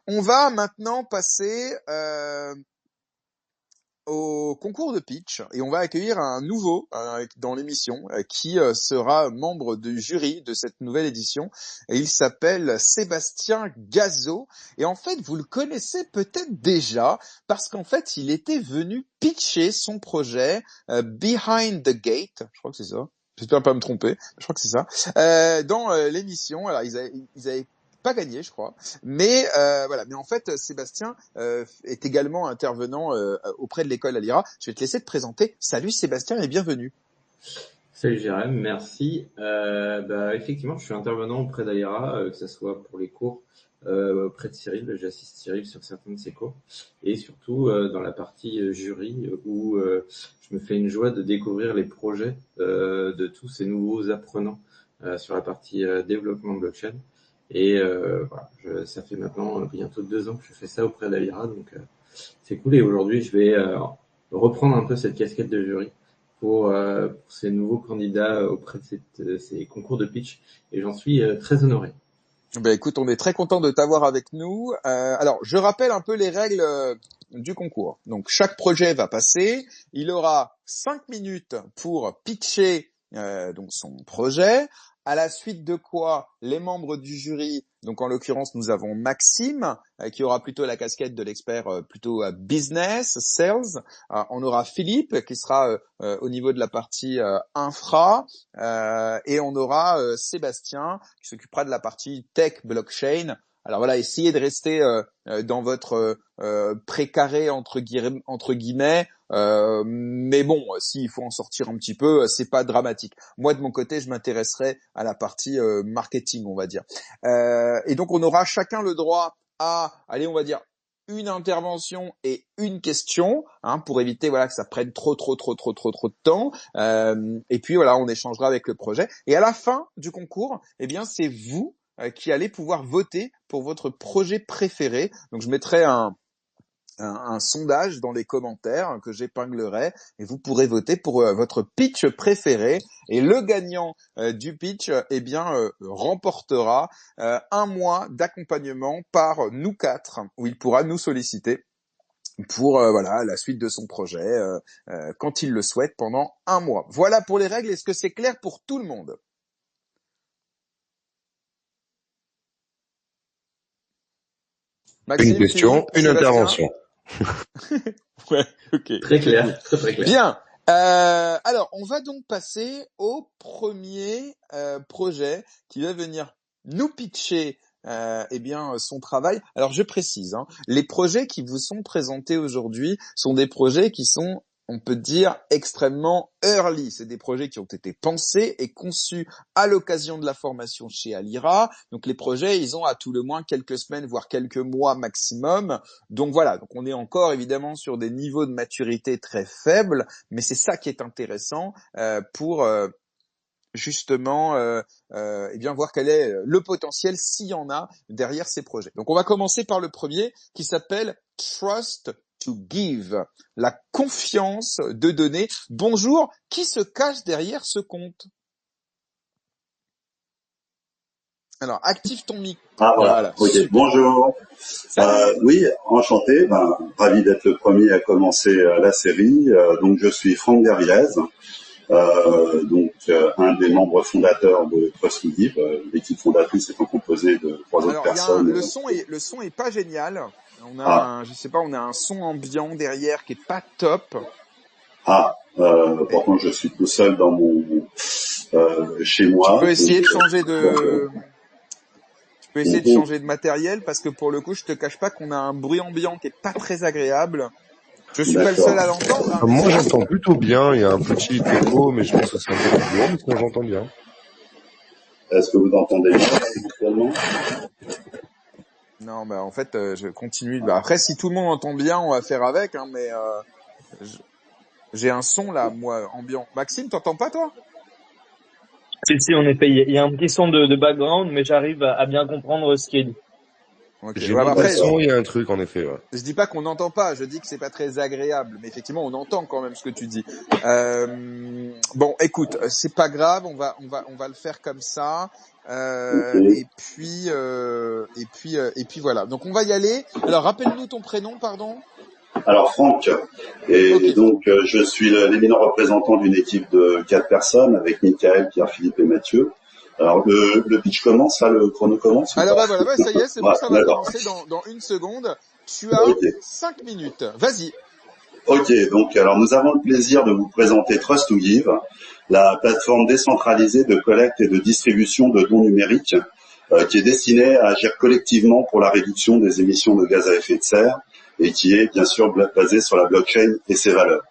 On va maintenant passer au concours de pitch et on va accueillir un nouveau dans l'émission qui sera membre du jury de cette nouvelle édition et il s'appelle Sébastien Gazo et en fait vous le connaissez peut-être déjà parce qu'en fait il était venu pitcher son projet Behind the Gate, je crois que c'est ça. J'espère pas me tromper, je crois que c'est ça. Dans l'émission, alors ils avaient pas gagné, je crois. Mais voilà. Mais en fait, Sébastien est également intervenant auprès de l'école Alira. Je vais te laisser te présenter. Salut Sébastien et bienvenue. Salut Jérém, merci. Effectivement, je suis intervenant auprès d'Alira, que ce soit pour les cours auprès de Cyril. J'assiste Cyril sur certains de ses cours, et surtout dans la partie jury où je me fais une joie de découvrir les projets de tous ces nouveaux apprenants sur la partie développement blockchain. Et voilà, ça fait maintenant bientôt 2 ans que je fais ça auprès d'Alira, donc c'est cool. Et aujourd'hui, je vais reprendre un peu cette casquette de jury pour ces nouveaux candidats auprès de ces concours de pitch, et j'en suis très honoré. Ben écoute, on est très content de t'avoir avec nous. Alors, je rappelle un peu les règles du concours. Donc, chaque projet va passer. Il aura 5 minutes pour pitcher donc son projet. À la suite de quoi, les membres du jury, donc en l'occurrence, nous avons Maxime, qui aura plutôt la casquette de l'expert plutôt business, sales. On aura Philippe, qui sera au niveau de la partie infra. Et on aura Sébastien, qui s'occupera de la partie tech blockchain. Alors voilà, essayez de rester dans votre précaré entre guillemets. Mais bon, s'il faut en sortir un petit peu, c'est pas dramatique. Moi, de mon côté, je m'intéresserai à la partie marketing, on va dire. Et donc, on aura chacun le droit à, allez, on va dire, une intervention et une question, pour éviter voilà que ça prenne trop de temps. Et puis voilà, on échangera avec le projet. Et à la fin du concours, eh bien, c'est vous qui allez pouvoir voter pour votre projet préféré. Donc, je mettrai un sondage dans les commentaires que j'épinglerai et vous pourrez voter pour votre pitch préféré et le gagnant du pitch remportera 1 mois d'accompagnement par nous 4 où il pourra nous solliciter pour la suite de son projet quand il le souhaite pendant 1 mois. Voilà pour les règles. Est-ce que c'est clair pour tout le monde? Maxime, une question, une intervention. Ouais, ok. Très clair, très clair. Bien. Alors, on va donc passer au premier projet qui va venir nous pitcher son travail. Alors, je précise, les projets qui vous sont présentés aujourd'hui sont des projets qui sont, on peut dire, extrêmement early. C'est des projets qui ont été pensés et conçus à l'occasion de la formation chez Alira. Donc les projets, ils ont à tout le moins quelques semaines, voire quelques mois maximum. Donc voilà, donc on est encore évidemment sur des niveaux de maturité très faibles, mais c'est ça qui est intéressant pour justement voir quel est le potentiel, s'il y en a, derrière ces projets. Donc on va commencer par le premier qui s'appelle Trust to Give, la confiance de donner. Bonjour, qui se cache derrière ce compte? Alors, active ton micro. Ah voilà, ok, super. Bonjour. Oui, enchanté, ravi d'être le premier à commencer la série. Donc je suis Franck Dervillez, un des membres fondateurs de Trust to Give. L'équipe fondatrice étant composée de 3 autres personnes. Le son est pas génial. On a on a un son ambiant derrière qui est pas top. Pourtant je suis tout seul dans mon chez moi. Tu peux essayer de changer de changer de matériel parce que pour le coup, je te cache pas qu'on a un bruit ambiant qui est pas très agréable. Je suis pas le seul à l'entendre. Moi, j'entends plutôt bien. Il y a un petit écho, mais je pense que c'est un peu plus loin, mais sinon j'entends bien. Est-ce que vous entendez bien actuellement? Non, en fait, je continue. Après, si tout le monde entend bien, on va faire avec, mais j'ai un son là, moi, ambiant. Maxime, t'entends pas toi? Si, en effet, il y a un petit son de background, mais j'arrive à bien comprendre ce qui est dit. Ok. J'ai Ouais, monté le après, son, il y a un truc, en effet, ouais. je dis pas qu'on n'entend pas, je dis que c'est pas très agréable, mais effectivement, on entend quand même ce que tu dis. Bon, écoute, c'est pas grave, on va le faire comme ça. Ok. Et puis voilà. Donc on va y aller. Alors rappelle-nous ton prénom, pardon. Alors Franck, et Ok. donc je suis l'éminent représentant d'une équipe de 4 personnes avec Michael, Pierre-Philippe et Mathieu. Alors le pitch commence, là, le chrono commence ou Alors pas? voilà, ça y est, c'est bon, Ouais, ça va d'accord. commencer dans 1 seconde. Tu as Ok. 5 minutes. Vas-y. Ok, donc alors nous avons le plaisir de vous présenter Trust2Give, la plateforme décentralisée de collecte et de distribution de dons numériques qui est destinée à agir collectivement pour la réduction des émissions de gaz à effet de serre et qui est bien sûr basée sur la blockchain et ses valeurs.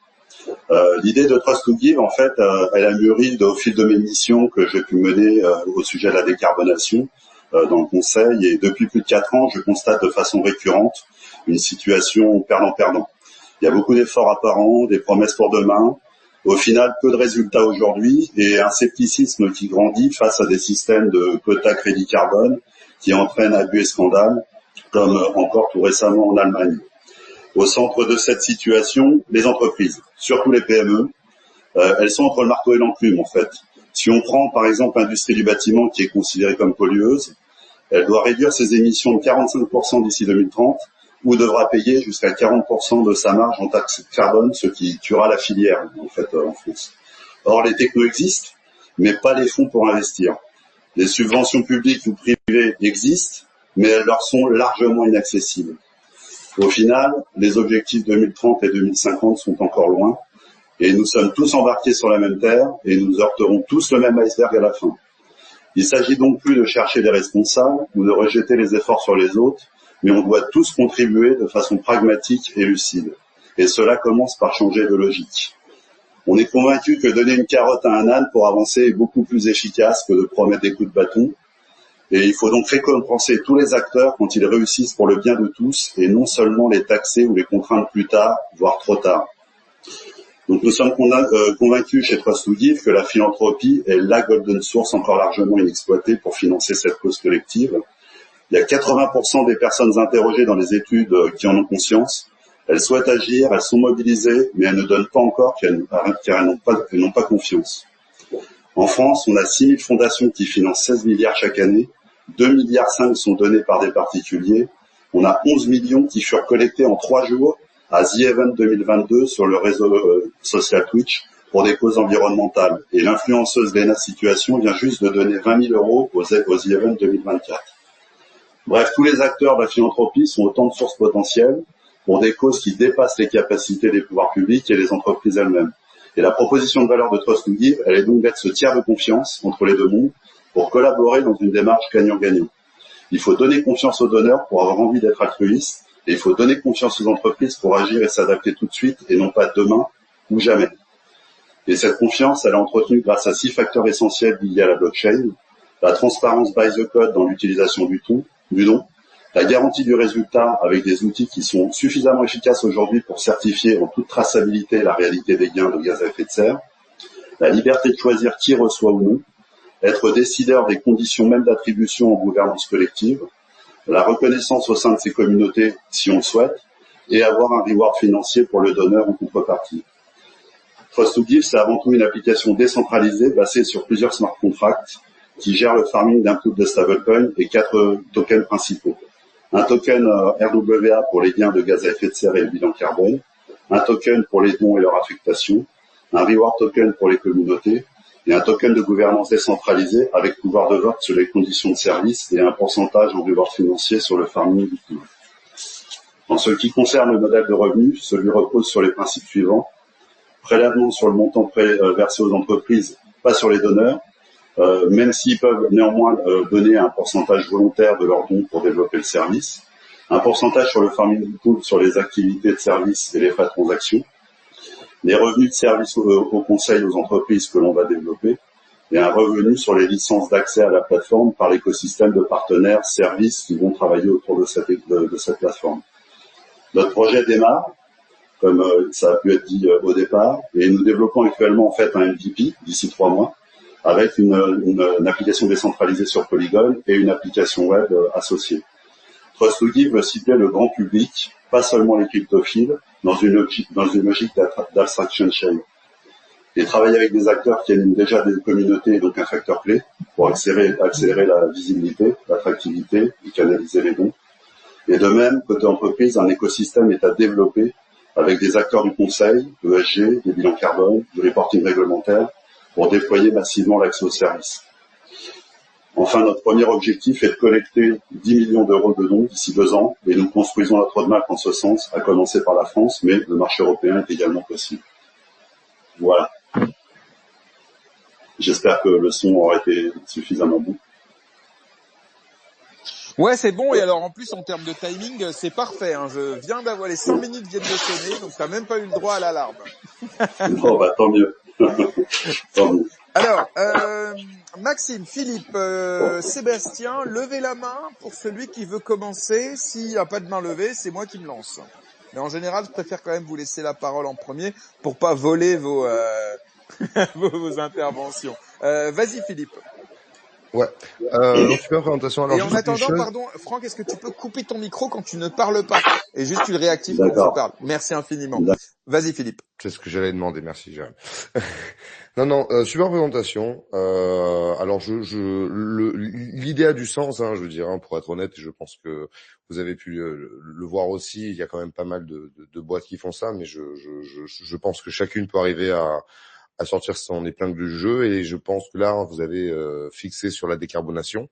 L'idée de Trust2Give, en fait, elle a mûri au fil de mes missions que j'ai pu mener au sujet de la décarbonation dans le conseil, et depuis plus de 4 ans, je constate de façon récurrente une situation perdant-perdant. Il y a beaucoup d'efforts apparents, des promesses pour demain, au final peu de résultats aujourd'hui, et un scepticisme qui grandit face à des systèmes de quotas crédit carbone qui entraînent abus et scandales, comme encore tout récemment en Allemagne. Au centre de cette situation, les entreprises, surtout les PME, elles sont entre le marteau et l'enclume en fait. Si on prend par exemple l'industrie du bâtiment qui est considérée comme pollueuse, elle doit réduire ses émissions de 45% d'ici 2030 ou devra payer jusqu'à 40% de sa marge en taxe carbone, ce qui tuera la filière en fait en France. Or les technos existent, mais pas les fonds pour investir. Les subventions publiques ou privées existent, mais elles leur sont largement inaccessibles. Au final, les objectifs 2030 et 2050 sont encore loin, et nous sommes tous embarqués sur la même terre, et nous heurterons tous le même iceberg à la fin. Il s'agit donc plus de chercher des responsables ou de rejeter les efforts sur les autres, mais on doit tous contribuer de façon pragmatique et lucide. Et cela commence par changer de logique. On est convaincu que donner une carotte à un âne pour avancer est beaucoup plus efficace que de promettre des coups de bâton. Et il faut donc récompenser tous les acteurs quand ils réussissent pour le bien de tous, et non seulement les taxer ou les contraindre plus tard, voire trop tard. Donc nous sommes convaincus chez Trust2Give que la philanthropie est la golden source encore largement inexploitée pour financer cette cause collective. Il y a 80% des personnes interrogées dans les études qui en ont conscience. Elles souhaitent agir, elles sont mobilisées, mais elles ne donnent pas encore car elles n'ont pas confiance. En France, on a 6 000 fondations qui financent 16 milliards chaque année. 2,5 milliards sont donnés par des particuliers. On a 11 millions qui furent collectés en 3 jours à The Event 2022 sur le réseau social Twitch pour des causes environnementales. Et l'influenceuse Lena Situation vient juste de donner 20 000 euros aux The Event 2024. Bref, tous les acteurs de la philanthropie sont autant de sources potentielles pour des causes qui dépassent les capacités des pouvoirs publics et les entreprises elles-mêmes. Et la proposition de valeur de Trust2Give, elle est donc d'être ce tiers de confiance entre les deux mondes pour collaborer dans une démarche gagnant-gagnant. Il faut donner confiance aux donneurs pour avoir envie d'être altruiste, et il faut donner confiance aux entreprises pour agir et s'adapter tout de suite et non pas demain ou jamais. Et cette confiance, elle est entretenue grâce à 6 facteurs essentiels liés à la blockchain: la transparence by the code dans l'utilisation du don, la garantie du résultat avec des outils qui sont suffisamment efficaces aujourd'hui pour certifier en toute traçabilité la réalité des gains de gaz à effet de serre, la liberté de choisir qui reçoit ou non, être décideur des conditions même d'attribution en gouvernance collective, la reconnaissance au sein de ces communautés si on le souhaite, et avoir un reward financier pour le donneur en contrepartie. Trust2Give, c'est avant tout une application décentralisée basée sur plusieurs smart contracts qui gèrent le farming d'un pool de stablecoins et 4 tokens principaux. Un token RWA pour les gains de gaz à effet de serre et le bilan carbone, un token pour les dons et leur affectation, un reward token pour les communautés, et un token de gouvernance décentralisée avec pouvoir de vote sur les conditions de service et un pourcentage en reward financier sur le farming du pool. En ce qui concerne le modèle de revenu, celui repose sur les principes suivants: prélèvement sur le montant versé aux entreprises, pas sur les donneurs, même s'ils peuvent néanmoins donner un pourcentage volontaire de leurs dons pour développer le service, un pourcentage sur le farming pool sur les activités de service et les frais de transaction, les revenus de service au conseil aux entreprises que l'on va développer, et un revenu sur les licences d'accès à la plateforme par l'écosystème de partenaires services qui vont travailler autour de cette plateforme. Notre projet démarre, comme ça a pu être dit au départ, et nous développons actuellement en fait un MVP d'ici 3 mois, avec une application décentralisée sur Polygon et une application web associée. Trust2Give veut cibler le grand public, pas seulement les cryptophiles, dans une logique d'abstraction chain. Et travailler avec des acteurs qui animent déjà des communautés est donc un facteur clé pour accélérer la visibilité, l'attractivité et canaliser les dons. Et de même, côté entreprise, un écosystème est à développer avec des acteurs du conseil, ESG, des bilans carbone, du reporting réglementaire, pour déployer massivement l'accès aux services. Enfin, notre premier objectif est de collecter 10 millions d'euros de dons d'ici 2 ans, et nous construisons notre roadmap en ce sens, à commencer par la France, mais le marché européen est également possible. Voilà. J'espère que le son aura été suffisamment bon. Ouais, c'est bon. Et alors, en plus, en termes de timing, c'est parfait. Hein. Je viens d'avoir les 5 minutes viennent de sonner, donc t'as même pas eu le droit à l'alarme. Bon, bah, tant mieux. Tant mieux. Alors, Maxime, Philippe, Sébastien, levez la main pour celui qui veut commencer. S'il n'y a pas de main levée, c'est moi qui me lance. Mais en général, je préfère quand même vous laisser la parole en premier pour pas voler vos vos interventions. Vas-y, Philippe. Ouais. Donc super présentation. Alors, et en attendant, pardon, Franck, est-ce que tu peux couper ton micro quand tu ne parles pas et juste tu le réactives quand tu parles. Merci infiniment. Vas-y, Philippe. C'est ce que j'allais demander. Merci, Jérémy. Non, super présentation. Alors, l'idée a du sens, hein, je veux dire, hein, pour être honnête. Je pense que vous avez pu le voir aussi. Il y a quand même pas mal de boîtes qui font ça, mais je pense que chacune peut arriver à sortir son épingle du jeu, et je pense que là vous avez fixé sur la décarbonation,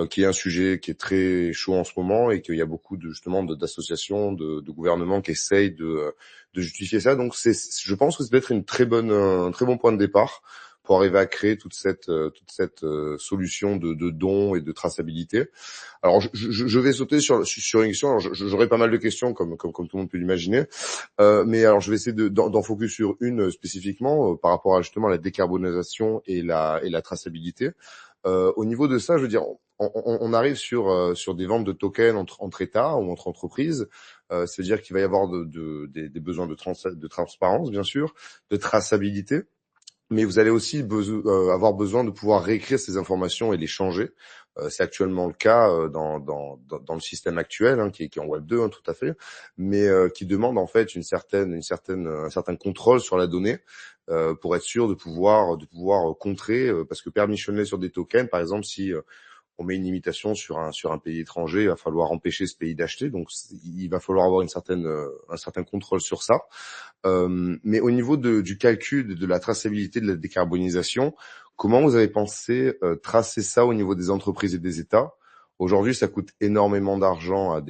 qui est un sujet qui est très chaud en ce moment, et qu'il y a beaucoup d'associations, de gouvernements qui essayent de justifier ça. Donc je pense que c'est peut-être un très bon point de départ pour arriver à créer toute cette solution de dons et de traçabilité. Alors je vais sauter sur une question. Alors j'aurai pas mal de questions comme tout le monde peut l'imaginer, mais alors je vais essayer d'en focus sur une spécifiquement par rapport à justement la décarbonisation et la traçabilité. Au niveau de ça, je veux dire, on arrive sur des ventes de tokens entre États ou entre entreprises. C'est-à-dire qu'il va y avoir des besoins de transparence, bien sûr, de traçabilité. Mais vous allez aussi avoir besoin de pouvoir réécrire ces informations et les changer. C'est actuellement le cas dans le système actuel, hein, qui est en Web 2, hein, tout à fait, mais qui demande en fait un certain contrôle sur la donnée pour être sûr de pouvoir contrer, parce que permissionner sur des tokens, par exemple, si on met une limitation sur un pays étranger, il va falloir empêcher ce pays d'acheter, donc il va falloir avoir un certain contrôle sur ça. Mais au niveau du calcul de la traçabilité de la décarbonisation, comment vous avez pensé tracer ça au niveau des entreprises et des États? Aujourd'hui, ça coûte énormément d'argent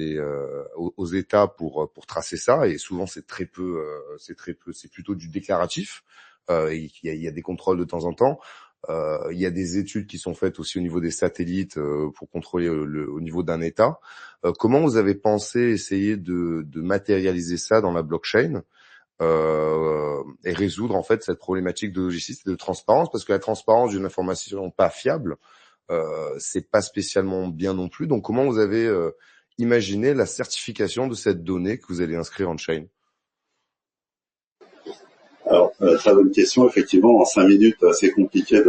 aux États pour tracer ça, et souvent c'est plutôt du déclaratif. Il y a des contrôles de temps en temps. Il y a des études qui sont faites aussi au niveau des satellites pour contrôler au niveau d'un État. Comment vous avez pensé essayer de matérialiser ça dans la blockchain et résoudre en fait cette problématique de logistique et de transparence, parce que la transparence d'une information pas fiable, c'est pas spécialement bien non plus. Donc comment vous avez imaginé la certification de cette donnée que vous allez inscrire en chain? Alors, très bonne question. Effectivement, en 5 minutes, c'est compliqué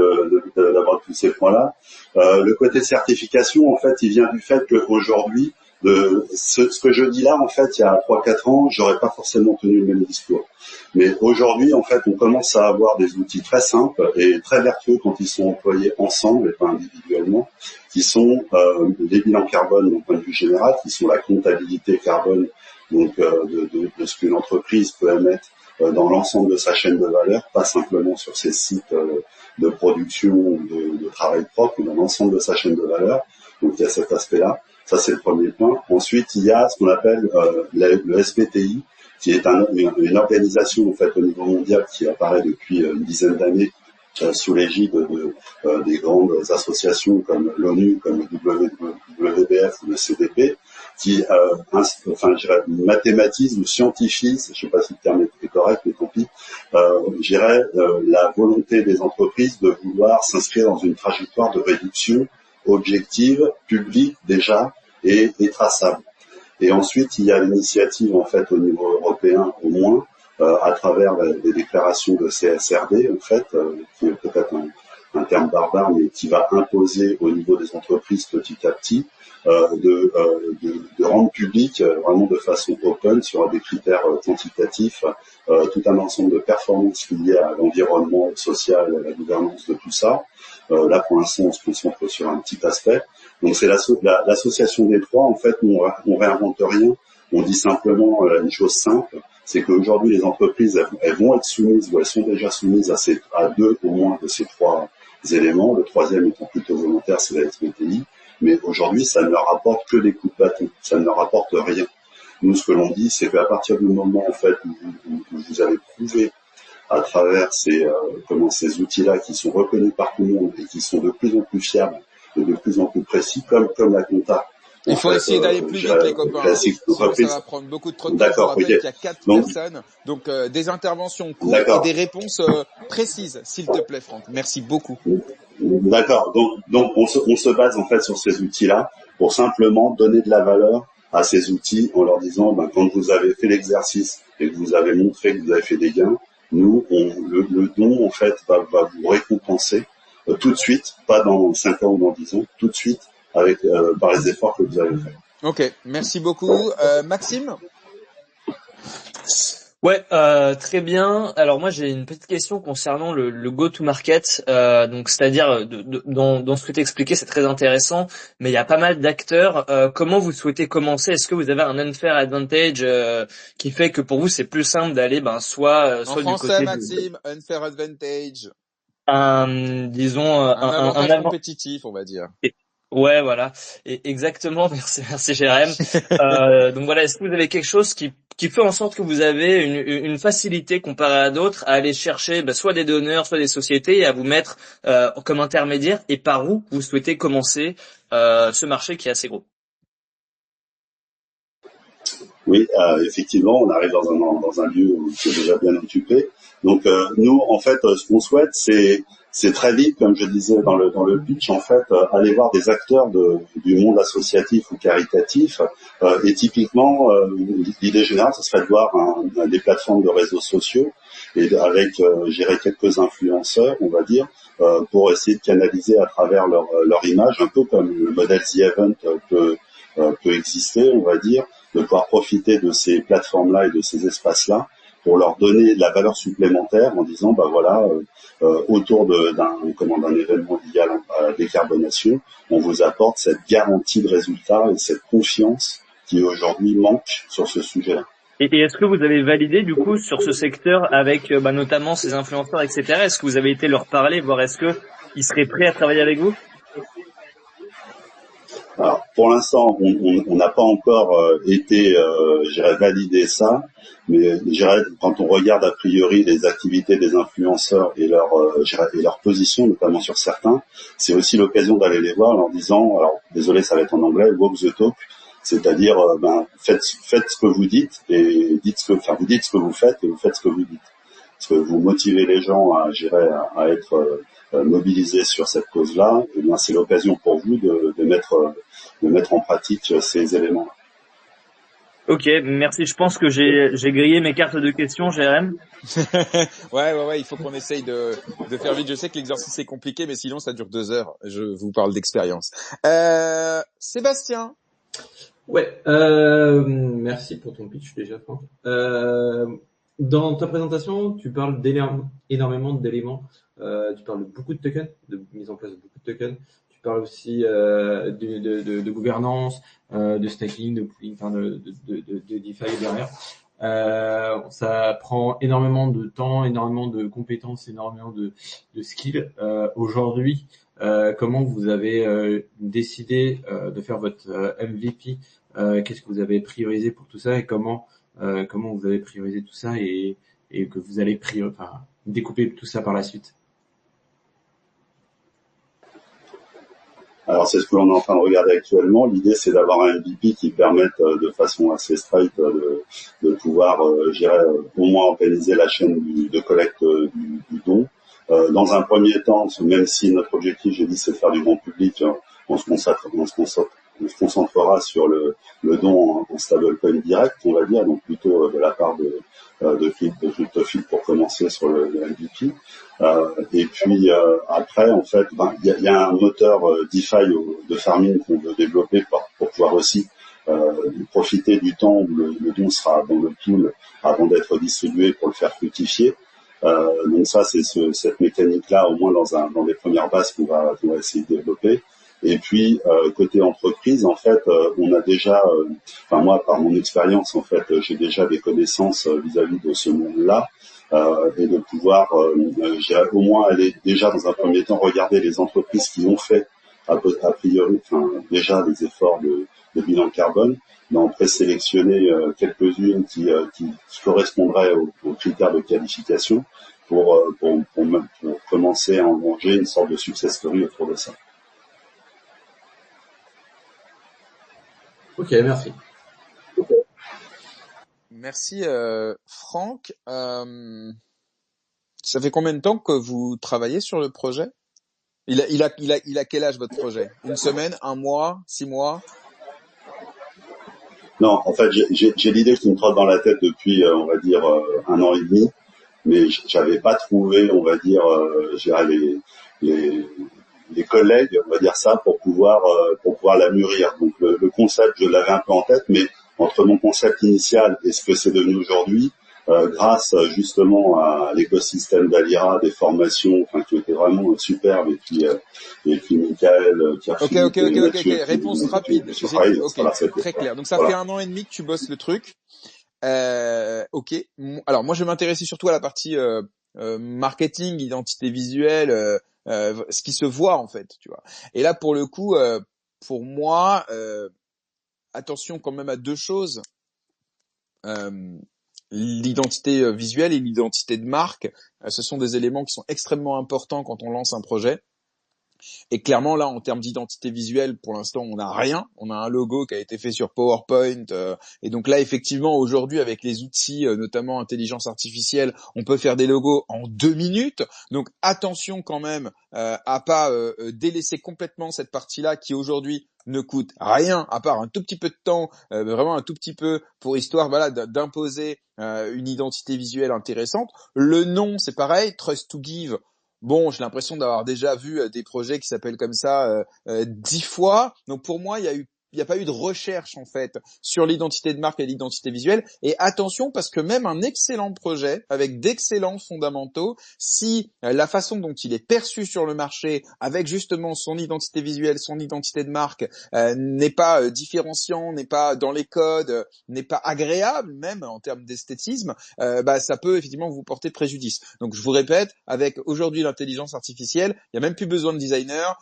d'avoir tous ces points-là. Le côté certification, en fait, il vient du fait qu'aujourd'hui, ce que je dis là, en fait, il y a 3-4 ans, j'aurais pas forcément tenu le même discours. Mais aujourd'hui, en fait, on commence à avoir des outils très simples et très vertueux quand ils sont employés ensemble et pas individuellement, qui sont les bilans carbone d'un point de vue général, qui sont la comptabilité carbone, donc de ce qu'une entreprise peut émettre dans l'ensemble de sa chaîne de valeur, pas simplement sur ses sites de production ou de travail propre, mais dans l'ensemble de sa chaîne de valeur. Donc il y a cet aspect-là. Ça, c'est le premier point. Ensuite, il y a ce qu'on appelle le SBTI, qui est une organisation en fait au niveau mondial qui apparaît depuis une dizaine d'années sous l'égide des grandes associations comme l'ONU, comme le WBF ou le CDP, qui mathématise ou scientifie, je ne sais pas si le terme est correct, mais tant pis, la volonté des entreprises de vouloir s'inscrire dans une trajectoire de réduction objective, publique déjà, et traçable. Et ensuite, il y a l'initiative en fait au niveau européen au moins, à travers les déclarations de CSRD en fait, qui est peut-être un terme barbare, mais qui va imposer au niveau des entreprises petit à petit de rendre public vraiment de façon open sur des critères quantitatifs tout un ensemble de performances liées à l'environnement social, à la gouvernance de tout ça. Là, pour l'instant, on se concentre sur un petit aspect. Donc, c'est l'association des trois. En fait, on réinvente rien. On dit simplement une chose simple, c'est qu'aujourd'hui, les entreprises, elles vont être soumises, ou elles sont déjà soumises à deux au moins de ces trois éléments. Le troisième étant plutôt volontaire, c'est la SBTI. Mais aujourd'hui, ça ne leur apporte que des coups de bâton. Ça ne leur apporte rien. Nous, ce que l'on dit, c'est qu'à partir du moment, en fait, où vous avez prouvé à travers ces outils-là qui sont reconnus par tout le monde et qui sont de plus en plus fiables et de plus en plus précis, comme la compta. Il faut essayer d'aller plus vite, les copains. Sinon, ça va prendre beaucoup de temps. Je rappelle qu'il y a 4 personnes. Donc, des interventions courtes et des réponses précises, s'il te plaît, Franck. Merci beaucoup. D'accord. Donc on se base en fait sur ces outils-là pour simplement donner de la valeur à ces outils en leur disant, quand vous avez fait l'exercice et que vous avez montré que vous avez fait des gains, nous, le don en fait va vous récompenser tout de suite, pas dans 5 ans ou dans 10 ans, tout de suite avec par les efforts que vous avez faits. Ok, merci beaucoup. Maxime? Ouais, très bien. Alors moi j'ai une petite question concernant le go-to-market. Donc c'est-à-dire dans ce que tu expliqué, c'est très intéressant, mais il y a pas mal d'acteurs. Comment vous souhaitez commencer? Est-ce que vous avez un unfair advantage qui fait que pour vous c'est plus simple d'aller soit en du français, côté Maxime, unfair advantage. Disons un avantage compétitif, on va dire. Ouais, voilà. Et exactement. Merci Jérém. Donc voilà, est-ce que vous avez quelque chose qui fait en sorte que vous avez une facilité comparée à d'autres à aller chercher soit des donneurs, soit des sociétés et à vous mettre comme intermédiaire, et par où vous souhaitez commencer ce marché qui est assez gros? Oui, effectivement, on arrive dans un lieu qui est déjà bien occupé. Donc nous, en fait, ce qu'on souhaite, c'est très vite, comme je disais dans le pitch, en fait, aller voir des acteurs du monde associatif ou caritatif. Et typiquement, l'idée générale, ce serait de voir des plateformes de réseaux sociaux et avec, j'irais quelques influenceurs, on va dire, pour essayer de canaliser à travers leur image, un peu comme le modèle The Event peut exister, on va dire, de pouvoir profiter de ces plateformes-là et de ces espaces-là pour leur donner de la valeur supplémentaire en disant, autour d'un événement lié à la décarbonation, on vous apporte cette garantie de résultat et cette confiance qui aujourd'hui manque sur ce sujet-là. Et est-ce que vous avez validé du coup sur ce secteur avec notamment ces influenceurs, etc. Est-ce que vous avez été leur parler, voir est-ce que ils seraient prêts à travailler avec vous? Alors, pour l'instant, on n'a pas encore été, valider ça, mais quand on regarde a priori les activités des influenceurs et leur position, notamment sur certains, c'est aussi l'occasion d'aller les voir en leur disant, alors désolé, ça va être en anglais, walk the talk, c'est-à-dire faites ce que vous dites et vous dites ce que vous faites et vous faites ce que vous dites. Parce que vous motivez les gens à être mobilisés sur cette cause-là, et bien c'est l'occasion pour vous de mettre en pratique ces éléments. Ok, merci. Je pense que j'ai grillé mes cartes de questions, Jérém. Ouais, il faut qu'on essaye de faire vite. Je sais que l'exercice est compliqué, mais sinon ça dure 2 heures. Je vous parle d'expérience. Sébastien. Ouais, merci pour ton pitch déjà, Franck. Dans ta présentation, tu parles énormément d'éléments. Tu parles de beaucoup de tokens, de mise en place de beaucoup de tokens. Tu parles aussi de gouvernance, de staking, de pooling, enfin de DeFi derrière. Ça prend énormément de temps, énormément de compétences, énormément de skills. Aujourd'hui, comment vous avez décidé de faire votre MVP? Qu'est-ce que vous avez priorisé pour tout ça et comment vous avez priorisé tout ça et que vous allez découper tout ça par la suite? Alors c'est ce que l'on est en train de regarder actuellement. L'idée c'est d'avoir un MVP qui permette de façon assez straight de pouvoir, au moins organiser la chaîne de collecte du don. Dans un premier temps, même si notre objectif, j'ai dit, c'est de faire du grand public, on se concentrera sur le don en stablecoin direct, on va dire, donc plutôt de la part de CryptoFit pour commencer sur le MVP. Et puis après, en fait, il y a un moteur DeFi de farming qu'on veut développer pour pouvoir aussi profiter du temps où le don sera dans le pool avant d'être distribué pour le faire fructifier. Donc ça, c'est cette mécanique-là, au moins dans les premières bases qu'on va essayer de développer. Et puis côté entreprise, en fait, on a déjà, moi, par mon expérience, en fait, j'ai déjà des connaissances vis-à-vis de ce monde-là. Et de pouvoir au moins aller déjà dans un premier temps regarder les entreprises qui ont fait a priori déjà des efforts de bilan carbone, mais en présélectionner quelques-unes qui correspondraient aux critères de qualification pour commencer à engranger une sorte de success story autour de ça. Ok, merci. Merci Franck. Ça fait combien de temps que vous travaillez sur le projet ? Il a quel âge votre projet ? Une semaine, un mois, 6 mois ? Non, en fait, j'ai l'idée qui me trotte dans la tête depuis, on va dire, 1 an et demi, mais j'avais pas trouvé, on va dire, les collègues, on va dire ça, pour pouvoir la mûrir. Donc le concept, je l'avais un peu en tête, mais entre mon concept initial et ce que c'est devenu aujourd'hui, grâce justement à l'écosystème d'Alira, des formations, qui étaient vraiment superbes, et puis Michael, Pierre-Philippe, Ok. Réponse rapide. C'est très clair. Donc ça fait 1 an et demi que tu bosses le truc. Ok. Alors moi, je vais m'intéresser surtout à la partie marketing, identité visuelle, ce qui se voit en fait, tu vois. Et là, pour le coup, pour moi, attention quand même à 2 choses. L'identité visuelle et l'identité de marque, ce sont des éléments qui sont extrêmement importants quand on lance un projet. Et clairement, là, en termes d'identité visuelle, pour l'instant, on n'a rien. On a un logo qui a été fait sur PowerPoint. Et donc là, effectivement, aujourd'hui, avec les outils, notamment intelligence artificielle, on peut faire des logos en 2 minutes. Donc attention quand même à pas délaisser complètement cette partie-là qui aujourd'hui ne coûte rien à part un tout petit peu de temps, vraiment un tout petit peu pour histoire, voilà, d'imposer une identité visuelle intéressante. Le nom, c'est pareil, Trust to Give. Bon, j'ai l'impression d'avoir déjà vu des projets qui s'appellent comme ça 10 fois. Donc pour moi, il y a pas eu de recherche en fait sur l'identité de marque et l'identité visuelle. Et attention, parce que même un excellent projet avec d'excellents fondamentaux, si la façon dont il est perçu sur le marché, avec justement son identité visuelle, son identité de marque, n'est pas différenciant, n'est pas dans les codes, n'est pas agréable même en termes d'esthétisme, ça peut effectivement vous porter préjudice. Donc je vous répète, avec aujourd'hui l'intelligence artificielle, il y a même plus besoin de designer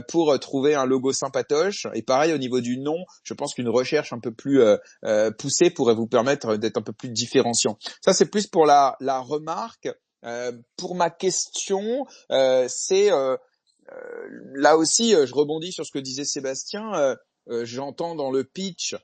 pour trouver un logo sympatoche. Et pareil au niveau du nom, je pense qu'une recherche un peu plus poussée pourrait vous permettre d'être un peu plus différenciant. Ça c'est plus pour la remarque. Pour ma question, c'est là aussi, je rebondis sur ce que disait Sébastien. J'entends dans le pitch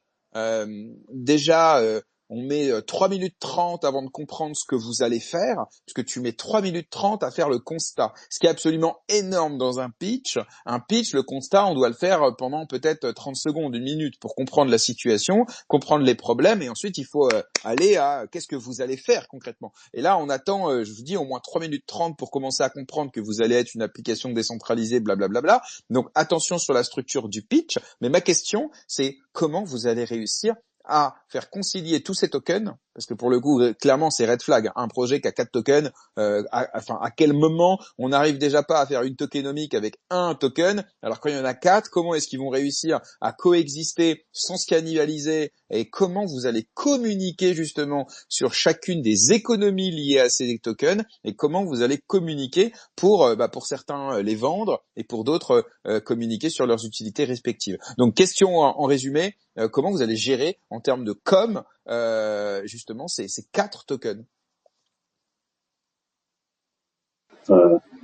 déjà. On met 3 minutes 30 avant de comprendre ce que vous allez faire, parce que tu mets 3 minutes 30 à faire le constat. Ce qui est absolument énorme dans un pitch. Un pitch, le constat, on doit le faire pendant peut-être 30 secondes, 1 minute pour comprendre la situation, comprendre les problèmes, et ensuite il faut aller à qu'est-ce que vous allez faire concrètement. Et là, on attend, je vous dis, au moins 3 minutes 30 pour commencer à comprendre que vous allez être une application décentralisée, blablabla. Donc attention sur la structure du pitch. Mais ma question, c'est comment vous allez réussir à faire concilier tous ces tokens, parce que pour le coup, clairement, c'est red flag. Un projet qui a 4 tokens, à quel moment on n'arrive déjà pas à faire une tokenomique avec un token, alors quand il y en a 4, comment est-ce qu'ils vont réussir à coexister sans se cannibaliser, et comment vous allez communiquer justement sur chacune des économies liées à ces tokens, et comment vous allez communiquer pour certains les vendre, et pour d'autres communiquer sur leurs utilités respectives. Donc question en résumé, comment vous allez gérer en termes de com justement ces 4 tokens.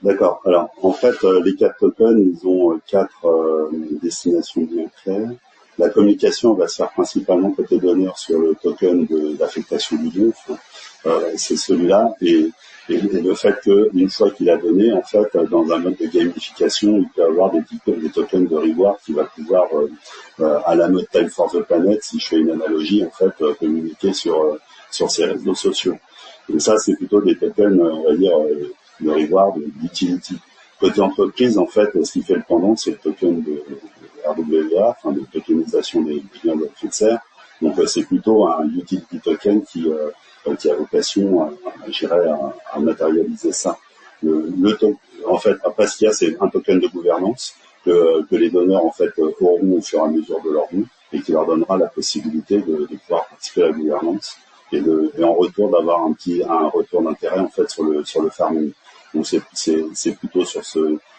D'accord. Alors, en fait, les 4 tokens, ils ont 4 destinations bien claires. La communication va se faire principalement côté donneur sur le token d'affectation du don. C'est celui-là. Et le fait qu'une fois qu'il a donné, en fait, dans un mode de gamification, il peut avoir des tokens de reward qui va pouvoir, à la mode Time for the Planet, si je fais une analogie, en fait, communiquer sur ses réseaux sociaux. Et ça, c'est plutôt des tokens, on va dire, reward, d'utility. Côté entreprise, en fait, ce qui fait le pendant, c'est le token de RWA, enfin de tokenisation des biens de FETSER. Donc c'est plutôt un utility token qui a vocation à matérialiser ça. En fait, après ce qu'il y a, c'est un token de gouvernance que les donneurs en fait auront au fur et à mesure de leur vie et qui leur donnera la possibilité de pouvoir participer à la gouvernance et en retour d'avoir un retour d'intérêt en fait sur le farming. Donc c'est plutôt sur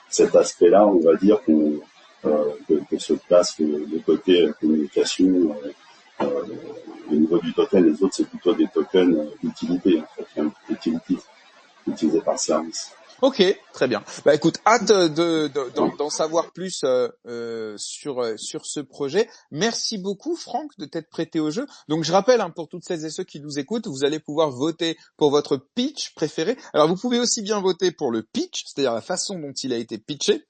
cet aspect-là, on va dire que se place le côté communication au niveau du token. Les autres c'est plutôt des tokens d'utilité en fait, utilisés par service. Ok, très bien. Bah écoute, hâte d'en savoir plus sur ce projet. Merci beaucoup Franck de t'être prêté au jeu. Donc je rappelle pour toutes celles et ceux qui nous écoutent, vous allez pouvoir voter pour votre pitch préféré. Alors vous pouvez aussi bien voter pour le pitch, c'est-à-dire la façon dont il a été pitché,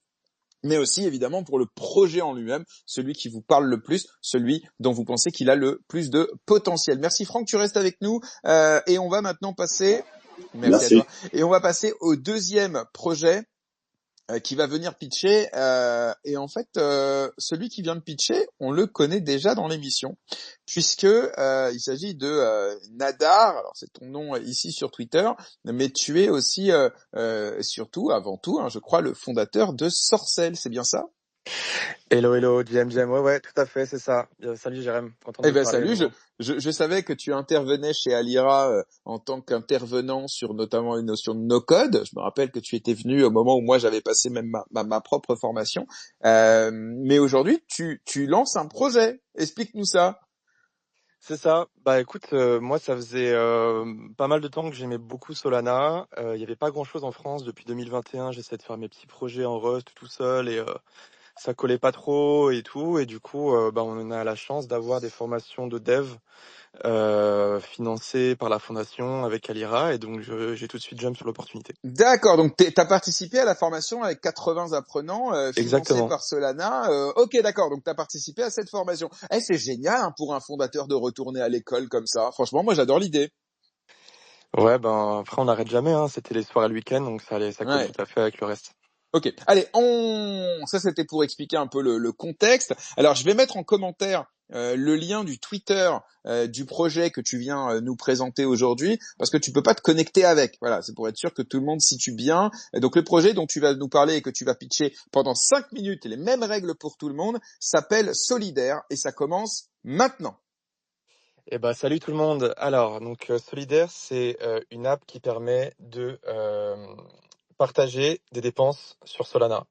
mais aussi évidemment pour le projet en lui-même, celui qui vous parle le plus, celui dont vous pensez qu'il a le plus de potentiel. Merci Franck, tu restes avec nous et on va maintenant passer... Merci à toi. Et on va passer au deuxième projet qui va venir pitcher. Et en fait, celui qui vient de pitcher, on le connaît déjà dans l'émission, puisque il s'agit de Nadar. Alors c'est ton nom ici sur Twitter, mais tu es aussi surtout, avant tout, je crois, le fondateur de Sorcel. C'est bien ça? Hello, JM, ouais, tout à fait, c'est ça. Salut Jérém, content de te parler. Salut, je savais que tu intervenais chez Alira en tant qu'intervenant sur notamment une notion de no-code. Je me rappelle que tu étais venu au moment où moi j'avais passé même ma propre formation. Mais aujourd'hui, tu lances un projet. Explique-nous ça. C'est ça. Bah écoute, moi ça faisait pas mal de temps que j'aimais beaucoup Solana. Il y avait pas grand-chose en France depuis 2021. J'essaie de faire mes petits projets en Rust tout seul et ça collait pas trop et tout. Et du coup, on a la chance d'avoir des formations de dev financées par la fondation avec Alira. Et donc j'ai tout de suite jump sur l'opportunité. D'accord, donc t'as participé à la formation avec 80 apprenants financés Exactement. par Solana. Ok, d'accord, donc t'as participé à cette formation. C'est génial pour un fondateur de retourner à l'école comme ça. Franchement, moi j'adore l'idée. Ouais, après on n'arrête jamais, c'était les soirs et le week-end, donc ça colle tout à fait avec le reste. Ok, allez, ça c'était pour expliquer un peu le contexte. Alors je vais mettre en commentaire le lien du Twitter du projet que tu viens nous présenter aujourd'hui, parce que tu peux pas te connecter avec. Voilà, c'est pour être sûr que tout le monde situe bien. Et donc le projet dont tu vas nous parler et que tu vas pitcher pendant 5 minutes, et les mêmes règles pour tout le monde, s'appelle Solidaire et ça commence maintenant. Salut tout le monde. Alors, donc Solidaire, c'est une app qui permet de partager des dépenses sur Solana.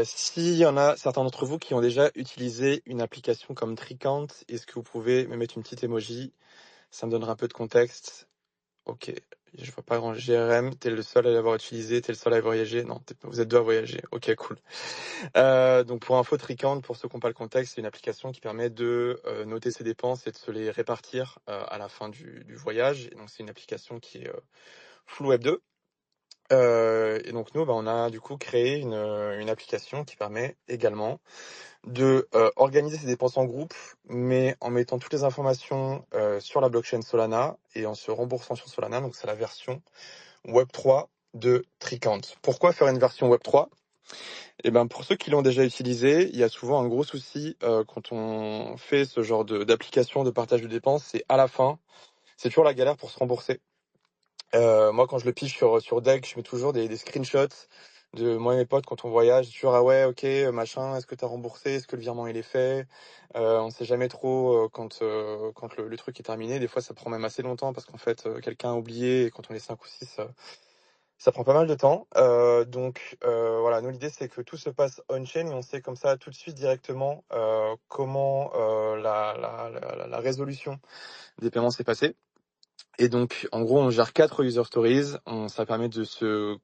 S'il y en a certains d'entre vous qui ont déjà utilisé une application comme Tricount, est-ce que vous pouvez me mettre une petite emoji? Ça me donnera un peu de contexte. Ok, je vois pas grand GRM, t'es le seul à l'avoir utilisé, t'es le seul à voyager. Non, vous êtes deux à voyager. Ok, cool. Donc pour info, Tricount, pour ceux qui n'ont pas le contexte, c'est une application qui permet de noter ses dépenses et de se les répartir à la fin du voyage. Et donc c'est une application qui est full Web 2. Et donc nous, on a du coup créé une application qui permet également de organiser ses dépenses en groupe, mais en mettant toutes les informations sur la blockchain Solana et en se remboursant sur Solana. Donc c'est la version Web 3 de Tricount. Pourquoi faire une version Web 3 ? Pour ceux qui l'ont déjà utilisé, il y a souvent un gros souci quand on fait ce genre d'application de partage de dépenses, c'est à la fin, c'est toujours la galère pour se rembourser. Moi, quand je le pige sur Deck, je mets toujours des screenshots de moi et mes potes quand on voyage. Toujours ah ouais, ok, machin, est-ce que t'as remboursé, est-ce que le virement il est fait. On sait jamais trop quand le truc est terminé. Des fois, ça prend même assez longtemps parce qu'en fait, quelqu'un a oublié et quand on est 5 ou 6, ça prend pas mal de temps. Voilà, nous l'idée c'est que tout se passe on-chain et on sait comme ça tout de suite directement comment la résolution des paiements s'est passée. Et donc, en gros, on gère 4 user stories. Ça permet de se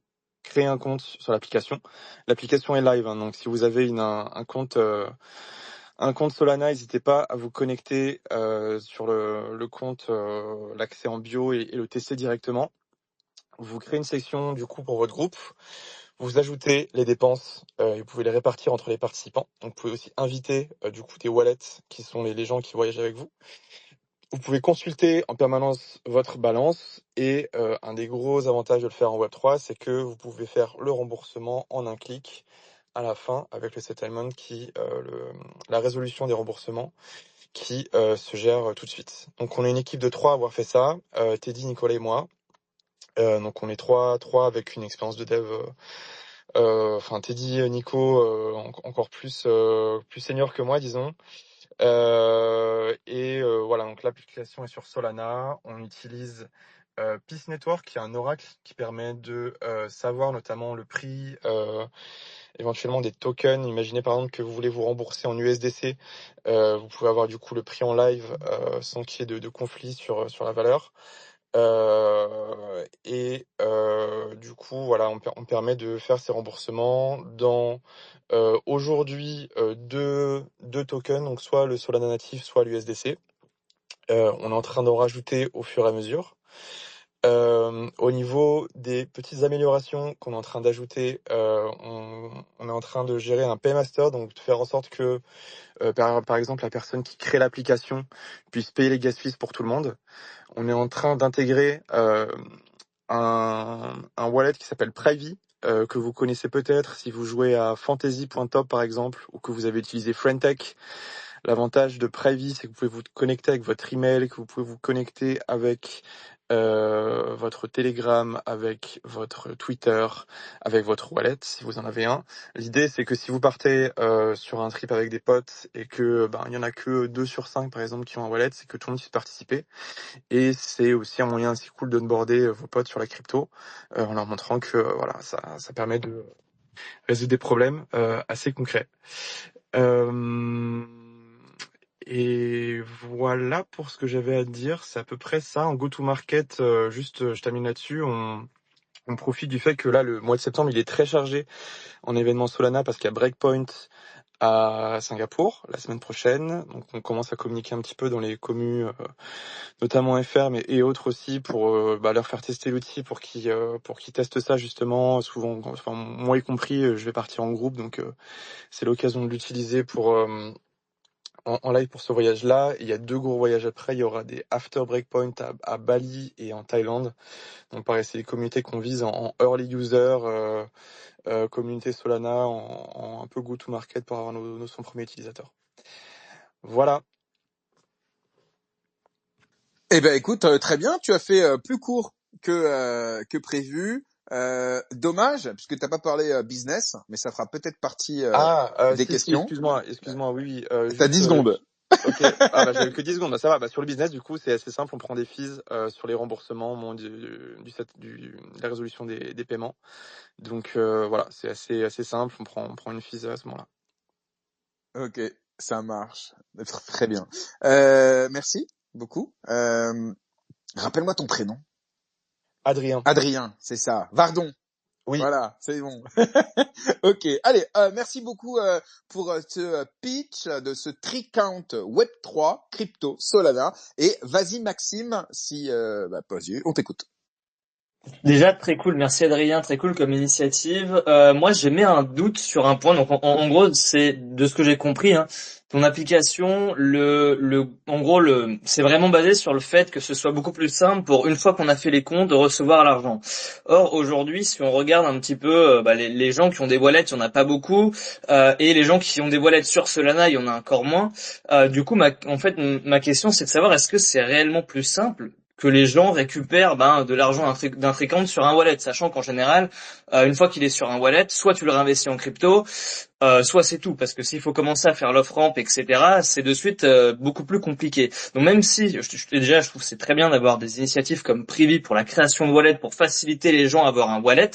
créer un compte sur l'application. L'application est live, donc si vous avez un compte Solana, n'hésitez pas à vous connecter sur le compte, l'accès en bio et le tester directement. Vous créez une section du coup pour votre groupe. Vous ajoutez les dépenses et vous pouvez les répartir entre les participants. Donc, vous pouvez aussi inviter du coup des wallets qui sont les gens qui voyagent avec vous. Vous pouvez consulter en permanence votre balance et un des gros avantages de le faire en Web3, c'est que vous pouvez faire le remboursement en un clic à la fin avec le settlement la résolution des remboursements qui se gère tout de suite. Donc on est une équipe de 3 à avoir fait ça, Teddy, Nicolas et moi. Donc on est trois avec une expérience de dev. Enfin Teddy, Nico, encore plus senior que moi, disons. Voilà, donc l'application est sur Solana. On utilise Peace Network, qui est un oracle qui permet de savoir notamment le prix, éventuellement des tokens. Imaginez par exemple que vous voulez vous rembourser en USDC. Vous pouvez avoir du coup le prix en live sans qu'il y ait de conflit sur la valeur. Du coup, voilà, on permet de faire ces remboursements dans aujourd'hui deux tokens, donc soit le Solana natif, soit l'USDC. On est en train d'en rajouter au fur et à mesure. Au niveau des petites améliorations qu'on est en train d'ajouter, on est en train de gérer un paymaster, donc de faire en sorte que par exemple la personne qui crée l'application puisse payer les gas fees pour tout le monde. On est en train d'intégrer un wallet qui s'appelle Privy, que vous connaissez peut-être si vous jouez à fantasy.top par exemple, ou que vous avez utilisé Friendtech. L'avantage de Privy, c'est que vous pouvez vous connecter avec votre email, que vous pouvez vous connecter avec votre Telegram, avec votre Twitter, avec votre wallet, si vous en avez un. L'idée, c'est que si vous partez sur un trip avec des potes et que il y en a que 2 sur 5 par exemple qui ont un wallet, c'est que tout le monde puisse participer. Et c'est aussi un moyen assez cool d'onboarder vos potes sur la crypto, en leur montrant que voilà, ça permet de résoudre des problèmes assez concrets. Et voilà pour ce que j'avais à dire. C'est à peu près ça. En go-to-market, je termine là-dessus. On profite du fait que là, le mois de septembre, il est très chargé en événements Solana parce qu'il y a Breakpoint à Singapour la semaine prochaine. Donc on commence à communiquer un petit peu dans les communes, notamment FR, mais et autres aussi, pour leur faire tester l'outil pour qu'ils testent ça justement. Souvent, enfin moi y compris, je vais partir en groupe, donc c'est l'occasion de l'utiliser pour en live pour ce voyage-là. Il y a 2 gros voyages après. Il y aura des after breakpoint à Bali et en Thaïlande. Donc pareil, c'est des communautés qu'on vise en early user, communauté Solana, en un peu go-to-market pour avoir nos 100 premiers utilisateurs. Voilà. Eh ben écoute, très bien, tu as fait plus court que prévu. Dommage, puisque t'as pas parlé business, mais ça fera peut-être partie des questions. Excuse-moi, oui. T'as 10 secondes. Ok, j'avais que 10 secondes, ça va. Sur le business, du coup, c'est assez simple, on prend des fees sur les remboursements de la résolution des paiements. Donc voilà, c'est assez simple, on prend une fees à ce moment-là. Ok, ça marche. Très bien. Merci beaucoup. Rappelle-moi ton prénom. Adrien, c'est ça. Vardon. Oui. Voilà, c'est bon. Ok, allez, merci beaucoup pour ce pitch de ce Tricount Web3 crypto Solana. Et vas-y Maxime, si vas-y, on t'écoute. Déjà très cool, merci Adrien, très cool comme initiative. Moi j'ai mis un doute sur un point. Donc en gros c'est de ce que j'ai compris, hein, ton application, c'est vraiment basé sur le fait que ce soit beaucoup plus simple pour une fois qu'on a fait les comptes de recevoir l'argent. Or aujourd'hui si on regarde un petit peu les gens qui ont des wallets, il y en a pas beaucoup, et les gens qui ont des wallets sur Solana, il y en a encore moins. Du coup ma question c'est de savoir est-ce que c'est réellement plus simple que les gens récupèrent de l'argent d'un Tricount sur un wallet, sachant qu'en général, une fois qu'il est sur un wallet, soit tu le réinvestis en crypto, soit c'est tout, parce que s'il faut commencer à faire l'off-ramp, etc., c'est de suite beaucoup plus compliqué. Donc même si, je trouve que c'est très bien d'avoir des initiatives comme Privy pour la création de wallet, pour faciliter les gens à avoir un wallet,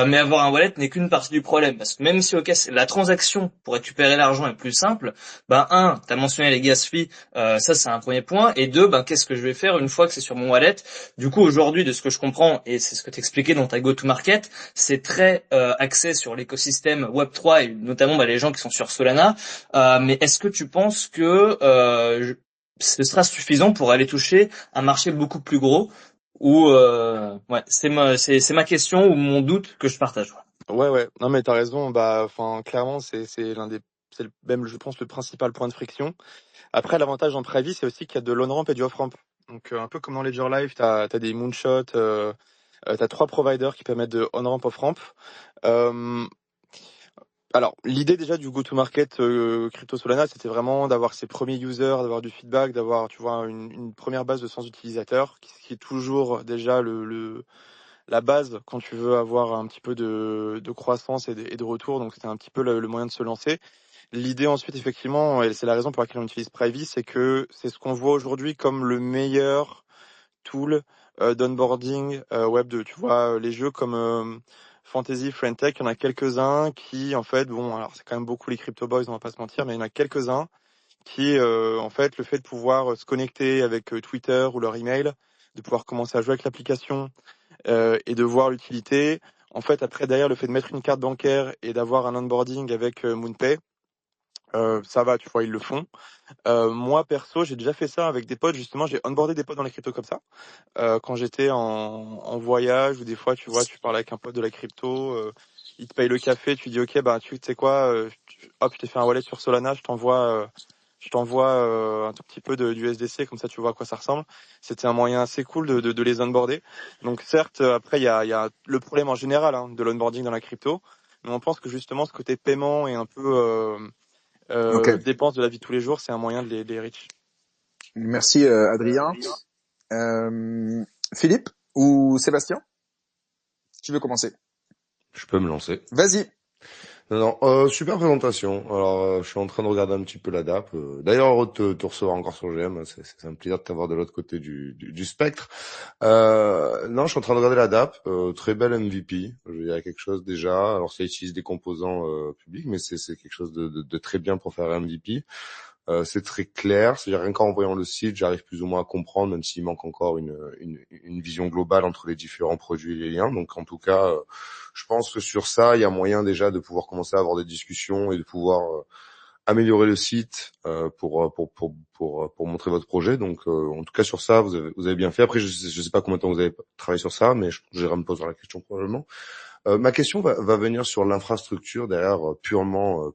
mais avoir un wallet n'est qu'une partie du problème, parce que même si, ok, la transaction pour récupérer l'argent est plus simple, t'as mentionné les gas fees, ça c'est un premier point, et 2, qu'est-ce que je vais faire une fois que c'est sur mon wallet? Du coup, aujourd'hui, de ce que je comprends, et c'est ce que t'expliquais dans ta go-to-market, c'est très axé sur l'écosystème Web3 et notamment les gens qui sont sur Solana. Mais est-ce que tu penses que ce sera suffisant pour aller toucher un marché beaucoup plus gros? Ou c'est ma question ou mon doute que je partage. Ouais. Non mais t'as raison. Clairement c'est c'est même, je pense, le principal point de friction. Après, l'avantage en Privy, c'est aussi qu'il y a de l'on-ramp et du off-ramp. Donc, un peu comme dans Ledger Live, t'as des moonshots, t'as 3 providers qui permettent de on-ramp, off-ramp. Euh, alors, l'idée déjà du go-to-market Crypto Solana, c'était vraiment d'avoir ses premiers users, d'avoir du feedback, d'avoir, tu vois, une première base de 100 utilisateurs, qui est toujours déjà la base quand tu veux avoir un petit peu de croissance et de retour. Donc, c'était un petit peu le moyen de se lancer. L'idée ensuite, effectivement, et c'est la raison pour laquelle on utilise Privy, c'est que c'est ce qu'on voit aujourd'hui comme le meilleur tool d'onboarding web 2. Tu vois, les jeux comme Fantasy, Friendtech, il y en a quelques-uns qui, en fait, bon, alors c'est quand même beaucoup les crypto boys, on va pas se mentir, mais il y en a quelques-uns qui, en fait, le fait de pouvoir se connecter avec Twitter ou leur email, de pouvoir commencer à jouer avec l'application et de voir l'utilité. En fait, après, derrière, le fait de mettre une carte bancaire et d'avoir un onboarding avec MoonPay, ça va, tu vois, ils le font. Moi, perso, j'ai déjà fait ça avec des potes, justement, j'ai onboardé des potes dans les cryptos comme ça. Quand j'étais en voyage ou des fois, tu vois, tu parles avec un pote de la crypto, il te paye le café, tu dis ok, bah tu sais quoi, hop, je t'ai fait un wallet sur Solana, je t'envoie un tout petit peu du USDC, comme ça tu vois à quoi ça ressemble. C'était un moyen assez cool de les onboarder. Donc certes, après il y a le problème en général de l'onboarding dans la crypto, mais on pense que justement ce côté paiement et un peu Ok. dépense de la vie de tous les jours, c'est un moyen de les reach. Merci Adrien. Philippe ou Sébastien, qui veut commencer? Je peux me lancer. Vas-y. Non, super présentation. Alors, je suis en train de regarder un petit peu la DAP. D'ailleurs, heureux de te recevoir encore sur GM. C'est un plaisir de t'avoir de l'autre côté du spectre. Non, je suis en train de regarder la DAP. Très belle MVP. Je veux dire quelque chose déjà. Alors, ça utilise des composants publics, mais c'est quelque chose de très bien pour faire un MVP. C'est très clair, c'est-à-dire rien qu'en voyant le site, j'arrive plus ou moins à comprendre, même s'il manque encore une vision globale entre les différents produits et les liens. Donc en tout cas, je pense que sur ça, il y a moyen déjà de pouvoir commencer à avoir des discussions et de pouvoir améliorer le site pour montrer votre projet. Donc en tout cas sur ça, vous avez bien fait. Après, je sais pas combien de temps vous avez travaillé sur ça, mais Jérôme me posera la question probablement. Ma question va venir sur l'infrastructure derrière purement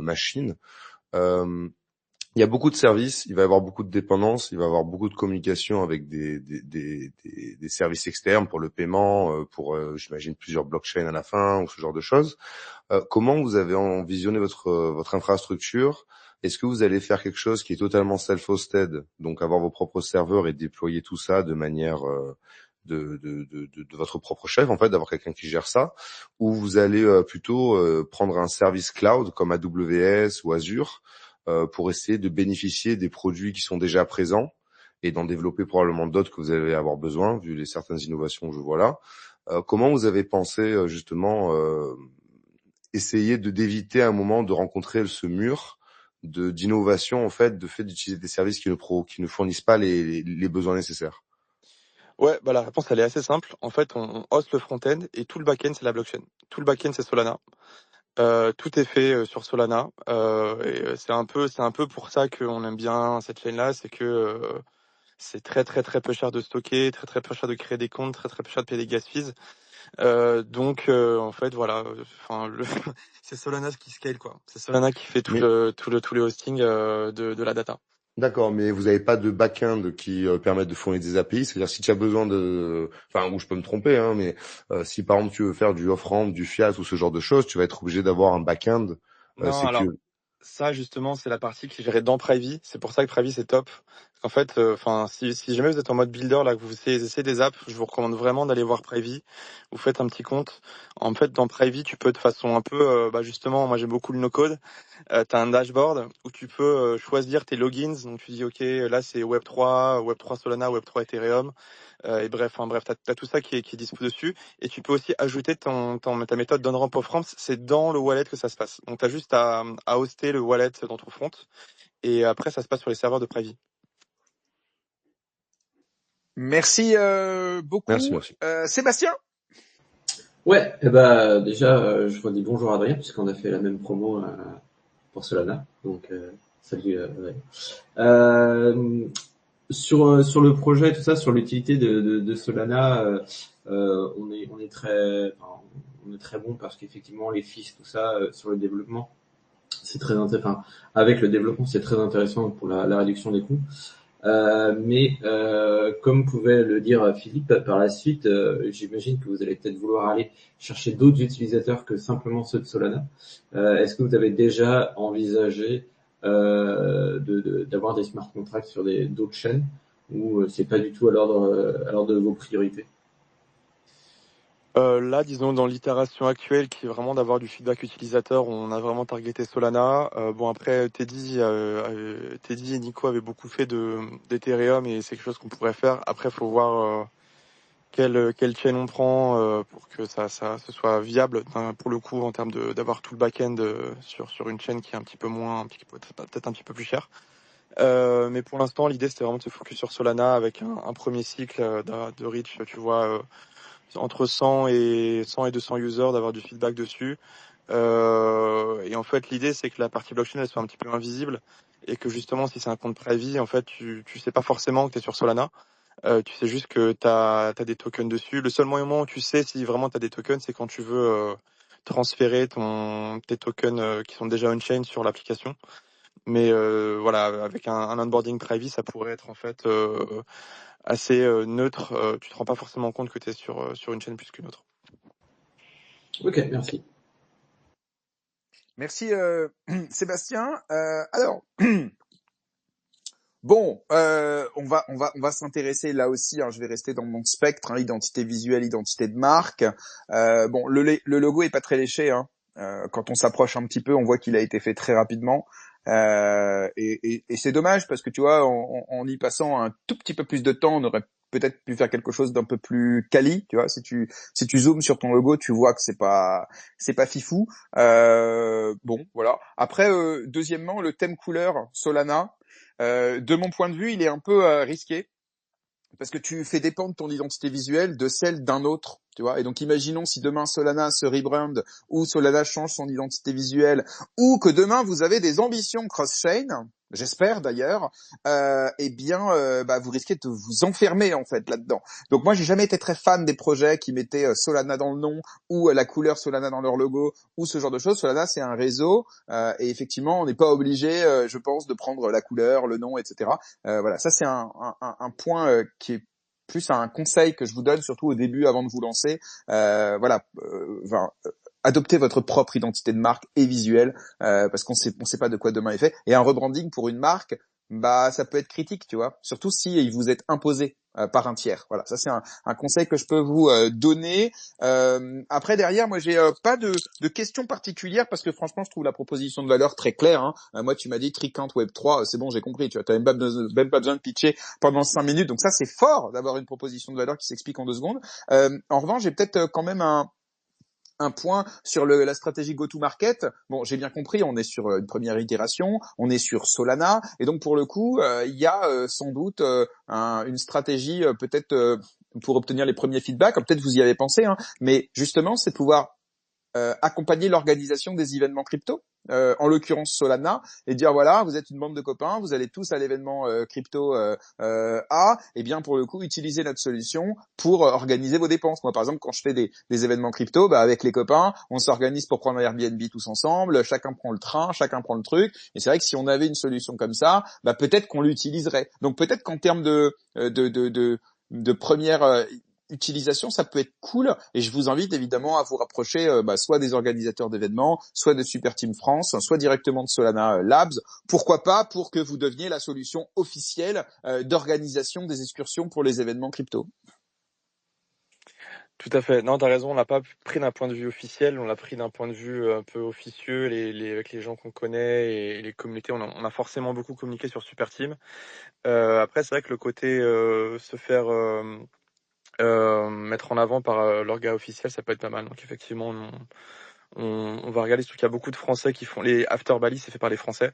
machine. Euh, il y a beaucoup de services, il va y avoir beaucoup de dépendances, il va y avoir beaucoup de communication avec des services externes pour le paiement, pour j'imagine plusieurs blockchains à la fin ou ce genre de choses. Comment vous avez envisionné votre infrastructure? Est-ce que vous allez faire quelque chose qui est totalement self-hosted, donc avoir vos propres serveurs et déployer tout ça de manière de votre propre chef, en fait, d'avoir quelqu'un qui gère ça, ou vous allez plutôt prendre un service cloud comme AWS ou Azure pour essayer de bénéficier des produits qui sont déjà présents et d'en développer probablement d'autres que vous allez avoir besoin, vu les certaines innovations que je vois là. Comment vous avez pensé justement essayer d'éviter à un moment de rencontrer ce mur d'innovation, en fait, de fait d'utiliser des services qui ne fournissent pas les besoins nécessaires? Ouais, bah la réponse elle est assez simple. En fait, on host le front-end et tout le back-end c'est la blockchain. Tout le back-end c'est Solana. Tout est fait sur Solana. Et c'est un peu pour ça qu'on aime bien cette chaîne-là, c'est que c'est très très très peu cher de stocker, très très peu cher de créer des comptes, très très peu cher de payer des gas fees. Donc en fait voilà, enfin c'est Solana qui scale quoi. C'est Solana qui fait Mais tous les hosting de la data. d'accord, mais vous n'avez pas de back-end qui permette de fournir des API. C'est-à-dire si tu as besoin enfin, ou je peux me tromper, hein, mais si par exemple tu veux faire du off-ramp, du fiat ou ce genre de choses, tu vas être obligé d'avoir un back-end Non, alors ça justement c'est la partie qui est gérée dans Privy. C'est pour ça que Privy c'est top. Parce qu'en fait, enfin si jamais vous êtes en mode builder là que vous essayez des apps, je vous recommande vraiment d'aller voir Privy. Vous faites un petit compte. En fait dans Privy tu peux de façon un peu, bah justement moi j'aime beaucoup le no-code. T'as un dashboard où tu peux choisir tes logins. Donc tu dis ok là c'est Web3, Web3 Solana, Web3 Ethereum. Et bref, t'as tout ça qui est dispo dessus. Et tu peux aussi ajouter ta méthode d'on-ramp off-ramp. C'est dans le wallet que ça se passe. Donc t'as juste à hoster le wallet dans ton front. Et après, ça se passe sur les serveurs de Privy. Merci Merci, beaucoup. merci. Sébastien? Ouais, et bah déjà, je redis bonjour à Adrien, puisqu'on a fait la même promo pour Solana. Donc, salut Adrien. Sur le projet, tout ça, sur l'utilité de Solana, on est très bon parce qu'effectivement les fees, tout ça, sur le développement, c'est très intéressant. Avec le développement, c'est très intéressant pour la réduction des coûts. Mais comme pouvait le dire Philippe, par la suite, j'imagine que vous allez peut-être vouloir aller chercher d'autres utilisateurs que simplement ceux de Solana. Est-ce que vous avez déjà envisagé d'avoir des smart contracts sur d'autres chaînes, ou c'est pas du tout à l'ordre de vos priorités? Là, disons, dans l'itération actuelle, qui est vraiment d'avoir du feedback utilisateur, on a vraiment targeté Solana. Bon, après, Teddy et Nico avaient beaucoup fait d'Ethereum, et c'est quelque chose qu'on pourrait faire. Après, faut voir quelle chaîne on prend pour que ça ce soit viable, pour le coup, en termes d'avoir tout le back-end sur une chaîne qui est un petit peu moins, peut-être un petit peu plus cher. Mais pour l'instant, l'idée, c'était vraiment de se focus sur Solana avec un premier cycle de reach, tu vois, entre 100 et 200 users, d'avoir du feedback dessus. Et en fait, l'idée, c'est que la partie blockchain, elle soit un petit peu invisible, et que justement, si c'est un compte private, en fait, tu sais pas forcément que tu es sur Solana. Tu sais juste que tu as des tokens dessus. Le seul moment où tu sais si vraiment tu as des tokens, c'est quand tu veux transférer tes tokens qui sont déjà on-chain sur l'application. Mais voilà, avec un onboarding private, ça pourrait être en fait assez neutre. Tu te rends pas forcément compte que tu es sur une chaîne plus qu'une autre. Ok, merci. Merci Sébastien. Alors bon, on va s'intéresser là aussi. Hein, je vais rester dans mon spectre, hein, identité visuelle, identité de marque. Bon, le logo est pas très léché. Hein. Quand on s'approche un petit peu, on voit qu'il a été fait très rapidement. Et c'est dommage parce que tu vois, en y passant un tout petit peu plus de temps, on aurait peut-être pu faire quelque chose d'un peu plus quali. Tu vois, si tu zoomes sur ton logo, tu vois que c'est pas fifou. Bon, voilà. Après, deuxièmement, le thème couleur Solana. De mon point de vue, il est un peu risqué parce que tu fais dépendre ton identité visuelle de celle d'un autre, tu vois. Et donc, imaginons si demain Solana se rebrand ou Solana change son identité visuelle, ou que demain vous avez des ambitions cross-chain, j'espère d'ailleurs, eh bien, bah, vous risquez de vous enfermer en fait là-dedans. Donc moi, j'ai jamais été très fan des projets qui mettaient Solana dans le nom ou la couleur Solana dans leur logo ou ce genre de choses. Solana, c'est un réseau et effectivement, on n'est pas obligé, je pense, de prendre la couleur, le nom, etc. Voilà, ça c'est un point qui est plus un conseil que je vous donne, surtout au début, avant de vous lancer. Voilà, adoptez votre propre identité de marque et visuelle, parce on sait pas de quoi demain est fait. Et un rebranding pour une marque, bah ça peut être critique, tu vois. Surtout si il vous est imposé par un tiers. Voilà, ça c'est un conseil que je peux vous donner. Après derrière, moi j'ai pas de questions particulières parce que franchement, je trouve la proposition de valeur très claire. Hein. Moi, tu m'as dit Tricount Web3, c'est bon, j'ai compris. Tu as même pas besoin de pitcher pendant 5 minutes. Donc ça, c'est fort d'avoir une proposition de valeur qui s'explique en 2 secondes. En revanche, j'ai peut-être quand même un point sur la stratégie go-to-market. Bon, j'ai bien compris, on est sur une première itération, on est sur Solana, et donc pour le coup, il y a sans doute une stratégie peut-être pour obtenir les premiers feedbacks. Peut-être vous y avez pensé, hein, mais justement, c'est de pouvoir accompagner l'organisation des événements crypto, en l'occurrence Solana, et dire voilà, vous êtes une bande de copains, vous allez tous à l'événement crypto A, et bien pour le coup utiliser notre solution pour organiser vos dépenses. Moi par exemple, quand je fais des événements crypto, bah avec les copains, on s'organise pour prendre un Airbnb tous ensemble, chacun prend le train, chacun prend le truc, et c'est vrai que si on avait une solution comme ça, bah peut-être qu'on l'utiliserait. Donc peut-être qu'en termes de première utilisation, ça peut être cool, et je vous invite évidemment à vous rapprocher soit des organisateurs d'événements, soit de Super Team France, soit directement de Solana Labs, pourquoi pas pour que vous deveniez la solution officielle d'organisation des excursions pour les événements crypto. Tout à fait. Non, t'as raison, on l'a pas pris d'un point de vue officiel, on l'a pris d'un point de vue un peu officieux, avec les gens qu'on connaît et les communautés. On a forcément beaucoup communiqué sur Super Team. Après, c'est vrai que le côté se faire mettre en avant par l'orga officiel, ça peut être pas mal. Donc effectivement, on va regarder, surtout qu'il y a beaucoup de Français qui font les After Bali, c'est fait par les Français,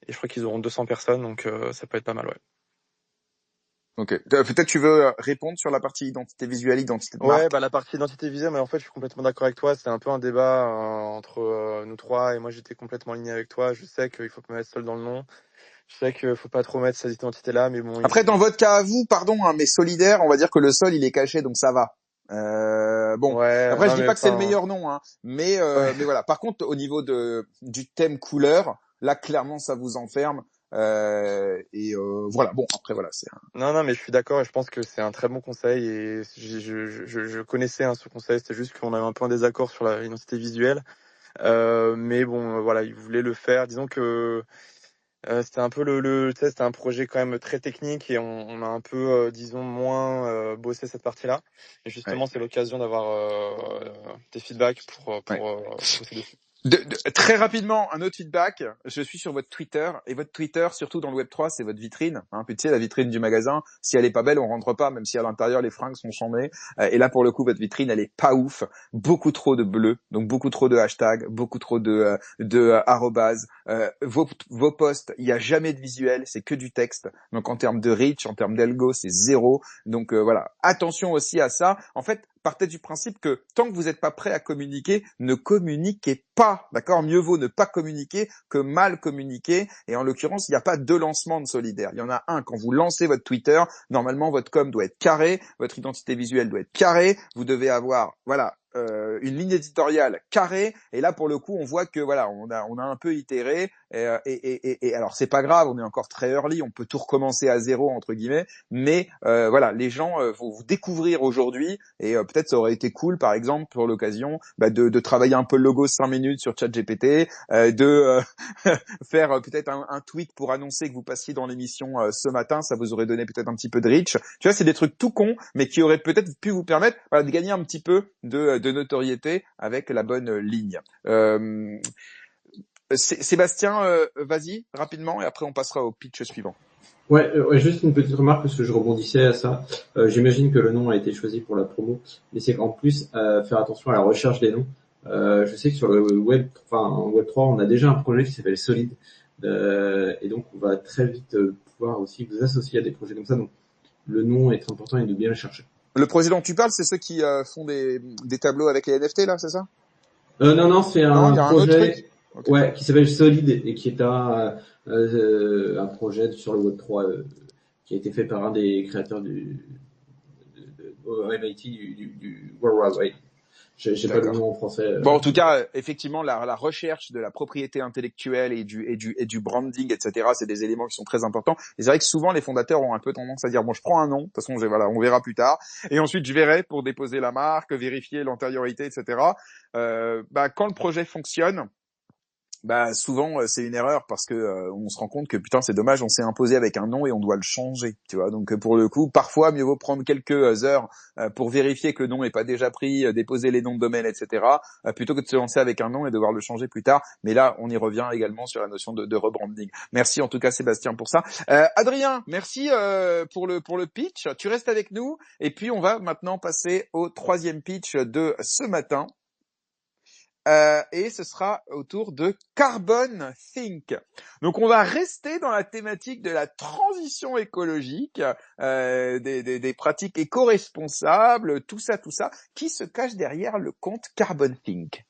et je crois qu'ils auront 200 personnes, donc ça peut être pas mal, ouais. Ok. Peut-être tu veux répondre sur la partie identité visuelle, identité de Ouais, marque. bah la partie identité visuelle, mais en fait, je suis complètement d'accord avec toi. C'était un peu un débat entre nous trois, et moi, j'étais complètement aligné avec toi. Je sais qu'il faut pas mettre seul dans le nom. Je sais qu'il faut pas trop mettre cette identité-là, mais bon. Après, dans votre cas à vous, pardon, hein, mais solidaire, on va dire que le sol il est caché, donc ça va. Bon, Ouais, après je non dis mais pas que c'est le enfin, meilleur nom, hein, ouais. mais voilà. Par contre, au niveau du thème couleur, là clairement ça vous enferme. Voilà. Bon, après voilà, c'est. Non, non, mais je suis d'accord et je pense que c'est un très bon conseil et je connaissais ce conseil, c'était juste qu'on avait un peu un désaccord sur l'identité visuelle. Mais bon, voilà, il voulait le faire. Disons que c'était un peu tu sais, c'était un projet quand même très technique et on a un peu, disons, moins bossé cette partie-là. Et Ouais. justement, c'est l'occasion d'avoir des feedbacks Ouais. pour bosser dessus. Très rapidement, un autre feedback. Je suis sur votre Twitter et votre Twitter, surtout dans le Web3, c'est votre vitrine. Puis tu sais, la vitrine du magasin, si elle est pas belle, on rentre pas, même si à l'intérieur les fringues sont chambées. Et là, pour le coup, votre vitrine, elle est pas ouf. Beaucoup trop de bleu, donc beaucoup trop de hashtags, beaucoup trop de arrobase. Vos posts, il y a jamais de visuel, c'est que du texte. Donc en termes de reach, en termes d'algo, c'est zéro. Donc voilà, attention aussi à ça. En fait, partez du principe que tant que vous n'êtes pas prêt à communiquer, ne communiquez pas, d'accord? Mieux vaut ne pas communiquer que mal communiquer. Et en l'occurrence, il n'y a pas deux lancements de Solidaire. Il y en a un quand vous lancez votre Twitter. Normalement, votre com doit être carré, votre identité visuelle doit être carrée. Vous devez avoir, voilà, une ligne éditoriale carrée. Et là, pour le coup, on voit que voilà, on a un peu itéré. Et alors, c'est pas grave, on est encore très early, on peut tout recommencer à zéro entre guillemets. Mais voilà, les gens vont vous découvrir aujourd'hui et peut-être ça aurait été cool, par exemple, pour l'occasion, de travailler un peu le logo 5 minutes sur ChatGPT, de faire peut-être un tweet pour annoncer que vous passiez dans l'émission ce matin, ça vous aurait donné peut-être un petit peu de reach. Tu vois, c'est des trucs tout cons, mais qui auraient peut-être pu vous permettre de gagner un petit peu de notoriété avec la bonne ligne. Sébastien, vas-y rapidement et après on passera au pitch suivant. Ouais, juste une petite remarque parce que je rebondissais à ça. J'imagine que le nom a été choisi pour la promo, mais c'est qu'en plus faire attention à la recherche des noms. Je sais que sur le Web3, on a déjà un projet qui s'appelle Solid, et donc on va très vite pouvoir aussi vous associer à des projets comme ça. Donc le nom est important et de bien le chercher. Le projet dont tu parles, c'est ceux qui font des tableaux avec les NFT là, c'est ça? Non, c'est un projet Okay. ouais, qui s'appelle Solid et qui est un projet sur le Web3 qui a été fait par un des créateurs au MIT du World Wide Web. J'ai pas le nom en français. Bon, en tout cas, effectivement, la recherche de la propriété intellectuelle et du branding, etc., c'est des éléments qui sont très importants. Et c'est vrai que souvent, les fondateurs ont un peu tendance à dire, bon, je prends un nom, de toute façon, voilà, on verra plus tard. Et ensuite, je verrai pour déposer la marque, vérifier l'antériorité, etc. Quand le projet fonctionne, souvent c'est une erreur parce que on se rend compte que putain c'est dommage, on s'est imposé avec un nom et on doit le changer, tu vois. Donc pour le coup, parfois mieux vaut prendre quelques heures pour vérifier que le nom n'est pas déjà pris, déposer les noms de domaine, etc. Plutôt que de se lancer avec un nom et devoir le changer plus tard. Mais là, on y revient également sur la notion de rebranding. Merci en tout cas Sébastien pour ça. Adrien, merci pour le pitch. Tu restes avec nous et puis on va maintenant passer au troisième pitch de ce matin. Et ce sera autour de Carbon Think. Donc on va rester dans la thématique de la transition écologique, des pratiques éco-responsables, tout ça, qui se cache derrière le compte Carbon Think.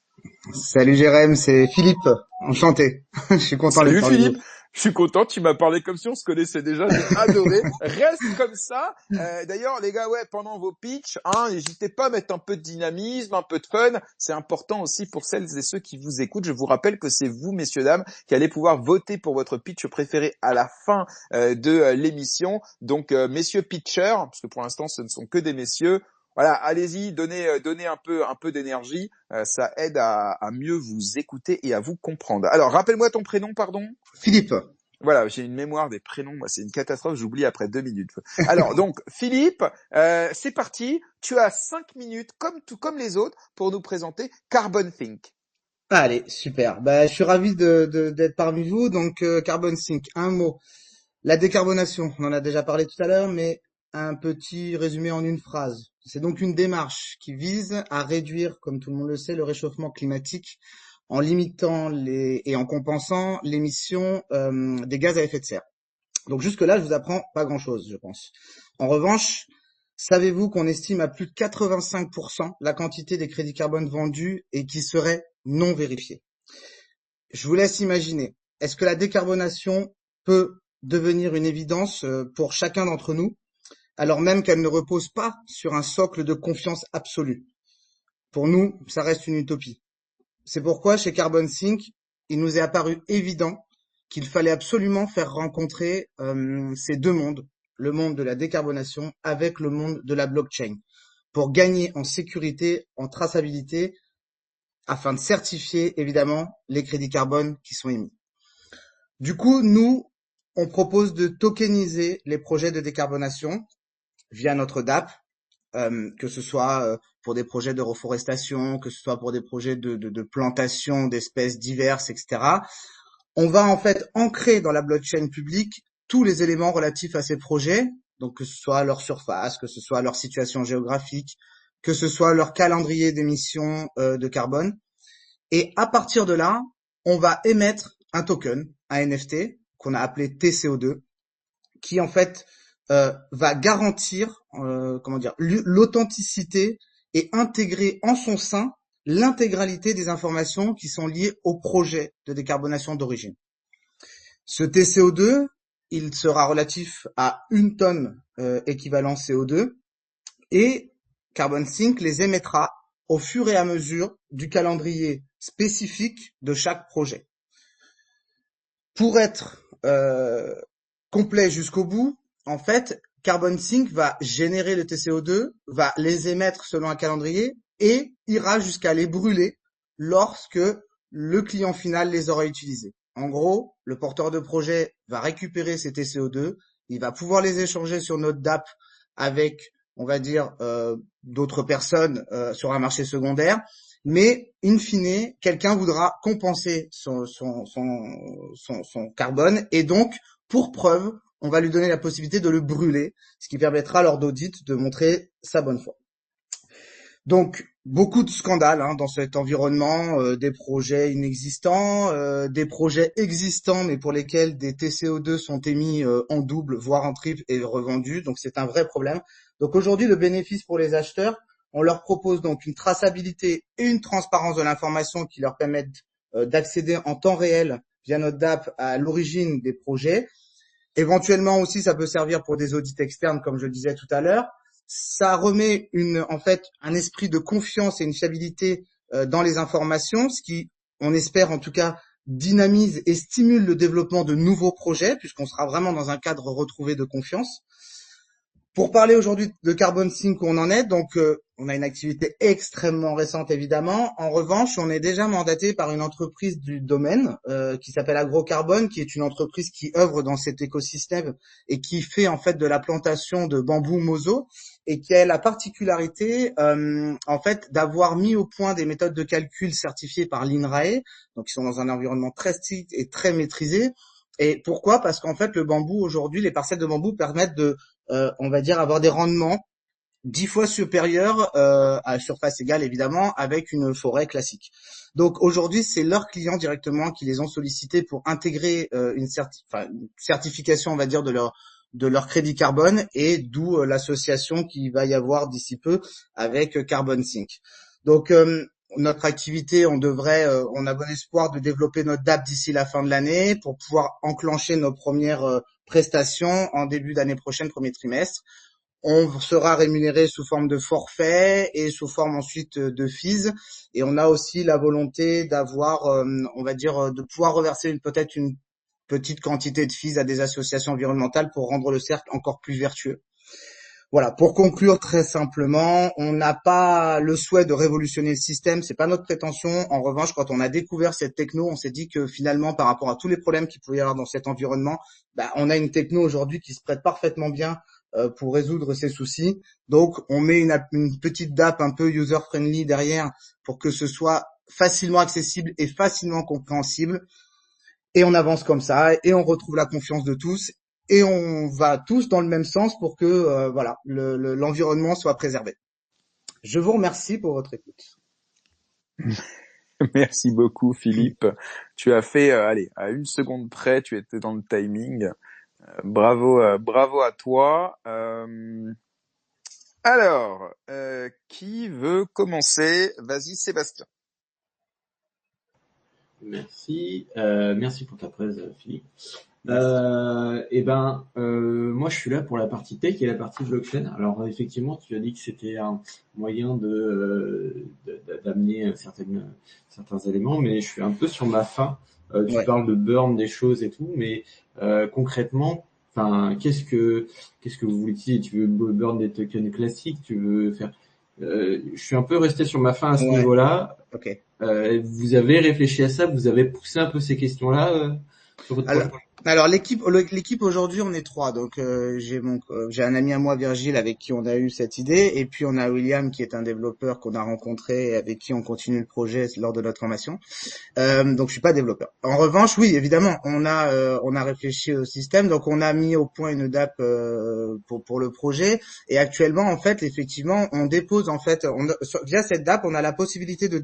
Salut Jérém, c'est Philippe, enchanté. Je suis content d'être parmi vous. Salut Philippe, je suis content, tu m'as parlé comme si on se connaissait déjà, j'ai adoré. Reste comme ça. D'ailleurs les gars, pendant vos pitchs, n'hésitez pas à mettre un peu de dynamisme, un peu de fun. C'est important aussi pour celles et ceux qui vous écoutent. Je vous rappelle que c'est vous, messieurs, dames, qui allez pouvoir voter pour votre pitch préféré à la fin de l'émission. Donc messieurs pitchers, parce que pour l'instant ce ne sont que des messieurs, voilà, allez-y, donnez un peu d'énergie, ça aide à mieux vous écouter et à vous comprendre. Alors, rappelle-moi ton prénom, pardon. Philippe. Voilà, j'ai une mémoire des prénoms, moi c'est une catastrophe, j'oublie après 2 minutes. Alors donc Philippe, c'est parti, tu as 5 minutes comme les autres pour nous présenter Carbon Think. Allez, super. Je suis ravi d'être parmi vous. Donc Carbon Think, un mot. La décarbonation, on en a déjà parlé tout à l'heure, mais un petit résumé en une phrase. C'est donc une démarche qui vise à réduire, comme tout le monde le sait, le réchauffement climatique en limitant et en compensant l'émission des gaz à effet de serre. Donc jusque-là, je vous apprends pas grand-chose, je pense. En revanche, savez-vous qu'on estime à plus de 85% la quantité des crédits carbone vendus et qui seraient non vérifiés? Je vous laisse imaginer. Est-ce que la décarbonation peut devenir une évidence pour chacun d'entre nous, alors même qu'elle ne repose pas sur un socle de confiance absolue? pour nous, ça reste une utopie. C'est pourquoi chez Carbon Sync, il nous est apparu évident qu'il fallait absolument faire rencontrer ces deux mondes, le monde de la décarbonation avec le monde de la blockchain, pour gagner en sécurité, en traçabilité, afin de certifier évidemment les crédits carbone qui sont émis. Du coup, nous, on propose de tokeniser les projets de décarbonation via notre DApp, que ce soit pour des projets de reforestation, que ce soit pour des projets de plantation d'espèces diverses, etc. On va en fait ancrer dans la blockchain publique tous les éléments relatifs à ces projets, donc que ce soit leur surface, que ce soit leur situation géographique, que ce soit leur calendrier d'émissions de carbone. Et à partir de là, on va émettre un token, un NFT, qu'on a appelé TCO2, qui en fait va garantir l'authenticité et intégrer en son sein l'intégralité des informations qui sont liées au projet de décarbonation d'origine. Ce TCO2, il sera relatif à 1 tonne équivalent CO2 et Carbon Sync les émettra au fur et à mesure du calendrier spécifique de chaque projet. Pour être complet jusqu'au bout, en fait, Carbon Sync va générer le TCO2, va les émettre selon un calendrier et ira jusqu'à les brûler lorsque le client final les aura utilisés. En gros, le porteur de projet va récupérer ces TCO2, il va pouvoir les échanger sur notre DApp avec, on va dire, d'autres personnes sur un marché secondaire, mais in fine, quelqu'un voudra compenser son carbone et donc, pour preuve, on va lui donner la possibilité de le brûler, ce qui permettra lors d'audit de montrer sa bonne foi. Donc, beaucoup de scandales dans cet environnement, des projets inexistants, des projets existants mais pour lesquels des TCO2 sont émis en double, voire en triple et revendus. Donc, c'est un vrai problème. Donc, aujourd'hui, le bénéfice pour les acheteurs, on leur propose donc une traçabilité et une transparence de l'information qui leur permettent d'accéder en temps réel via notre DApp à l'origine des projets. Éventuellement aussi, ça peut servir pour des audits externes, comme je le disais tout à l'heure. Ça remet un esprit de confiance et une fiabilité dans les informations, ce qui, on espère en tout cas, dynamise et stimule le développement de nouveaux projets, puisqu'on sera vraiment dans un cadre retrouvé de confiance. Pour parler aujourd'hui de Carbon Sync, où on en est, donc on a une activité extrêmement récente évidemment. En revanche, on est déjà mandaté par une entreprise du domaine qui s'appelle AgroCarbone, qui est une entreprise qui œuvre dans cet écosystème et qui fait en fait de la plantation de bambou mozo et qui a la particularité en fait d'avoir mis au point des méthodes de calcul certifiées par l'INRAE, donc ils sont dans un environnement très strict et très maîtrisé. Et pourquoi? Parce qu'en fait, le bambou aujourd'hui, les parcelles de bambou permettent de on va dire avoir des rendements 10 fois supérieurs à surface égale évidemment avec une forêt classique. Donc aujourd'hui, c'est leurs clients directement qui les ont sollicités pour intégrer une certification, on va dire, de leur crédit carbone et d'où l'association qui va y avoir d'ici peu avec Carbon Sync. Donc notre activité, on a bon espoir de développer notre DApp d'ici la fin de l'année pour pouvoir enclencher nos premières prestations en début d'année prochaine, premier trimestre. On sera rémunéré sous forme de forfait et sous forme ensuite de fees. Et on a aussi la volonté d'avoir, on va dire, de pouvoir reverser peut-être une petite quantité de fees à des associations environnementales pour rendre le cercle encore plus vertueux. Voilà, pour conclure très simplement, on n'a pas le souhait de révolutionner le système, c'est pas notre prétention. En revanche, quand on a découvert cette techno, on s'est dit que finalement, par rapport à tous les problèmes qu'il pouvait y avoir dans cet environnement, on a une techno aujourd'hui qui se prête parfaitement bien pour résoudre ces soucis. Donc, on met une petite DApp un peu user-friendly derrière pour que ce soit facilement accessible et facilement compréhensible. Et on avance comme ça et on retrouve la confiance de tous. Et on va tous dans le même sens pour que l'environnement soit préservé. Je vous remercie pour votre écoute. Merci beaucoup Philippe. Tu as fait, allez, à 1 seconde près, tu étais dans le timing. Bravo à toi. Alors, qui veut commencer? Vas-y Sébastien. Merci pour ta presse, Philippe. Moi, je suis là pour la partie tech et la partie blockchain. Alors, effectivement, tu as dit que c'était un moyen d'amener certains éléments, mais je suis un peu sur ma faim. Tu Ouais. parles de burn des choses et tout, mais concrètement, enfin, qu'est-ce que vous voulez utiliser? Tu veux burn des tokens classiques? Tu veux faire je suis un peu resté sur ma faim à ce Ouais. niveau-là. Ok. Vous avez réfléchi à ça? Vous avez poussé un peu ces questions-là sur votre projet? Alors l'équipe aujourd'hui on est trois, donc j'ai un ami à moi, Virgile, avec qui on a eu cette idée, et puis on a William qui est un développeur qu'on a rencontré et avec qui on continue le projet lors de notre formation. Donc je suis pas développeur. En revanche, oui, évidemment, on a réfléchi au système, donc on a mis au point une DApp pour le projet, et actuellement en fait, effectivement, on dépose en fait, via cette DApp, on a la possibilité de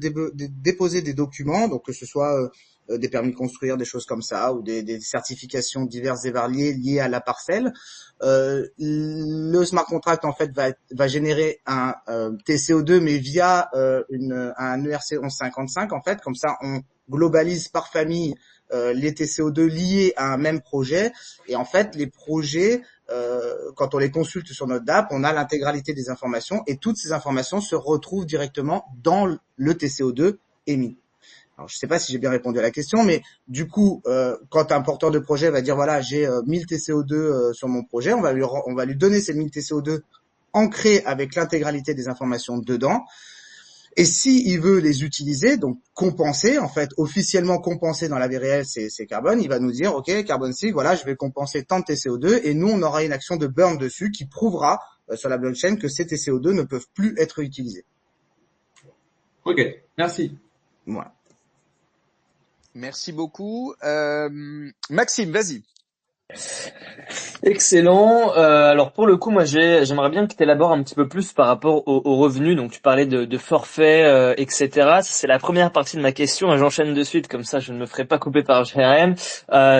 déposer des documents, donc que ce soit des permis de construire, des choses comme ça, ou des certifications diverses et variées liées à la parcelle. Le smart contract en fait va générer un TCO2 mais via un ERC 1155 en fait, comme ça on globalise par famille les TCO2 liés à un même projet, et en fait les projets quand on les consulte sur notre DApp, on a l'intégralité des informations et toutes ces informations se retrouvent directement dans le TCO2 émis. Alors, je ne sais pas si j'ai bien répondu à la question, mais du coup, quand un porteur de projet va dire voilà, j'ai 1000 TCO2 sur mon projet, on va lui donner ces 1000 TCO2 ancrés avec l'intégralité des informations dedans. Et si il veut les utiliser, donc compenser, en fait, officiellement compenser dans la vie réelle ces carbone, il va nous dire ok, Carbon Sync, voilà, je vais compenser tant de TCO2, et nous on aura une action de burn dessus qui prouvera sur la blockchain que ces TCO2 ne peuvent plus être utilisés. Ok, merci. Voilà. Merci beaucoup. Maxime, vas-y. Excellent. Alors pour le coup, moi j'aimerais bien que tu élabores un petit peu plus par rapport aux revenus. Donc tu parlais de forfait, etc. Ça, c'est la première partie de ma question et j'enchaîne de suite, comme ça je ne me ferai pas couper par GRM.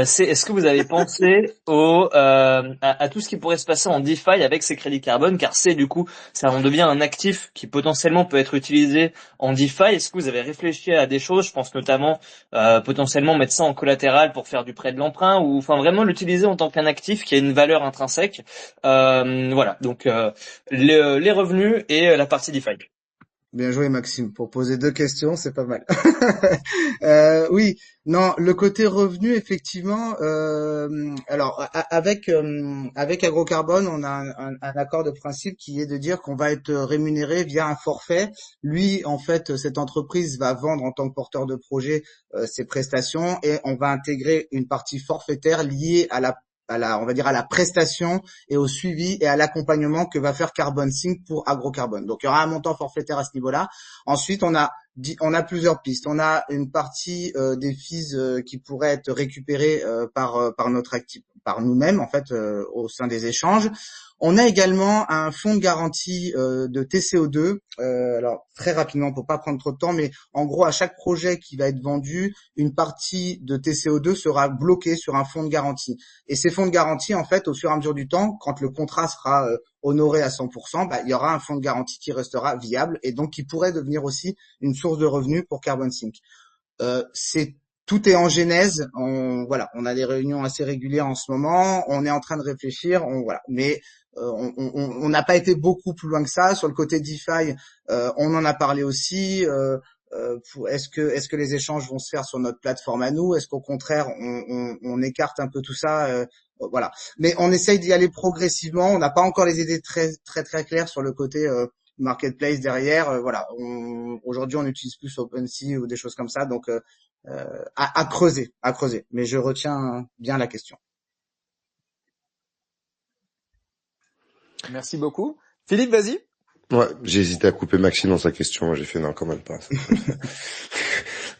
C'est est-ce que vous avez pensé à tout ce qui pourrait se passer en DeFi avec ces crédits carbone, car c'est du coup ça en devient un actif qui potentiellement peut être utilisé en DeFi. Est-ce que vous avez réfléchi à des choses? Je pense notamment potentiellement mettre ça en collatéral pour faire du prêt de l'emprunt, ou enfin vraiment l'utiliser en tant qu'un actif qui a une valeur intrinsèque. Voilà, donc les revenus et la partie DeFi. Bien joué Maxime, pour poser deux questions, c'est pas mal. Oui, non, le côté revenu, effectivement, alors avec Agrocarbone, on a un accord de principe qui est de dire qu'on va être rémunéré via un forfait. Lui, en fait, cette entreprise va vendre en tant que porteur de projet ses prestations, et on va intégrer une partie forfaitaire liée on va dire à la prestation et au suivi et à l'accompagnement que va faire Carbon Sync pour Agrocarbone. Donc il y aura un montant forfaitaire à ce niveau-là. Ensuite, on a plusieurs pistes. On a une partie des fees qui pourraient être récupérées par notre actif, par nous-mêmes en fait au sein des échanges. On a également un fonds de garantie de TCO2. Alors très rapidement pour pas prendre trop de temps, mais en gros à chaque projet qui va être vendu, une partie de TCO2 sera bloquée sur un fonds de garantie. Et ces fonds de garantie, en fait, au fur et à mesure du temps, quand le contrat sera honoré à 100%, il y aura un fonds de garantie qui restera viable et donc qui pourrait devenir aussi une source de revenus pour Carbon Sync. Tout est en genèse. On a des réunions assez régulières en ce moment. On est en train de réfléchir. Mais on n'a pas été beaucoup plus loin que ça. Sur le côté DeFi, on en a parlé aussi. Est-ce que les échanges vont se faire sur notre plateforme à nous? Est-ce qu'au contraire on écarte un peu tout ça? Voilà. Mais on essaye d'y aller progressivement. On n'a pas encore les idées très très très claires sur le côté marketplace derrière. Voilà. Aujourd'hui on utilise plus OpenSea ou des choses comme ça. Donc à creuser. Mais je retiens bien la question. Merci beaucoup. Philippe, vas-y. Ouais, j'ai hésité à couper Maxime dans sa question. J'ai fait non, quand même pas.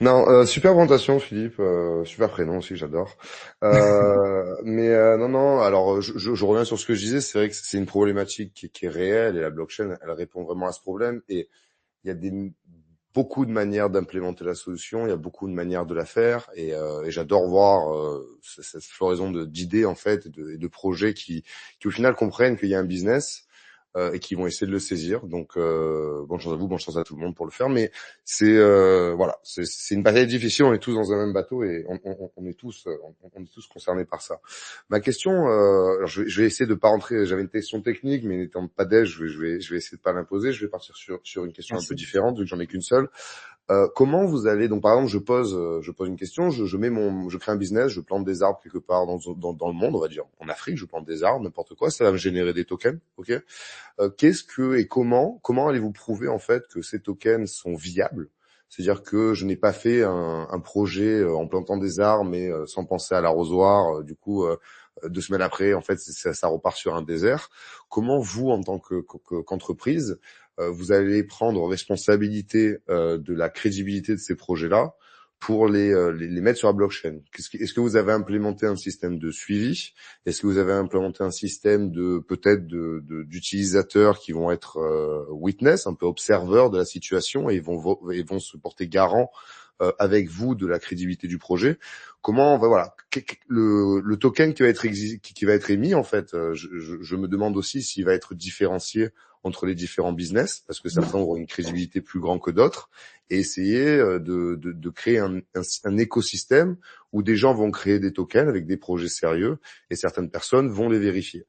Non, super présentation, Philippe. Super prénom aussi, j'adore. Non. Alors, je reviens sur ce que je disais. C'est vrai que c'est une problématique qui est réelle, et la blockchain, elle répond vraiment à ce problème. Et il y a beaucoup de manières d'implémenter la solution. Il y a beaucoup de manières de la faire. Et j'adore voir cette floraison d'idées en fait, et de projets qui au final comprennent qu'il y a un business. et qui vont essayer de le saisir. Donc bonne chance à vous, bonne chance à tout le monde pour le faire. Mais c'est voilà, c'est une bataille difficile. On est tous dans un même bateau et on est tous concernés par ça. Ma question, alors je vais essayer de pas rentrer. J'avais une question technique, mais n'étant pas d'âge, je vais essayer de pas l'imposer. Je vais partir sur une question un peu différente vu que j'en ai qu'une seule. Comment vous allez, donc par exemple je pose une question, je crée un business, je plante des arbres quelque part dans le monde, on va dire en Afrique, je plante des arbres, n'importe quoi, ça va me générer des tokens, ok. Qu'est-ce que et comment allez-vous prouver en fait que ces tokens sont viables? C'est-à-dire que je n'ai pas fait un projet en plantant des arbres mais sans penser à l'arrosoir, du coup 2 semaines après en fait ça repart sur un désert. Comment vous en tant qu'entreprise vous allez prendre responsabilité de la crédibilité de ces projets-là pour les mettre sur la blockchain? Est-ce que vous avez implémenté un système de suivi? Est-ce que vous avez implémenté un système peut-être d'utilisateurs qui vont être witness, un peu observeurs de la situation et vont se porter garant avec vous de la crédibilité du projet? Comment voilà le token qui va être émis en fait, je me demande aussi s'il va être différencié entre les différents business, parce que certains auront une crédibilité plus grande que d'autres, et essayer de créer un écosystème où des gens vont créer des tokens avec des projets sérieux, et certaines personnes vont les vérifier.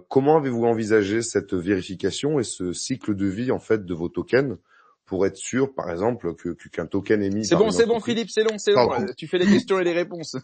Comment avez-vous envisagé cette vérification et ce cycle de vie en fait de vos tokens pour être sûr, par exemple, qu'un token émis c'est par bon Philippe, c'est long. Tu fais les questions et les réponses.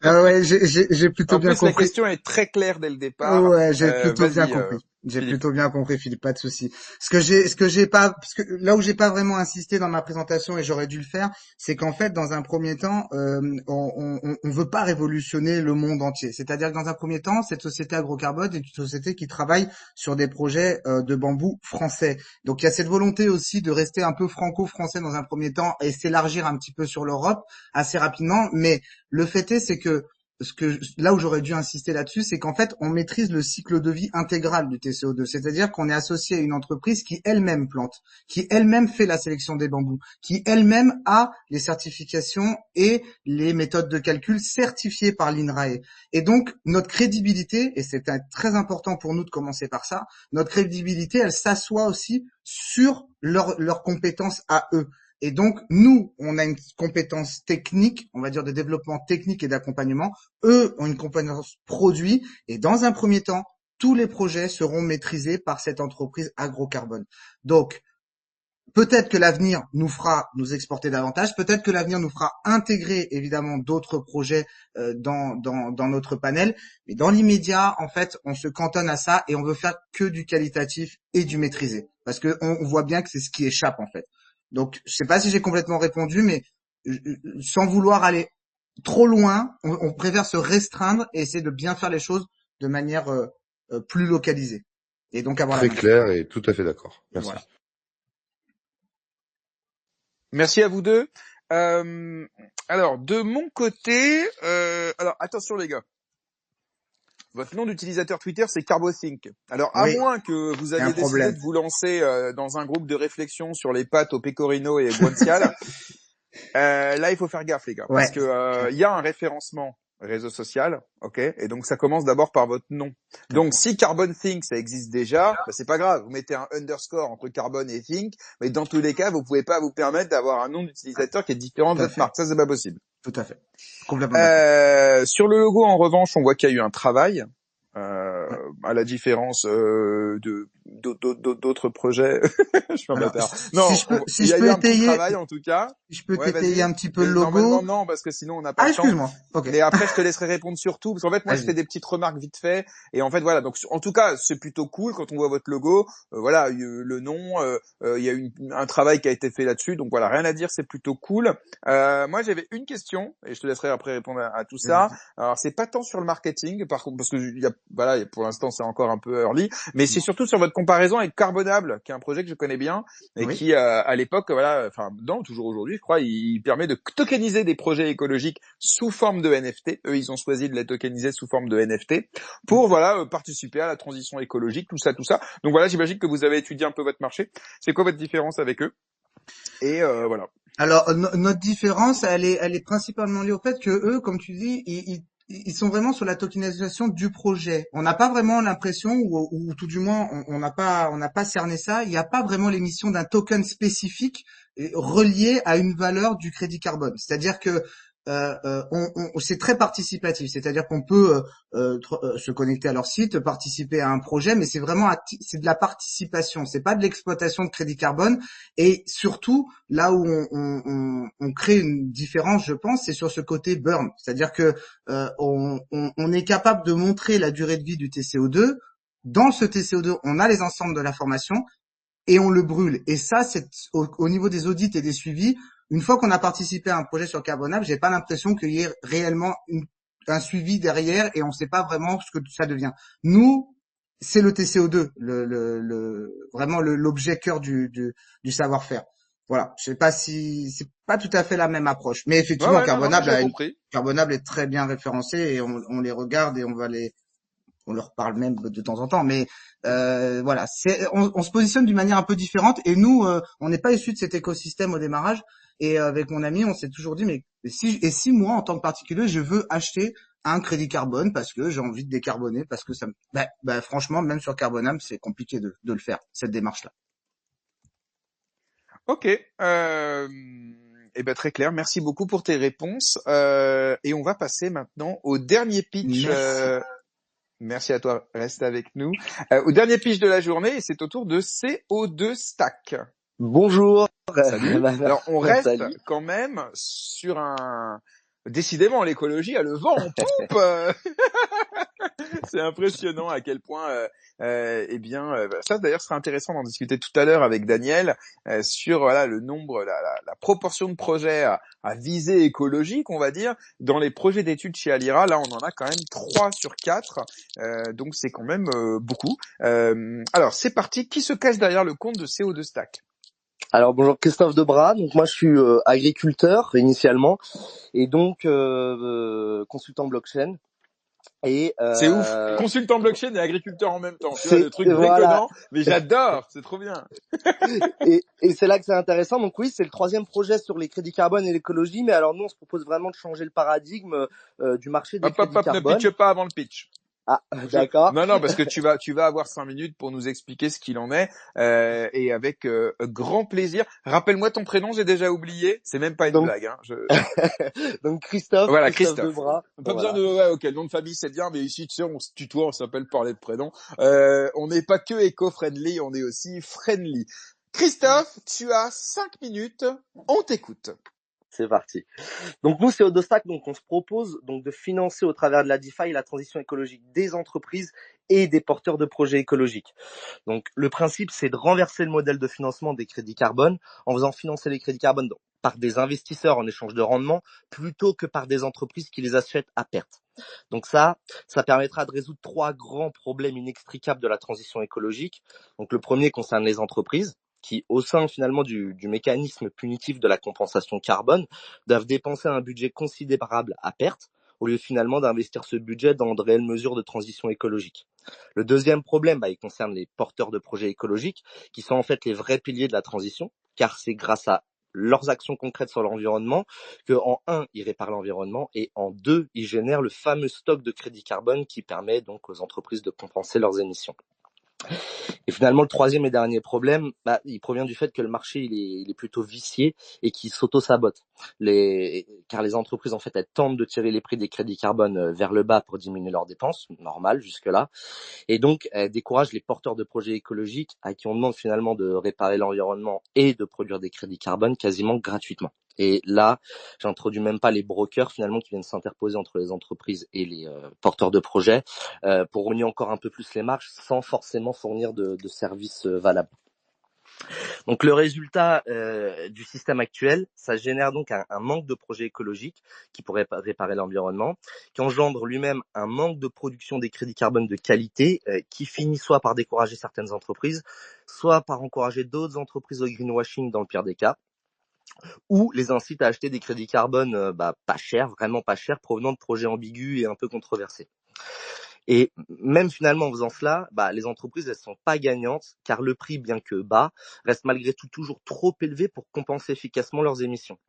Ouais, j'ai plutôt bien compris. La question est très claire dès le départ. Ouais, j'ai plutôt bien compris. J'ai plutôt bien compris, Philippe, pas de souci. Parce que là où j'ai pas vraiment insisté dans ma présentation et j'aurais dû le faire, c'est qu'en fait, dans un premier temps, on veut pas révolutionner le monde entier. C'est-à-dire que dans un premier temps, cette société Agrocarbone est une société qui travaille sur des projets de bambou français. Donc il y a cette volonté aussi de rester un peu franco-français dans un premier temps et s'élargir un petit peu sur l'Europe assez rapidement. Mais le fait est, c'est que là où j'aurais dû insister là-dessus, c'est qu'en fait, on maîtrise le cycle de vie intégral du TCO2. C'est-à-dire qu'on est associé à une entreprise qui elle-même plante, qui elle-même fait la sélection des bambous, qui elle-même a les certifications et les méthodes de calcul certifiées par l'INRAE. Et donc, notre crédibilité, et c'est très important pour nous de commencer par ça, notre crédibilité, elle s'assoit aussi sur leurs compétences à eux. Et donc, nous, on a une compétence technique, on va dire de développement technique et d'accompagnement. Eux ont une compétence produit. Et dans un premier temps, tous les projets seront maîtrisés par cette entreprise Agrocarbone. Donc, peut-être que l'avenir nous fera nous exporter davantage. Peut-être que l'avenir nous fera intégrer, évidemment, d'autres projets dans notre panel. Mais dans l'immédiat, en fait, on se cantonne à ça et on veut faire que du qualitatif et du maîtrisé. Parce que on voit bien que c'est ce qui échappe, en fait. Donc, je sais pas si j'ai complètement répondu, mais sans vouloir aller trop loin, on préfère se restreindre et essayer de bien faire les choses de manière plus localisée. Et donc avoir très clair et tout à fait d'accord. Merci. Voilà. Merci à vous deux. Alors, de mon côté, alors attention les gars. Votre nom d'utilisateur Twitter, c'est CarboThink. Alors, à moins que vous aviez décidé de vous lancer dans un groupe de réflexion sur les pâtes au pecorino et guanciale, là, il faut faire gaffe, les gars. Parce que il y a un référencement réseau social, ok, et donc ça commence d'abord par votre nom. Donc si Carbon Think ça existe déjà, bah, c'est pas grave, vous mettez un underscore entre Carbon et Think, mais dans tous les cas vous pouvez pas vous permettre d'avoir un nom d'utilisateur qui est différent de votre marque, ça c'est pas possible. Tout à fait, complètement. Sur le logo en revanche, on voit qu'il y a eu un travail. À la différence d'autres projets. Je suis un bâtard. Non, si je peux étayer, travail en tout cas. Si je peux t'étayer un petit peu le logo. Non, parce que sinon on n'a pas le temps. Excuse-moi. Okay. Mais après je te laisserai répondre sur tout, parce qu'en fait moi je fais des petites remarques vite fait, et en fait voilà. Donc en tout cas c'est plutôt cool quand on voit votre logo. Voilà le nom, il y a un travail qui a été fait là-dessus, donc voilà rien à dire, c'est plutôt cool. Moi j'avais une question et je te laisserai après répondre à tout ça. Alors c'est pas tant sur le marketing, par contre parce que voilà, pour l'instant c'est encore un peu early, mais c'est surtout sur votre comparaison avec Carbonable, qui est un projet que je connais bien et qui à l'époque, voilà, enfin toujours aujourd'hui, je crois, il permet de tokeniser des projets écologiques sous forme de NFT. Eux, ils ont choisi de les tokeniser sous forme de NFT pour voilà participer à la transition écologique, tout ça. Donc voilà, j'imagine que vous avez étudié un peu votre marché. C'est quoi votre différence avec eux? Et voilà. Alors notre différence, elle est principalement liée au fait que eux, comme tu dis, ils sont vraiment sur la tokenisation du projet. On n'a pas vraiment l'impression, ou tout du moins, on n'a pas cerné ça. Il n'y a pas vraiment l'émission d'un token spécifique relié à une valeur du crédit carbone. C'est-à-dire que c'est très participatif. C'est-à-dire qu'on peut se connecter à leur site, participer à un projet, mais c'est vraiment c'est de la participation. C'est pas de l'exploitation de crédit carbone. Et surtout, là où on crée une différence, je pense, c'est sur ce côté burn. C'est-à-dire que on est capable de montrer la durée de vie du TCO2. Dans ce TCO2, on a les ensembles de l'information et on le brûle. Et ça, c'est au niveau des audits et des suivis. Une fois qu'on a participé à un projet sur Carbonable, j'ai pas l'impression qu'il y ait réellement un suivi derrière et on sait pas vraiment ce que ça devient. Nous, c'est le TCO2, vraiment l'objet cœur du savoir-faire. Voilà. Je sais pas si c'est pas tout à fait la même approche, mais Ouais, effectivement, ouais, non, non, mais j'ai compris. Carbonable est très bien référencé et on les regarde et on leur parle même de temps en temps, mais voilà, on se positionne d'une manière un peu différente et nous, on n'est pas issus de cet écosystème au démarrage et avec mon ami, on s'est toujours dit mais si moi en tant que particulier, je veux acheter un crédit carbone parce que j'ai envie de décarboner, parce que ça me, franchement, même sur Carbonam, c'est compliqué de le faire cette démarche-là. Ok. Très clair. Merci beaucoup pour tes réponses. Et on va passer maintenant au dernier pitch. Merci. Merci à toi. Reste avec nous. Au dernier pitch de la journée, et c'est au tour de CO2 Stack. Bonjour. Salut. Alors, on reste Salut. quand même sur un... Décidément, l'écologie a le vent en poupe. C'est impressionnant à quel point, ça d'ailleurs sera intéressant d'en discuter tout à l'heure avec Daniel sur voilà le nombre, la proportion de projets à visée écologique, on va dire, dans les projets d'études chez Alira. Là, on en a quand même 3 sur 4, donc c'est quand même beaucoup. Alors, c'est parti. Qui se cache derrière le compte de CO2 Stack? Alors bonjour, Christophe Debras. Donc moi je suis agriculteur initialement et donc consultant blockchain. Et c'est ouf, consultant blockchain et agriculteur en même temps. Tu vois, le truc déconnant, mais j'adore, c'est trop bien. et c'est là que c'est intéressant. Donc oui, c'est le 3e projet sur les crédits carbone et l'écologie, mais alors nous on se propose vraiment de changer le paradigme du marché des crédits carbone. Ne pitch pas avant le pitch. Ah, d'accord. Non, parce que tu vas avoir 5 minutes pour nous expliquer ce qu'il en est, et avec grand plaisir. Rappelle-moi ton prénom, j'ai déjà oublié. C'est même pas une blague, hein. Donc Christophe. Voilà, Christophe Debras. Pas besoin de, ok, le nom de famille c'est bien, mais ici, tu sais, on se tutoie, on s'appelle parler de prénom. On n'est pas que éco-friendly, on est aussi friendly. Christophe, tu as 5 minutes, on t'écoute. C'est parti. Donc nous, c'est CO2 Stack, donc on se propose donc de financer au travers de la DeFi la transition écologique des entreprises et des porteurs de projets écologiques. Donc le principe, c'est de renverser le modèle de financement des crédits carbone en faisant financer les crédits carbone par des investisseurs en échange de rendement plutôt que par des entreprises qui les achètent à perte. Donc ça permettra de résoudre 3 grands problèmes inextricables de la transition écologique. Donc le premier concerne les entreprises, qui, au sein finalement du mécanisme punitif de la compensation carbone, doivent dépenser un budget considérable à perte, au lieu finalement d'investir ce budget dans de réelles mesures de transition écologique. Le deuxième problème, il concerne les porteurs de projets écologiques, qui sont en fait les vrais piliers de la transition, car c'est grâce à leurs actions concrètes sur l'environnement que, en 1, ils réparent l'environnement, et en 2, ils génèrent le fameux stock de crédit carbone qui permet donc aux entreprises de compenser leurs émissions. Et finalement, le troisième et dernier problème, il provient du fait que le marché il est plutôt vicié et qu'il s'auto-sabote. Car les entreprises, en fait, elles tentent de tirer les prix des crédits carbone vers le bas pour diminuer leurs dépenses, normal jusque-là. Et donc, elles découragent les porteurs de projets écologiques à qui on demande finalement de réparer l'environnement et de produire des crédits carbone quasiment gratuitement. Et là, j'introduis même pas les brokers finalement qui viennent s'interposer entre les entreprises et les porteurs de projets pour rogner encore un peu plus les marges sans forcément fournir de services valables. Donc le résultat du système actuel, ça génère donc un manque de projets écologiques qui pourraient réparer l'environnement, qui engendre lui-même un manque de production des crédits carbone de qualité, qui finit soit par décourager certaines entreprises, soit par encourager d'autres entreprises au greenwashing dans le pire des cas, ou les incite à acheter des crédits carbone pas chers, vraiment pas chers, provenant de projets ambigus et un peu controversés. Et même finalement en faisant cela, les entreprises elles sont pas gagnantes car le prix, bien que bas, reste malgré tout toujours trop élevé pour compenser efficacement leurs émissions.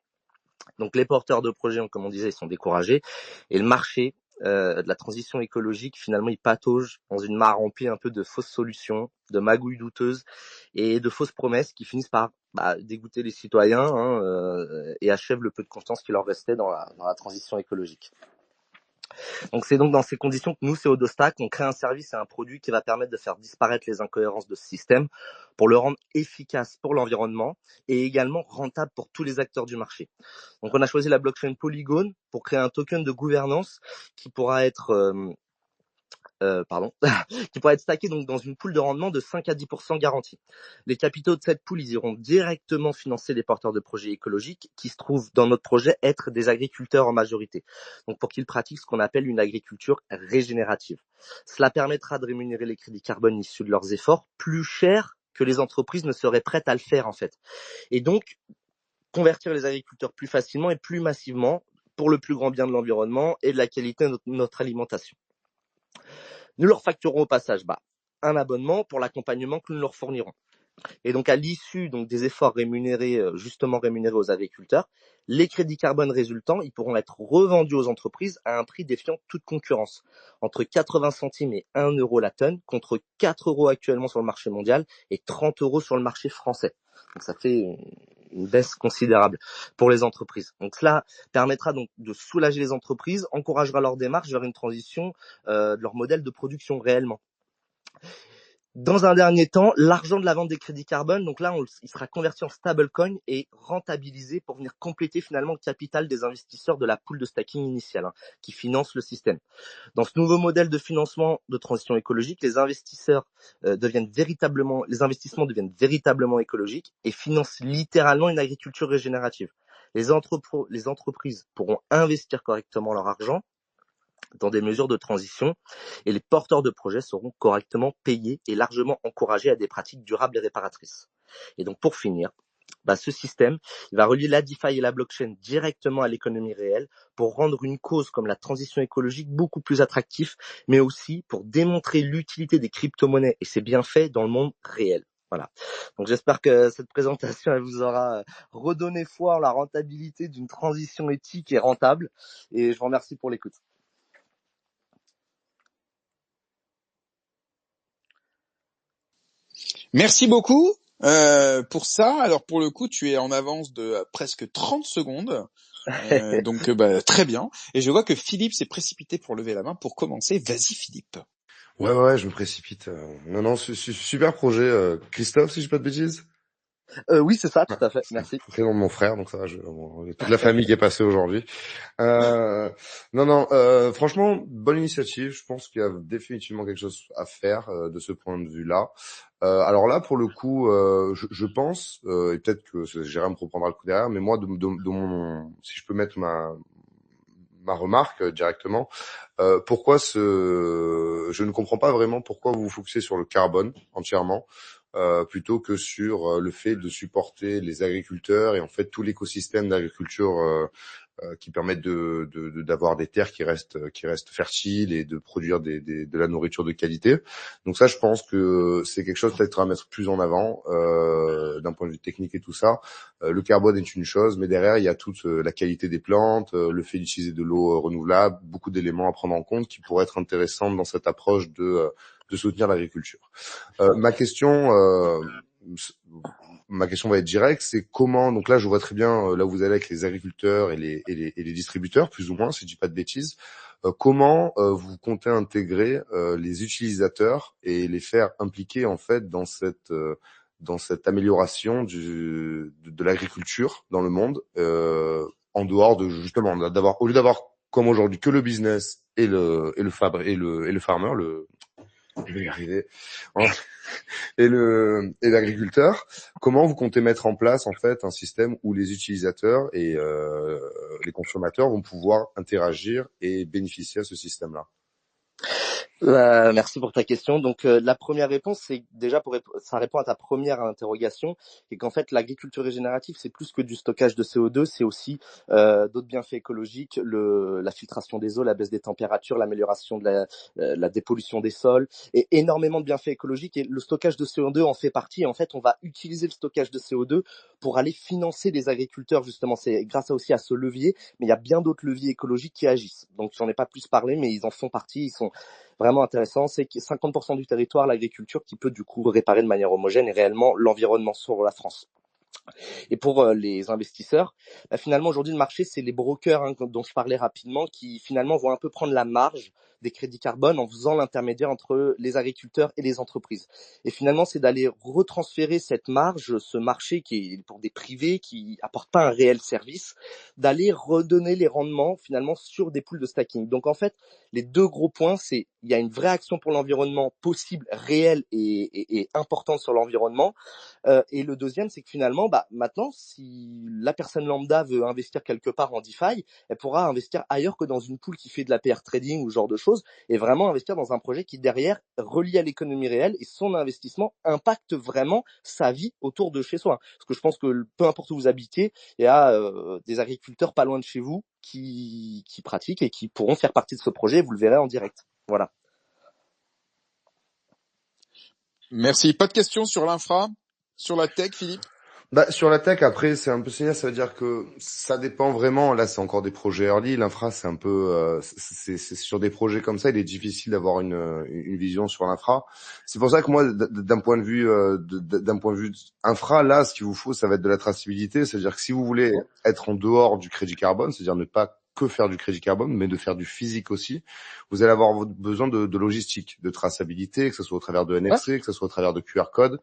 Donc les porteurs de projets, comme on disait, ils sont découragés et le marché de la transition écologique, finalement, il patauge dans une mare remplie un peu de fausses solutions, de magouilles douteuses et de fausses promesses qui finissent par dégoûter les citoyens et achèvent le peu de confiance qui leur restait dans la transition écologique. Donc c'est donc dans ces conditions que nous, c'est Odostack, on crée un service et un produit qui va permettre de faire disparaître les incohérences de ce système pour le rendre efficace pour l'environnement et également rentable pour tous les acteurs du marché. Donc on a choisi la blockchain Polygon pour créer un token de gouvernance qui pourra être qui pourra être stacké donc dans une pool de rendement de 5 à 10% garantie. Les capitaux de cette pool, ils iront directement financer les porteurs de projets écologiques qui se trouvent dans notre projet être des agriculteurs en majorité. Donc pour qu'ils pratiquent ce qu'on appelle une agriculture régénérative. Cela permettra de rémunérer les crédits carbone issus de leurs efforts plus cher que les entreprises ne seraient prêtes à le faire en fait. Et donc convertir les agriculteurs plus facilement et plus massivement pour le plus grand bien de l'environnement et de la qualité de notre alimentation. Nous leur facturerons au passage un abonnement pour l'accompagnement que nous leur fournirons. Et donc à l'issue des efforts justement rémunérés aux agriculteurs, les crédits carbone résultants, ils pourront être revendus aux entreprises à un prix défiant toute concurrence, entre 80 centimes et 1 euro la tonne, contre 4 euros actuellement sur le marché mondial et 30 euros sur le marché français. Donc ça fait une baisse considérable pour les entreprises. Donc cela permettra donc de soulager les entreprises, encouragera leur démarche vers une transition de leur modèle de production réellement. Dans un dernier temps, l'argent de la vente des crédits carbone, donc là, il sera converti en stablecoin et rentabilisé pour venir compléter finalement le capital des investisseurs de la pool de stacking initiale qui finance le système. Dans ce nouveau modèle de financement de transition écologique, les investissements deviennent véritablement écologiques et financent littéralement une agriculture régénérative. Les entreprises pourront investir correctement leur argent dans des mesures de transition et les porteurs de projets seront correctement payés et largement encouragés à des pratiques durables et réparatrices. Et donc pour finir, ce système, il va relier la DeFi et la blockchain directement à l'économie réelle pour rendre une cause comme la transition écologique beaucoup plus attractive, mais aussi pour démontrer l'utilité des crypto-monnaies et ses bienfaits dans le monde réel. Voilà. Donc j'espère que cette présentation elle vous aura redonné foi en la rentabilité d'une transition éthique et rentable. Et je vous remercie pour l'écoute. Merci beaucoup pour ça. Alors pour le coup, tu es en avance de presque 30 secondes. Donc très bien. Et je vois que Philippe s'est précipité pour lever la main pour commencer. Vas-y Philippe. Ouais, je me précipite. Non, super projet. Christophe, si je dis pas de bêtises. Oui, c'est ça, tout à fait. Merci. Prénom de mon frère, donc ça va. Toute la famille qui est passée aujourd'hui. Franchement, bonne initiative. Je pense qu'il y a définitivement quelque chose à faire de ce point de vue-là. Alors là, pour le coup, je pense, et peut-être que Jérôme reprendra le coup derrière, mais moi, si je peux mettre ma remarque directement, je ne comprends pas vraiment pourquoi vous vous focusez sur le carbone entièrement. Plutôt que sur le fait de supporter les agriculteurs et en fait tout l'écosystème d'agriculture qui permettent d'avoir des terres qui restent fertiles et de produire de la nourriture de qualité. Donc ça, je pense que c'est quelque chose peut-être à mettre plus en avant d'un point de vue technique et tout ça. Le carbone est une chose, mais derrière il y a toute la qualité des plantes, le fait d'utiliser de l'eau renouvelable, beaucoup d'éléments à prendre en compte qui pourraient être intéressants dans cette approche de soutenir l'agriculture. Ma question va être directe, c'est comment, donc là je vois très bien là où vous allez avec les agriculteurs et les distributeurs, plus ou moins, si je dis pas de bêtises, comment vous comptez intégrer les utilisateurs et les faire impliquer en fait dans cette amélioration de l'agriculture dans le monde, en dehors de justement au lieu d'avoir comme aujourd'hui que le business et le farmer, je vais y arriver. Et l'agriculteur, comment vous comptez mettre en place en fait un système où les utilisateurs et les consommateurs vont pouvoir interagir et bénéficier à ce système-là? Merci pour ta question. Donc la première réponse, c'est déjà ça répond à ta première interrogation, et qu'en fait l'agriculture régénérative, c'est plus que du stockage de CO2, c'est aussi d'autres bienfaits écologiques, la filtration des eaux, la baisse des températures, l'amélioration de la dépollution des sols, et énormément de bienfaits écologiques. Et le stockage de CO2 en fait partie. Et en fait, on va utiliser le stockage de CO2 pour aller financer les agriculteurs, justement. C'est grâce aussi à ce levier, mais il y a bien d'autres leviers écologiques qui agissent. Donc j'en ai pas plus parlé, mais ils en font partie. Ils sont vraiment intéressant, c'est que 50% du territoire, l'agriculture, qui peut du coup réparer de manière homogène et réellement l'environnement sur la France. Et pour les investisseurs, finalement aujourd'hui le marché, c'est les brokers dont je parlais rapidement, qui finalement vont un peu prendre la marge des crédits carbone en faisant l'intermédiaire entre les agriculteurs et les entreprises. Et finalement, c'est d'aller retransférer cette marge, ce marché qui est pour des privés, qui apportent pas un réel service, d'aller redonner les rendements finalement sur des poules de stacking. Donc en fait, les deux gros points, c'est il y a une vraie action pour l'environnement possible, réelle et importante sur l'environnement. Et le deuxième, c'est que finalement, maintenant, si la personne lambda veut investir quelque part en DeFi, elle pourra investir ailleurs que dans une pool qui fait de la PR trading ou ce genre de choses, et vraiment investir dans un projet qui derrière relie à l'économie réelle, et son investissement impacte vraiment sa vie autour de chez soi. Parce que je pense que peu importe où vous habitez, il y a des agriculteurs pas loin de chez vous qui pratiquent et qui pourront faire partie de ce projet. Vous le verrez en direct. Voilà. Merci. Pas de questions sur l'infra, sur la tech, Philippe? Sur la tech, après, c'est un peu similaire, ça veut dire que ça dépend vraiment. Là, c'est encore des projets early. L'infra, c'est un peu, c'est sur des projets comme ça, il est difficile d'avoir une vision sur l'infra. C'est pour ça que moi, d'un point de vue, d'un point de vue infra, là, ce qu'il vous faut, ça va être de la traçabilité. C'est-à-dire que si vous voulez être en dehors du crédit carbone, c'est-à-dire ne pas que faire du crédit carbone, mais de faire du physique aussi, vous allez avoir besoin de logistique, de traçabilité, que ce soit au travers de NFC, que ce soit au travers de QR code.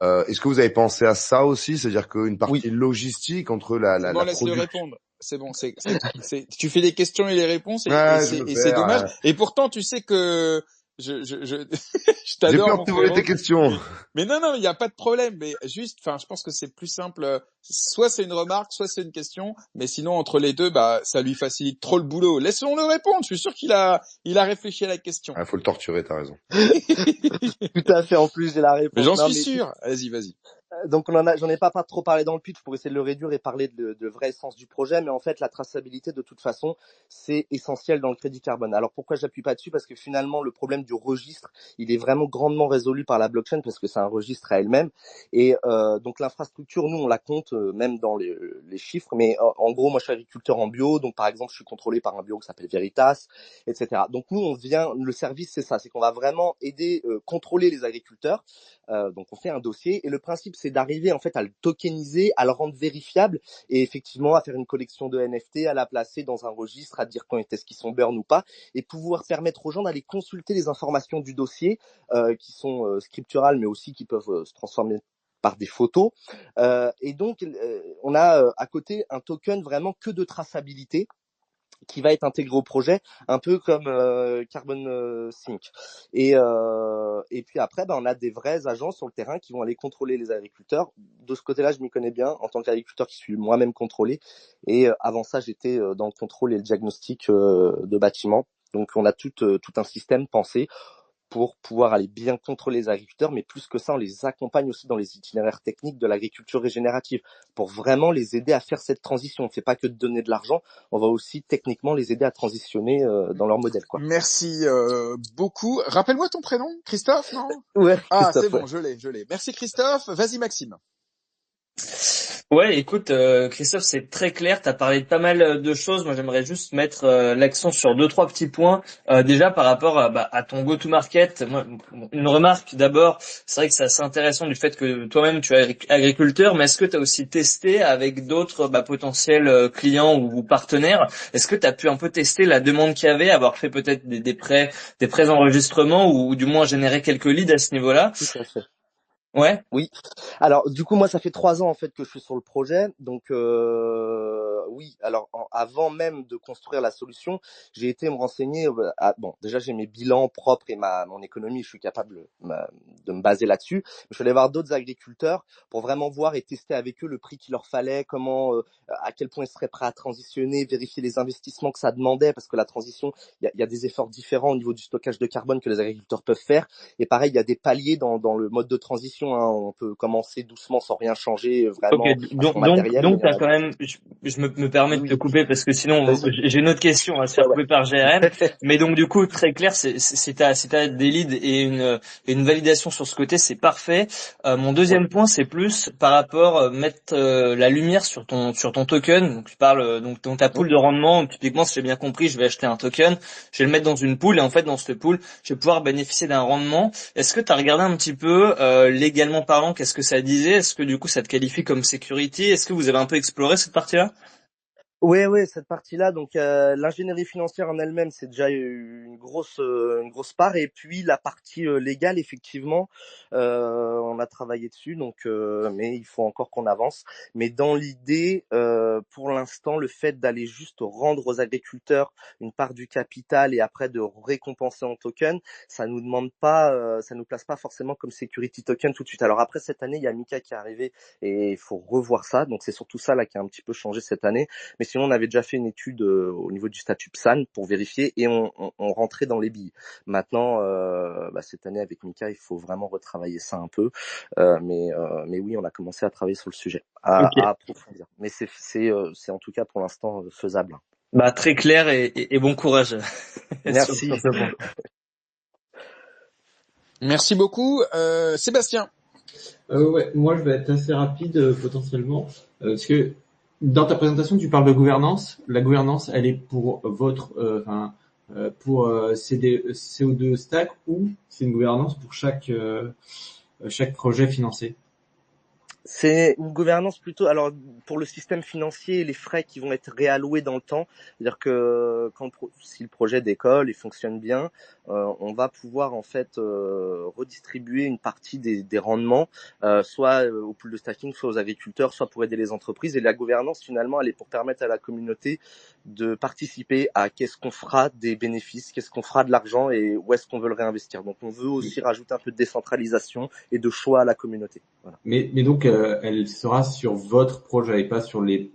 Est-ce que vous avez pensé à ça aussi, c'est-à-dire qu'une partie logistique entre la laisse-le répondre. C'est bon, tu fais les questions et les réponses et c'est dommage. Et pourtant, tu sais que je t'adore. J'ai peur de te voler tes questions. Mais non, il n'y a pas de problème. Mais juste, je pense que c'est plus simple. Soit c'est une remarque, soit c'est une question. Mais sinon, entre les deux, ça lui facilite trop le boulot. Laissons-le répondre. Je suis sûr qu'il a réfléchi à la question. Faut le torturer, t'as raison. Tout à fait. En plus, j'ai la réponse. Mais j'en suis sûr. Vas-y. Donc j'en ai pas trop parlé dans le pitch pour essayer de le réduire et parler de vrai sens du projet, mais en fait la traçabilité de toute façon c'est essentiel dans le crédit carbone. Alors pourquoi j'appuie pas dessus? Parce que finalement le problème du registre il est vraiment grandement résolu par la blockchain parce que c'est un registre à elle-même et donc l'infrastructure nous on la compte même dans les chiffres, mais en gros moi je suis agriculteur en bio, donc par exemple je suis contrôlé par un bio qui s'appelle Veritas, etc. Donc nous le service c'est ça, c'est qu'on va vraiment aider contrôler les agriculteurs. Donc on fait un dossier et le principe c'est d'arriver en fait à le tokeniser, à le rendre vérifiable et effectivement à faire une collection de NFT, à la placer dans un registre, à dire quand est-ce qu'ils sont burn ou pas et pouvoir permettre aux gens d'aller consulter les informations du dossier qui sont scripturales mais aussi qui peuvent se transformer par des photos et donc on a à côté un token vraiment que de traçabilité qui va être intégré au projet, un peu comme Carbon Sync. Et puis après, on a des vrais agents sur le terrain qui vont aller contrôler les agriculteurs. De ce côté-là, je m'y connais bien en tant qu'agriculteur qui suis moi-même contrôlé. Et avant ça, j'étais dans le contrôle et le diagnostic de bâtiments. Donc on a tout un système pensé pour pouvoir aller bien contrôler les agriculteurs, mais plus que ça, on les accompagne aussi dans les itinéraires techniques de l'agriculture régénérative pour vraiment les aider à faire cette transition. On ne fait pas que de donner de l'argent, on va aussi techniquement les aider à transitionner dans leur modèle. Merci beaucoup. Rappelle-moi ton prénom, Christophe, non? Ouais. Ah, c'est bon, je l'ai. Merci Christophe. Vas-y Maxime. Ouais, écoute, Christophe, c'est très clair. Tu as parlé de pas mal de choses. Moi, j'aimerais juste mettre l'accent sur 2-3 petits points. Déjà, par rapport à ton go-to-market, moi, une remarque d'abord, c'est vrai que c'est assez intéressant du fait que toi-même, tu es agriculteur, mais est-ce que tu as aussi testé avec d'autres potentiels clients ou partenaires? Est-ce que tu as pu un peu tester la demande qu'il y avait, avoir fait peut-être des prêts enregistrements ou du moins générer quelques leads à ce niveau-là? Tout à fait. Ouais. Oui. Alors du coup moi ça fait 3 ans en fait que je suis sur le projet, donc oui. Alors, avant même de construire la solution, j'ai été me renseigner. Bon, déjà j'ai mes bilans propres et mon économie, je suis capable de me baser là-dessus. Mais je suis allé voir d'autres agriculteurs pour vraiment voir et tester avec eux le prix qu'il leur fallait, comment, à quel point ils seraient prêts à transitionner, vérifier les investissements que ça demandait, parce que la transition, il y a des efforts différents au niveau du stockage de carbone que les agriculteurs peuvent faire. Et pareil, il y a des paliers dans le mode de transition. Hein. On peut commencer doucement sans rien changer Ok, vraiment à son donc, matériel, mais donc il y en t'as a quand d'autres. même, je me permets Oui, de te oui, couper parce que sinon vas-y. j'ai une autre question à se faire Ouais, couper par GRM. ouais. Mais donc du coup très clair, si t'as des leads et une validation sur ce côté, c'est parfait. Mon Ouais, deuxième point, c'est plus par rapport mettre la lumière sur ton token. Donc tu parles donc dans ta ouais. pool de rendement. Typiquement, si j'ai bien compris, je vais acheter un token, je vais le mettre dans une pool et en fait dans cette pool, je vais pouvoir bénéficier d'un rendement. Est-ce que tu as regardé un petit peu légalement parlant, qu'est-ce que ça disait? Est-ce que du coup ça te qualifie comme security? Est-ce que vous avez un peu exploré cette partie-là? Ouais, cette partie-là, donc l'ingénierie financière en elle-même, c'est déjà une grosse part, et puis la partie légale, effectivement, on a travaillé dessus, donc mais il faut encore qu'on avance. Mais dans l'idée, pour l'instant, le fait d'aller juste rendre aux agriculteurs une part du capital et après de récompenser en token, ça nous demande pas, ça nous place pas forcément comme security token tout de suite. Alors après cette année, il y a Mika qui est arrivé et il faut revoir ça, donc c'est surtout ça là qui a un petit peu changé cette année. Mais sinon, on avait déjà fait une étude au niveau du statut PSAN pour vérifier et on rentrait dans les billes. Maintenant, cette année avec Mika, il faut vraiment retravailler ça un peu. Mais oui, on a commencé à travailler sur le sujet, à Ok. approfondir. Mais c'est en tout cas pour l'instant faisable. Bah très clair et bon courage Merci. sur ce point. Merci beaucoup. Sébastien. Ouais, moi je vais être assez rapide potentiellement, parce que dans ta présentation tu parles de gouvernance. La gouvernance, elle est pour votre, pour CO2 stack, ou c'est une gouvernance pour chaque projet financé? C'est une gouvernance plutôt, alors pour le système financier, les frais qui vont être réalloués dans le temps, c'est-à-dire que si le projet décolle et fonctionne bien, on va pouvoir en fait redistribuer une partie des rendements, soit au pool de stacking, soit aux agriculteurs, soit pour aider les entreprises. Et la gouvernance, finalement, elle est pour permettre à la communauté de participer à qu'est-ce qu'on fera des bénéfices, qu'est-ce qu'on fera de l'argent et où est-ce qu'on veut le réinvestir. Donc on veut aussi rajouter un peu de décentralisation et de choix à la communauté. Voilà. Mais donc elle sera sur votre projet et pas sur les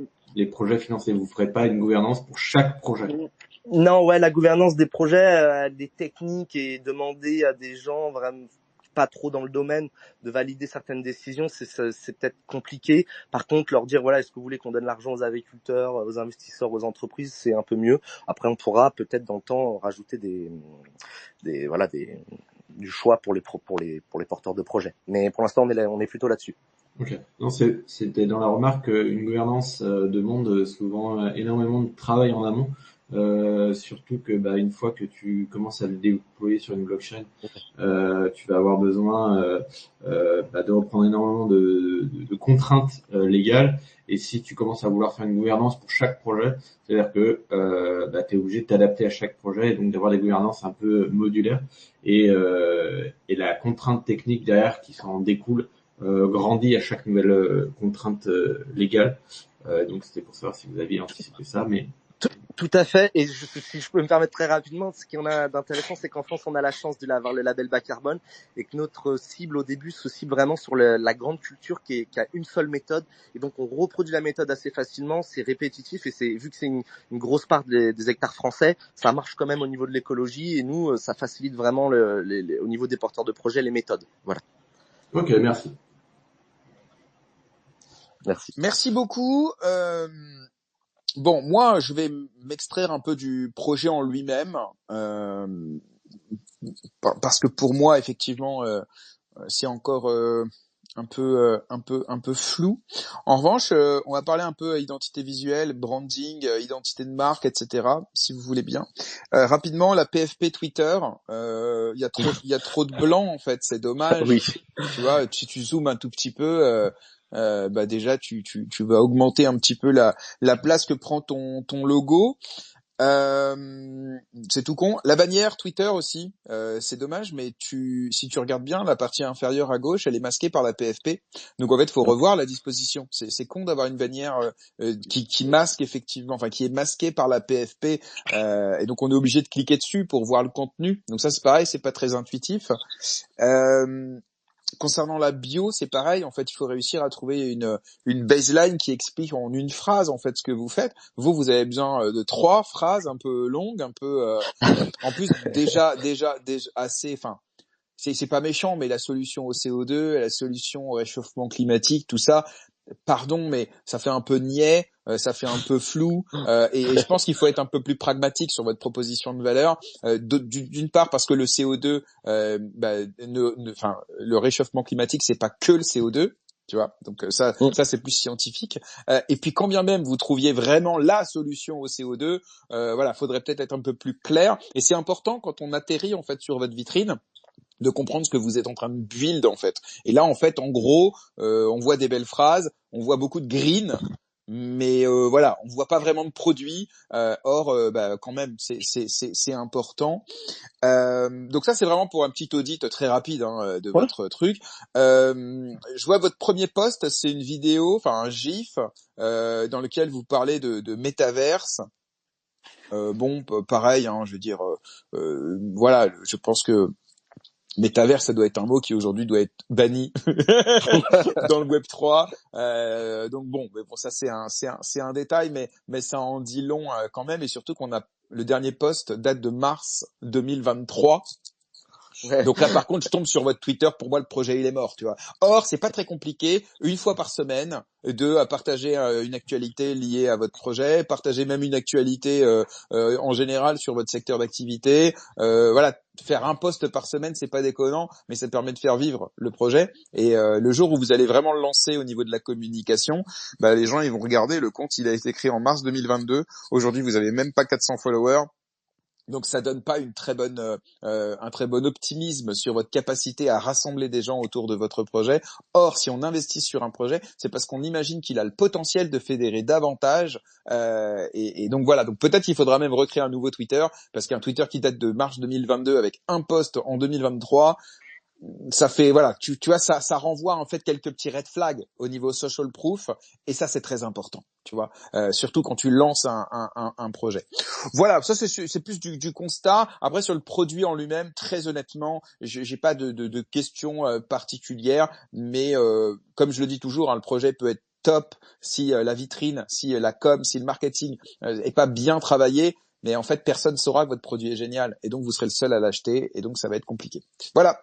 projets financés. Vous ferez pas une gouvernance pour chaque projet. Non, ouais, la gouvernance des projets, des techniques et demander à des gens vraiment pas trop dans le domaine de valider certaines décisions, c'est peut-être compliqué. Par contre, leur dire voilà, est-ce que vous voulez qu'on donne l'argent aux agriculteurs, aux investisseurs, aux entreprises, c'est un peu mieux. Après, on pourra peut-être dans le temps rajouter du choix pour les porteurs de projets. Mais pour l'instant, on est plutôt là-dessus. Ok. Non, c'était dans la remarque, une gouvernance demande souvent énormément de travail en amont. Surtout que une fois que tu commences à le déployer sur une blockchain, tu vas avoir besoin de reprendre énormément de contraintes légales. Et si tu commences à vouloir faire une gouvernance pour chaque projet, c'est-à-dire que tu es obligé de t'adapter à chaque projet et donc d'avoir des gouvernances un peu modulaires. Et la contrainte technique derrière qui s'en découle grandit à chaque nouvelle contrainte légale. Donc c'était pour savoir si vous aviez anticipé ça, mais Tout à fait. Et si je peux me permettre très rapidement, ce qu'on a d'intéressant, c'est qu'en France, on a la chance d'avoir le label bas carbone et que notre cible au début se cible vraiment sur la grande culture qui a une seule méthode. Et donc, on reproduit la méthode assez facilement. C'est répétitif et vu que c'est une grosse part des hectares français, ça marche quand même au niveau de l'écologie. Et nous, ça facilite vraiment au niveau des porteurs de projets les méthodes. Voilà. Ok, merci. Merci. Merci beaucoup. Bon, moi, je vais m'extraire un peu du projet en lui-même, parce que pour moi, effectivement, c'est encore un peu flou. En revanche, on va parler un peu identité visuelle, branding, identité de marque, etc. Si vous voulez bien. Rapidement, la PFP Twitter, il y a trop de blanc en fait, c'est dommage. Oui. Tu vois, si tu zoomes un tout petit peu, déjà tu vas augmenter un petit peu la place que prend ton logo. C'est tout con. La bannière Twitter aussi, c'est dommage, mais si tu regardes bien, la partie inférieure à gauche, elle est masquée par la PFP. Donc en fait, faut revoir la disposition. C'est con d'avoir une bannière qui masque effectivement, enfin qui est masquée par la PFP, et donc on est obligé de cliquer dessus pour voir le contenu. Donc ça c'est pareil, c'est pas très intuitif. Concernant la bio, c'est pareil. En fait, il faut réussir à trouver une baseline qui explique en une phrase en fait ce que vous faites. Vous avez besoin de 3 phrases un peu longues, un peu. En plus, déjà assez. Enfin, c'est pas méchant, mais la solution au CO2, la solution au réchauffement climatique, tout ça. Pardon, mais ça fait un peu niais, ça fait un peu flou, et je pense qu'il faut être un peu plus pragmatique sur votre proposition de valeur. D'une part parce que le CO2, enfin, le réchauffement climatique, c'est pas que le CO2. Tu vois, donc ça c'est plus scientifique. Et puis quand bien même vous trouviez vraiment la solution au CO2, voilà, faudrait peut-être être un peu plus clair. Et c'est important quand on atterrit en fait sur votre vitrine de comprendre ce que vous êtes en train de build en fait. Et là en fait en gros on voit des belles phrases, on voit beaucoup de green, mais voilà, on voit pas vraiment de produit. Or quand même c'est important. Donc ça c'est vraiment pour un petit audit très rapide de votre truc. Je vois votre premier post, c'est une vidéo, enfin un GIF dans lequel vous parlez de métaverse. Bon, pareil, je veux dire, voilà, je pense que métavers, ça doit être un mot qui aujourd'hui doit être banni dans le Web 3. Donc bon, mais bon, ça c'est un détail, mais ça en dit long quand même, et surtout qu'on a le dernier post date de mars 2023. Ouais. Donc là, par contre, je tombe sur votre Twitter. Pour moi, le projet il est mort, tu vois. Or, c'est pas très compliqué. Une fois par semaine, de partager une actualité liée à votre projet, partager même une actualité en général sur votre secteur d'activité. Voilà, faire un post par semaine, c'est pas déconnant, mais ça permet de faire vivre le projet. Et le jour où vous allez vraiment le lancer au niveau de la communication, les gens ils vont regarder. Le compte, il a été créé en mars 2022. Aujourd'hui, vous avez même pas 400 followers. Donc ça donne pas un très bon optimisme sur votre capacité à rassembler des gens autour de votre projet. Or, si on investit sur un projet, c'est parce qu'on imagine qu'il a le potentiel de fédérer davantage. Et donc voilà. Donc peut-être qu'il faudra même recréer un nouveau Twitter, parce qu'un Twitter qui date de mars 2022 avec un post en 2023. Ça fait tu vois ça renvoie en fait quelques petits red flags au niveau social proof, et ça c'est très important, tu vois, surtout quand tu lances un projet. Voilà, ça c'est plus du constat. Après sur le produit en lui-même, très honnêtement, j'ai pas de questions particulières, mais comme je le dis toujours, le projet peut être top si la vitrine, si la com, si le marketing est pas bien travaillé. Mais en fait, personne saura que votre produit est génial, et donc vous serez le seul à l'acheter, et donc ça va être compliqué. Voilà.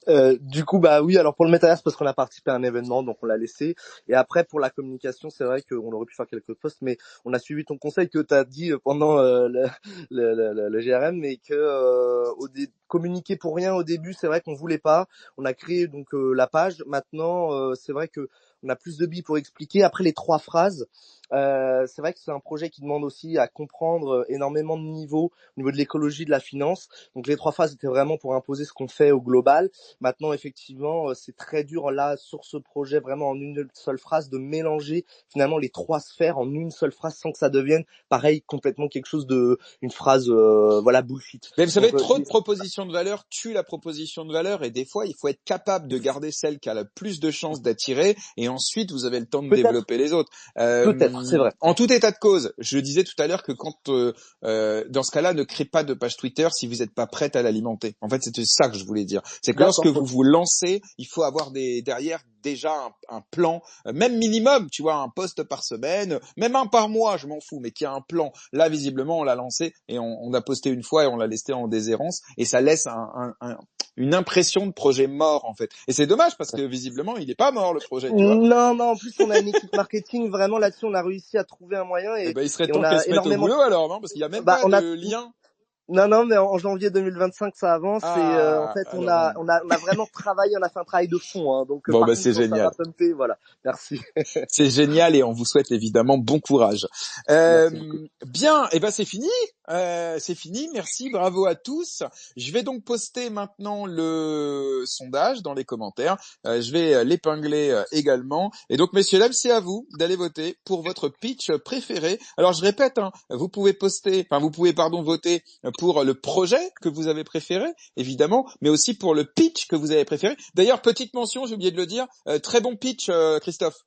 Du coup, oui, alors pour le métaverse, parce qu'on a participé à un événement, donc on l'a laissé. Et après, pour la communication, c'est vrai qu'on aurait pu faire quelques posts, mais on a suivi ton conseil que tu as dit pendant le GRM, mais que communiquer pour rien au début, c'est vrai qu'on voulait pas. On a créé donc la page. Maintenant, c'est vrai que on a plus de billes pour expliquer. Après les 3 phrases, c'est vrai que c'est un projet qui demande aussi à comprendre énormément de niveaux au niveau de l'écologie, de la finance. Donc les 3 phases étaient vraiment pour imposer ce qu'on fait au global. Maintenant, effectivement, c'est très dur là sur ce projet, vraiment en une seule phrase, de mélanger finalement les 3 sphères en une seule phrase sans que ça devienne pareil complètement quelque chose une phrase bullshit. Mais vous savez, trop de propositions de valeur tue la proposition de valeur, et des fois il faut être capable de garder celle qui a le plus de chances d'attirer, et ensuite vous avez le temps de développer les autres. Peut-être, c'est vrai. En tout état de cause, je disais tout à l'heure que quand dans ce cas-là, ne créez pas de page Twitter si vous n'êtes pas prête à l'alimenter. En fait, c'était ça que je voulais dire. C'est que lorsque vous vous lancez, il faut avoir derrière déjà un plan, même minimum, tu vois, un post par semaine, même un par mois, je m'en fous, mais qui a un plan. Là, visiblement, on l'a lancé et on a posté une fois et on l'a laissé en déshérence, et ça laisse une impression de projet mort en fait. Et c'est dommage parce que visiblement, il est pas mort le projet, tu vois. Non, en plus on a une équipe marketing, vraiment là-dessus on a réussi à trouver un moyen, et il serait temps qu'elle se mette au boulot alors, non, parce qu'il y a même pas de lien. Non, mais en janvier 2025, ça avance et en Ah, fait, on alors a, on a, on a vraiment travaillé, on a fait un travail de fond. Hein, donc, bon, par bah c'est confiance, ça va génial. tenter. Voilà. Merci. C'est génial et on vous souhaite évidemment bon courage. Merci beaucoup. Bien, et ben c'est fini. C'est fini. Merci, bravo à tous. Je vais donc poster maintenant le sondage dans les commentaires. Je vais l'épingler également. Et donc, messieurs dames, c'est à vous d'aller voter pour votre pitch préféré. Alors, je répète, hein, vous pouvez voter pour le projet que vous avez préféré, évidemment, mais aussi pour le pitch que vous avez préféré. D'ailleurs, petite mention, j'ai oublié de le dire, très bon pitch, Christophe.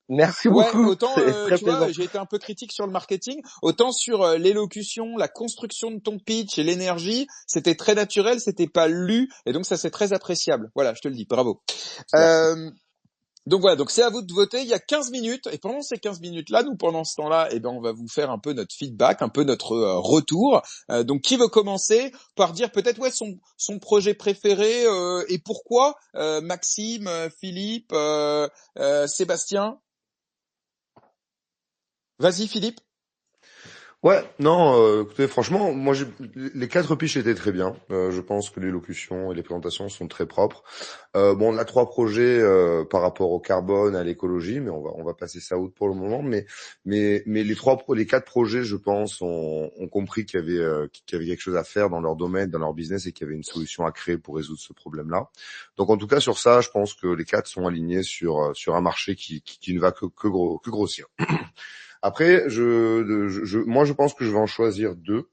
Merci Ouais, beaucoup. autant C'est très tu vois, plaisant. j'ai été un peu critique sur le marketing, autant sur l'élocution, la construction de ton pitch et l'énergie, c'était très naturel, c'était pas lu, et donc ça c'est très appréciable. Voilà, je te le dis, bravo. Merci. Donc voilà, donc c'est à vous de voter, il y a 15 minutes, et pendant ces 15 minutes-là, nous pendant ce temps-là, eh ben on va vous faire un peu notre feedback, un peu notre retour. Donc qui veut commencer par dire peut-être son projet préféré et pourquoi Maxime, Philippe, Sébastien. Vas-y Philippe. Ouais, non, écoutez, franchement, moi, les 4 pitchs étaient très bien. Je pense que l'élocution et les présentations sont très propres. Bon, on a 3 projets par rapport au carbone, à l'écologie, mais on va passer ça out pour le moment. Mais les 4 projets, je pense, ont compris qu'il y avait quelque chose à faire dans leur domaine, dans leur business, et qu'il y avait une solution à créer pour résoudre ce problème-là. Donc, en tout cas, sur ça, je pense que les 4 sont alignés sur un marché qui ne va que grossir. Après, moi, je pense que je vais en choisir 2.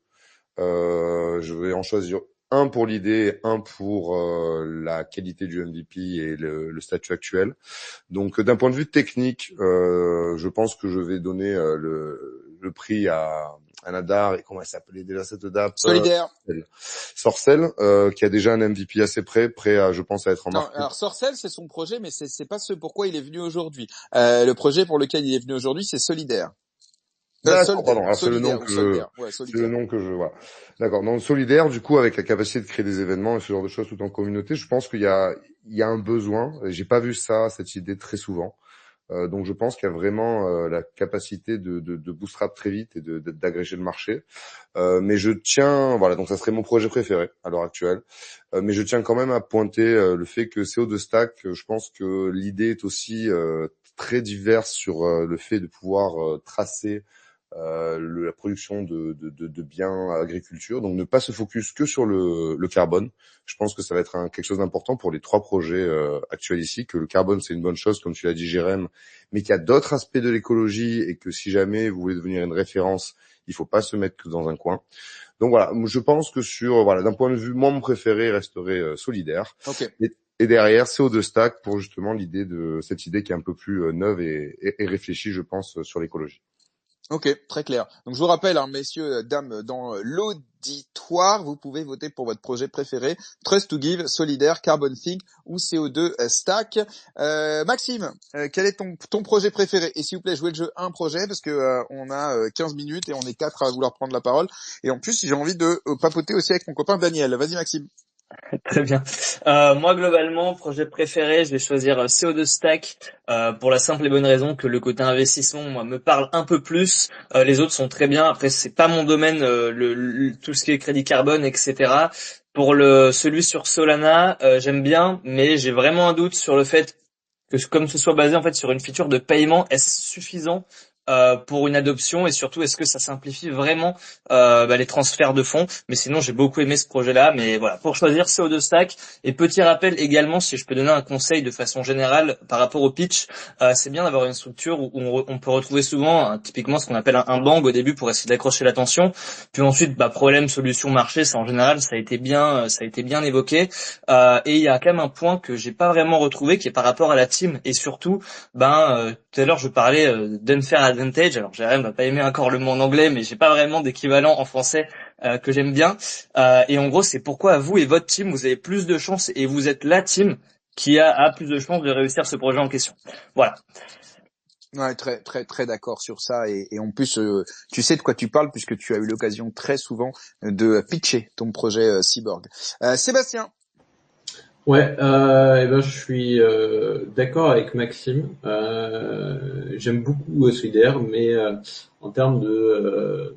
Je vais en choisir un pour l'idée, un pour la qualité du MVP et le statut actuel. Donc, d'un point de vue technique, je pense que je vais donner le prix à Nadar, et comment elle s'appelait déjà cette dame, Solidaire. Sorcel, qui a déjà un MVP assez prêt à, je pense, à être Non, embarqué. alors Sorcel, c'est son projet, mais c'est pas ce pourquoi il est venu aujourd'hui. Le projet pour lequel il est venu aujourd'hui, c'est Solidaire. D'accord, pardon. Alors, c'est le nom que je vois. D'accord. Donc, solidaire, du coup, avec la capacité de créer des événements et ce genre de choses tout en communauté, je pense qu'il y a un besoin. J'ai pas vu cette idée très souvent. Donc, je pense qu'il y a vraiment la capacité de bootstrap très vite et d'agréger le marché. Mais je tiens, voilà, donc ça serait mon projet préféré à l'heure actuelle. Mais je tiens quand même à pointer le fait que CO2 Stack, je pense que l'idée est aussi très diverse sur le fait de pouvoir tracer la production de biens agriculture, donc ne pas se focus que sur le carbone. Je pense que ça va être quelque chose d'important pour les 3 projets actuels ici, que le carbone c'est une bonne chose, comme tu l'as dit Jérém, mais qu'il y a d'autres aspects de l'écologie et que si jamais vous voulez devenir une référence, il faut pas se mettre que dans un coin. Donc voilà, je pense que d'un point de vue, moi mon préféré resterait solidaire. Okay. Et derrière, CO2 Stack pour justement cette idée qui est un peu plus neuve et réfléchie, je pense, sur l'écologie. Ok, très clair. Donc je vous rappelle, hein, messieurs, dames, dans l'auditoire, vous pouvez voter pour votre projet préféré, Trust to Give, Solidaire, Carbon Think ou CO2 Stack. Maxime, quel est ton projet préféré? Et s'il vous plaît, jouez le jeu un projet parce que on a 15 minutes et on est 4 à vouloir prendre la parole. Et en plus, j'ai envie de papoter aussi avec mon copain Daniel. Vas-y Maxime. Très bien. Moi, globalement, projet préféré, je vais choisir CO2 Stack pour la simple et bonne raison que le côté investissement, moi, me parle un peu plus. Les autres sont très bien. Après, c'est pas mon domaine, tout ce qui est crédit carbone, etc. Pour celui sur Solana, j'aime bien, mais j'ai vraiment un doute sur le fait que comme ce soit basé en fait sur une feature de paiement, est-ce suffisant pour une adoption, et surtout est-ce que ça simplifie vraiment les transferts de fonds. Mais sinon j'ai beaucoup aimé ce projet-là, mais voilà, pour choisir CO2 Stack. Et petit rappel également, si je peux donner un conseil de façon générale par rapport au pitch, c'est bien d'avoir une structure où on peut retrouver souvent typiquement ce qu'on appelle un bang au début pour essayer d'accrocher l'attention, puis ensuite problème, solution, marché, ça en général ça a été bien évoqué. Et il y a quand même un point que j'ai pas vraiment retrouvé qui est par rapport à la team, et surtout tout à l'heure je parlais d'unfair advantage. Alors Jérém va pas aimer encore le mot en anglais, mais j'ai pas vraiment d'équivalent en français que j'aime bien. Et en gros, c'est pourquoi vous et votre team, vous avez plus de chances et vous êtes la team qui a plus de chances de réussir ce projet en question. Voilà. Ouais, très très très d'accord sur ça, et en plus tu sais de quoi tu parles puisque tu as eu l'occasion très souvent de pitcher ton projet Cyborg. Sébastien. Ouais, je suis d'accord avec Maxime. J'aime beaucoup Solidaire, mais en termes de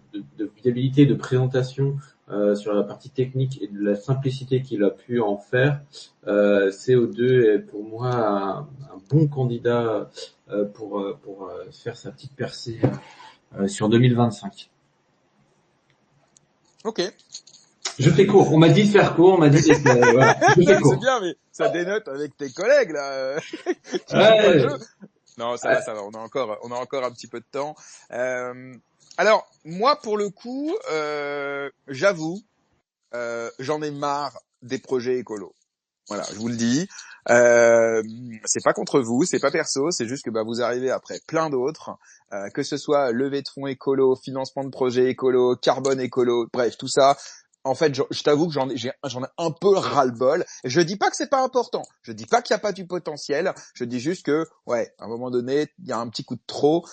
viabilité, de présentation, sur la partie technique et de la simplicité qu'il a pu en faire, CO2 est pour moi un bon candidat pour faire sa petite percée sur 2025. Ok. Je fais court. On m'a dit de faire court. On m'a dit voilà. Je fais C'est court. bien, mais ça dénote avec tes collègues là. Tu joues Ouais. pas le jeu. Non, ça va. On a encore un petit peu de temps. Alors moi, pour le coup, j'avoue, j'en ai marre des projets écolos. Voilà, je vous le dis. C'est pas contre vous, c'est pas perso, c'est juste que vous arrivez après plein d'autres, que ce soit levée de fonds écolo, financement de projets écolo, carbone écolo, bref, tout ça. En fait, je t'avoue que j'en ai un peu ras-le-bol. Je dis pas que c'est pas important. Je dis pas qu'il y a pas du potentiel. Je dis juste que, ouais, à un moment donné, il y a un petit coup de trop.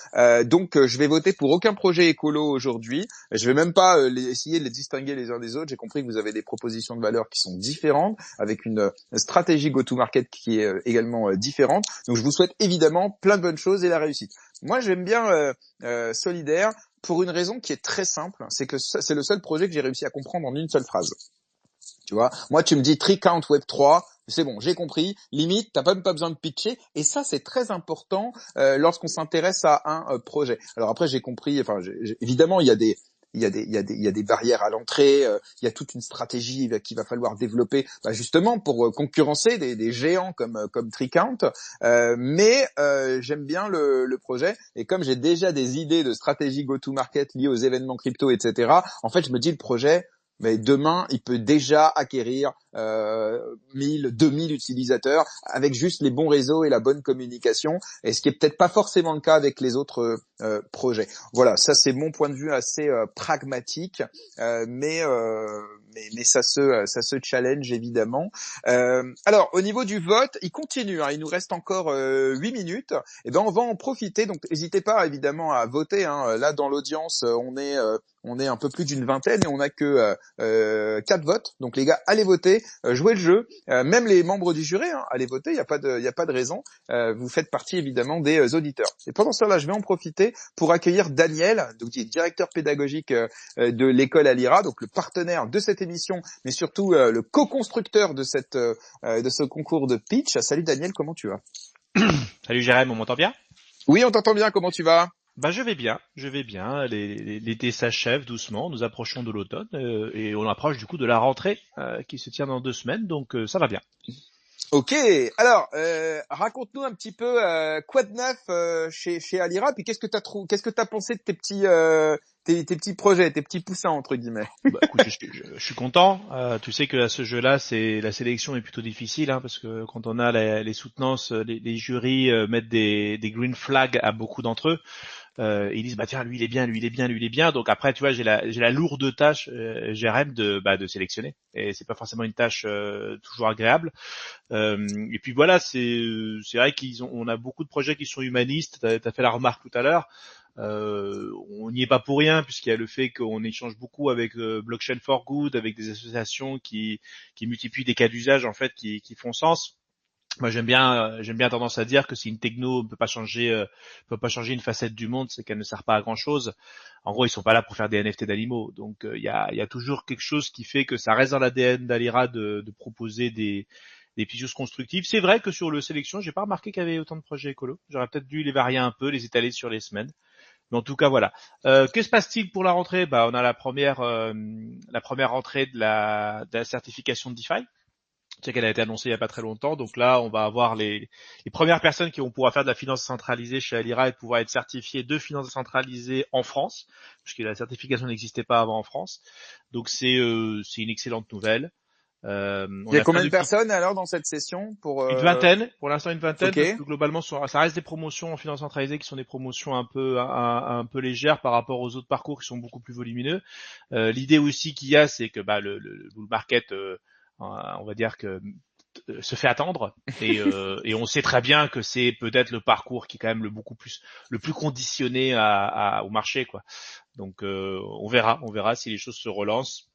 Donc, je vais voter pour aucun projet écolo aujourd'hui. Je vais même pas essayer de les distinguer les uns des autres. J'ai compris que vous avez des propositions de valeur qui sont différentes, avec une stratégie go-to-market qui est également différente. Donc, je vous souhaite évidemment plein de bonnes choses et la réussite. Moi, j'aime bien Solidaire pour une raison qui est très simple, c'est que c'est le seul projet que j'ai réussi à comprendre en une seule phrase. Tu vois, moi tu me dis Tree Count Web 3, c'est bon, j'ai compris. Limite, t'as même pas besoin de pitcher, et ça c'est très important lorsqu'on s'intéresse à un projet. Alors après j'ai compris, enfin évidemment il y a des barrières à l'entrée, il y a toute une stratégie qu'il va falloir développer, justement pour concurrencer des géants comme Tricount. Mais j'aime bien le projet, et comme j'ai déjà des idées de stratégie go-to-market liées aux événements crypto, etc. En fait, je me dis le projet. Mais demain, il peut déjà acquérir 1000, 2000 utilisateurs avec juste les bons réseaux et la bonne communication, et ce qui est peut-être pas forcément le cas avec les autres projets. Voilà, ça c'est mon point de vue assez pragmatique, mais ça se challenge évidemment. Alors au niveau du vote, il continue, il nous reste encore 8 minutes. Et ben on va en profiter, donc n'hésitez pas évidemment à voter. Là dans l'audience, on est un peu plus d'une vingtaine et on a que 4 votes. Donc les gars, allez voter, jouez le jeu. Même les membres du jury, allez voter. Il y a pas de raison. Vous faites partie évidemment des auditeurs. Et pendant cela, je vais en profiter pour accueillir Daniel, donc qui est directeur pédagogique de l'école Alira, donc le partenaire de cette émission, mais surtout le co-constructeur de ce concours de pitch. Salut Daniel, comment tu vas? Salut Jérém, on m'entend bien? Oui, on t'entend bien. Comment tu vas? Je vais bien. L'été s'achève doucement, nous approchons de l'automne et on approche du coup de la rentrée qui se tient dans 2 semaines, donc ça va bien. Ok, alors raconte-nous un petit peu quoi de neuf chez Alira, puis qu'est-ce que t'as pensé de tes petits projets, tes petits poussins entre guillemets. Écoute, je suis content. Tu sais que à ce jeu-là, la sélection est plutôt difficile, parce que quand on a les soutenances, les jurys mettent des green flags à beaucoup d'entre eux. Ils disent tiens, lui il est bien. Donc après tu vois, j'ai la lourde tâche GRM de sélectionner, et c'est pas forcément une tâche toujours agréable. Et puis voilà, c'est vrai on a beaucoup de projets qui sont humanistes. T'as fait la remarque tout à l'heure. On n'y est pas pour rien, puisqu'il y a le fait qu'on échange beaucoup avec Blockchain for Good, avec des associations qui multiplient des cas d'usage en fait qui font sens. Moi, j'aime bien tendance à dire que si une techno peut pas changer une facette du monde, c'est qu'elle ne sert pas à grand chose. En gros, ils sont pas là pour faire des NFT d'animaux. Donc, il y a toujours quelque chose qui fait que ça reste dans l'ADN d'Alira de proposer des petites choses constructives. C'est vrai que sur le sélection, j'ai pas remarqué qu'il y avait autant de projets écolos. J'aurais peut-être dû les varier un peu, les étaler sur les semaines. Mais en tout cas, voilà. Que se passe-t-il pour la rentrée? On a la première rentrée de la certification de DeFi. Tu sais qu'elle a été annoncée il y a pas très longtemps, donc là on va avoir les premières personnes qui vont pouvoir faire de la finance centralisée chez Alira et pouvoir être certifiées de finance centralisée en France, puisque la certification n'existait pas avant en France. Donc c'est une excellente nouvelle. Il y a combien de personnes alors dans cette session Une vingtaine, pour l'instant une vingtaine, okay. Parce que globalement ça reste des promotions en finance centralisée qui sont des promotions un peu légères par rapport aux autres parcours qui sont beaucoup plus volumineux. L'idée aussi qu'il y a, c'est que le bull market on va dire que se fait attendre et on sait très bien que c'est peut-être le parcours qui est quand même le plus conditionné au marché quoi. Donc on verra si les choses se relancent.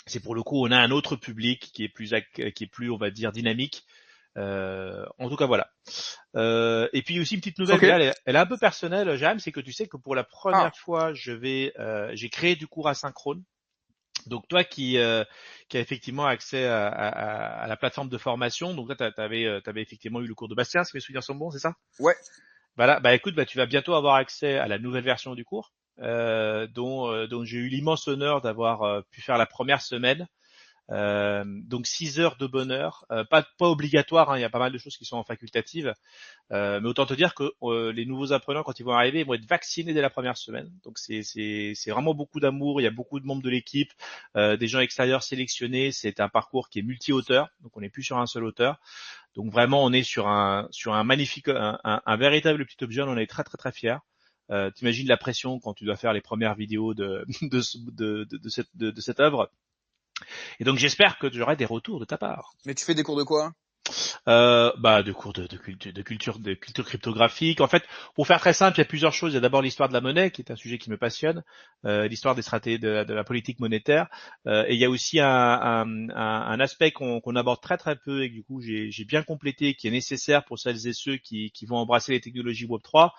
C'est pour le coup on a un autre public qui est plus on va dire dynamique. En tout cas voilà. Et puis aussi une petite nouvelle, okay. Elle est un peu personnelle, Jérém, c'est que tu sais que pour la première fois j'ai créé du cours asynchrone. Donc toi qui a effectivement accès à la plateforme de formation, donc là t'avais effectivement eu le cours de Bastien, si mes souvenirs sont bons, c'est ça? Ouais. Voilà, bah écoute, bah tu vas bientôt avoir accès à la nouvelle version du cours, dont j'ai eu l'immense honneur d'avoir pu faire la première semaine. Donc 6 heures de bonheur, pas obligatoire, hein, il y a pas mal de choses qui sont facultatives, mais autant te dire que les nouveaux apprenants, quand ils vont arriver, ils vont être vaccinés dès la première semaine. Donc c'est vraiment beaucoup d'amour. Il y a beaucoup de membres de l'équipe, des gens extérieurs sélectionnés. C'est un parcours qui est multi-auteur, donc on n'est plus sur un seul auteur. Donc vraiment, on est sur un magnifique, un véritable petit objet. On en est très très très fiers. T'imagines la pression quand tu dois faire les premières vidéos de cette œuvre. Et donc j'espère que j'aurai des retours de ta part. Mais tu fais des cours de quoi? Bah de cours de culture cryptographique. En fait, pour faire très simple, il y a plusieurs choses. Il y a d'abord l'histoire de la monnaie, qui est un sujet qui me passionne, l'histoire des stratégies de la politique monétaire, et il y a aussi un aspect qu'on aborde très très peu et que du coup j'ai bien complété, qui est nécessaire pour celles et ceux qui vont embrasser les technologies Web 3,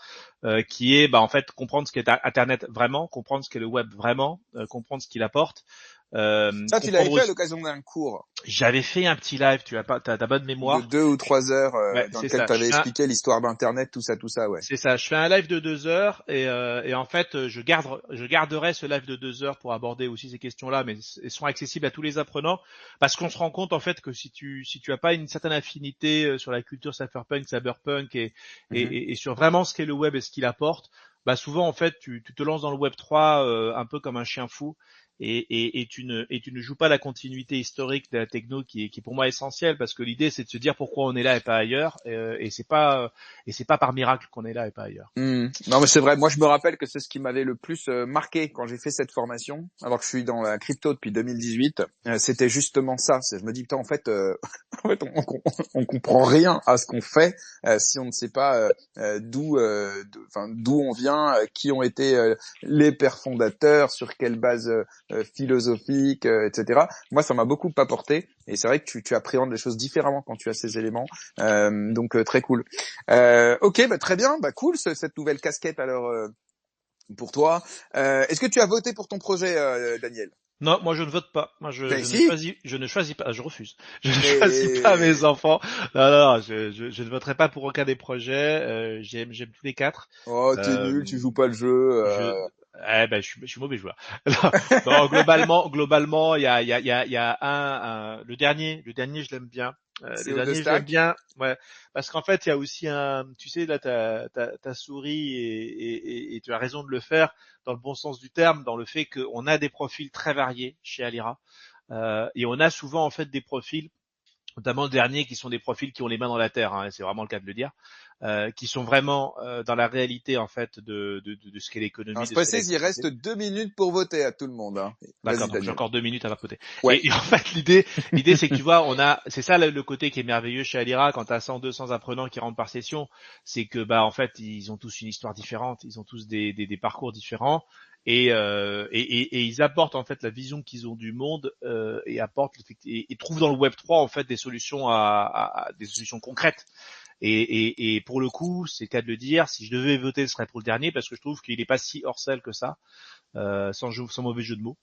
qui est en fait comprendre ce qu'est Internet vraiment, comprendre ce qu'est le web vraiment, comprendre ce qu'il apporte. Ça, tu l'avais fait à l'occasion d'un cours. J'avais fait un petit live, t'as bonne mémoire. De 2 ou 3 heures, Ouais, dans lequel tu avais expliqué l'histoire d'Internet, tout ça, ouais. C'est ça. Je fais un live de 2 heures et en fait, je garderai ce live de 2 heures pour aborder aussi ces questions-là, mais elles sont accessibles à tous les apprenants parce qu'on se rend compte en fait que si tu as pas une certaine affinité sur la culture cyberpunk et sur vraiment ce qu'est le web et ce qu'il apporte, bah souvent en fait tu te lances dans le web 3 un peu comme un chien fou. Et tu ne joues pas la continuité historique de la techno qui est pour moi essentielle parce que l'idée c'est de se dire pourquoi on est là et pas ailleurs et c'est pas par miracle qu'on est là et pas ailleurs. Non mais c'est vrai, moi je me rappelle que c'est ce qui m'avait le plus marqué quand j'ai fait cette formation, alors que je suis dans la crypto depuis 2018, c'était justement ça. Je me dis putain en fait on comprend rien à ce qu'on fait si on ne sait pas d'où on vient, qui ont été les pères fondateurs, sur quelle base philosophique, etc. Moi, ça m'a beaucoup apporté et c'est vrai que tu appréhendes les choses différemment quand tu as ces éléments. Donc très cool. Ok, bah très bien, bah cool cette nouvelle casquette alors pour toi. Est-ce que tu as voté pour ton projet, Daniel? Non, moi je ne vote pas. Moi je ne choisis pas. Je refuse. Je ne choisis pas mes enfants. Non, je ne voterai pas pour aucun des projets. J'aime tous les 4. Oh, t'es nul, tu joues pas le jeu. Je suis mauvais joueur. Non, globalement, il y a le dernier, je l'aime bien. Le dernier, je l'aime bien, ouais, parce qu'en fait, il y a aussi tu sais, là, t'as souri et tu as raison de le faire dans le bon sens du terme, dans le fait qu'on a des profils très variés chez Alira, et on a souvent en fait des profils, notamment le dernier, qui sont des profils qui ont les mains dans la terre, hein, c'est vraiment le cas de le dire, qui sont vraiment dans la réalité en fait de ce qu'est l'économie. Je précise, il reste 2 minutes pour voter à tout le monde. Hein. D'accord, donc j'ai encore 2 minutes à voter. Ouais. Et en fait, l'idée c'est que tu vois, c'est ça le côté qui est merveilleux chez Alira quand t'as 100, 200 apprenants qui rentrent par session, c'est que en fait ils ont tous une histoire différente, ils ont tous des parcours différents. Et ils apportent en fait la vision qu'ils ont du monde et trouvent dans le Web 3 en fait des solutions des solutions concrètes. Et pour le coup, c'est le cas de le dire, si je devais voter, ce serait pour le dernier parce que je trouve qu'il est pas si hors-sel que ça, sans mauvais jeu de mots.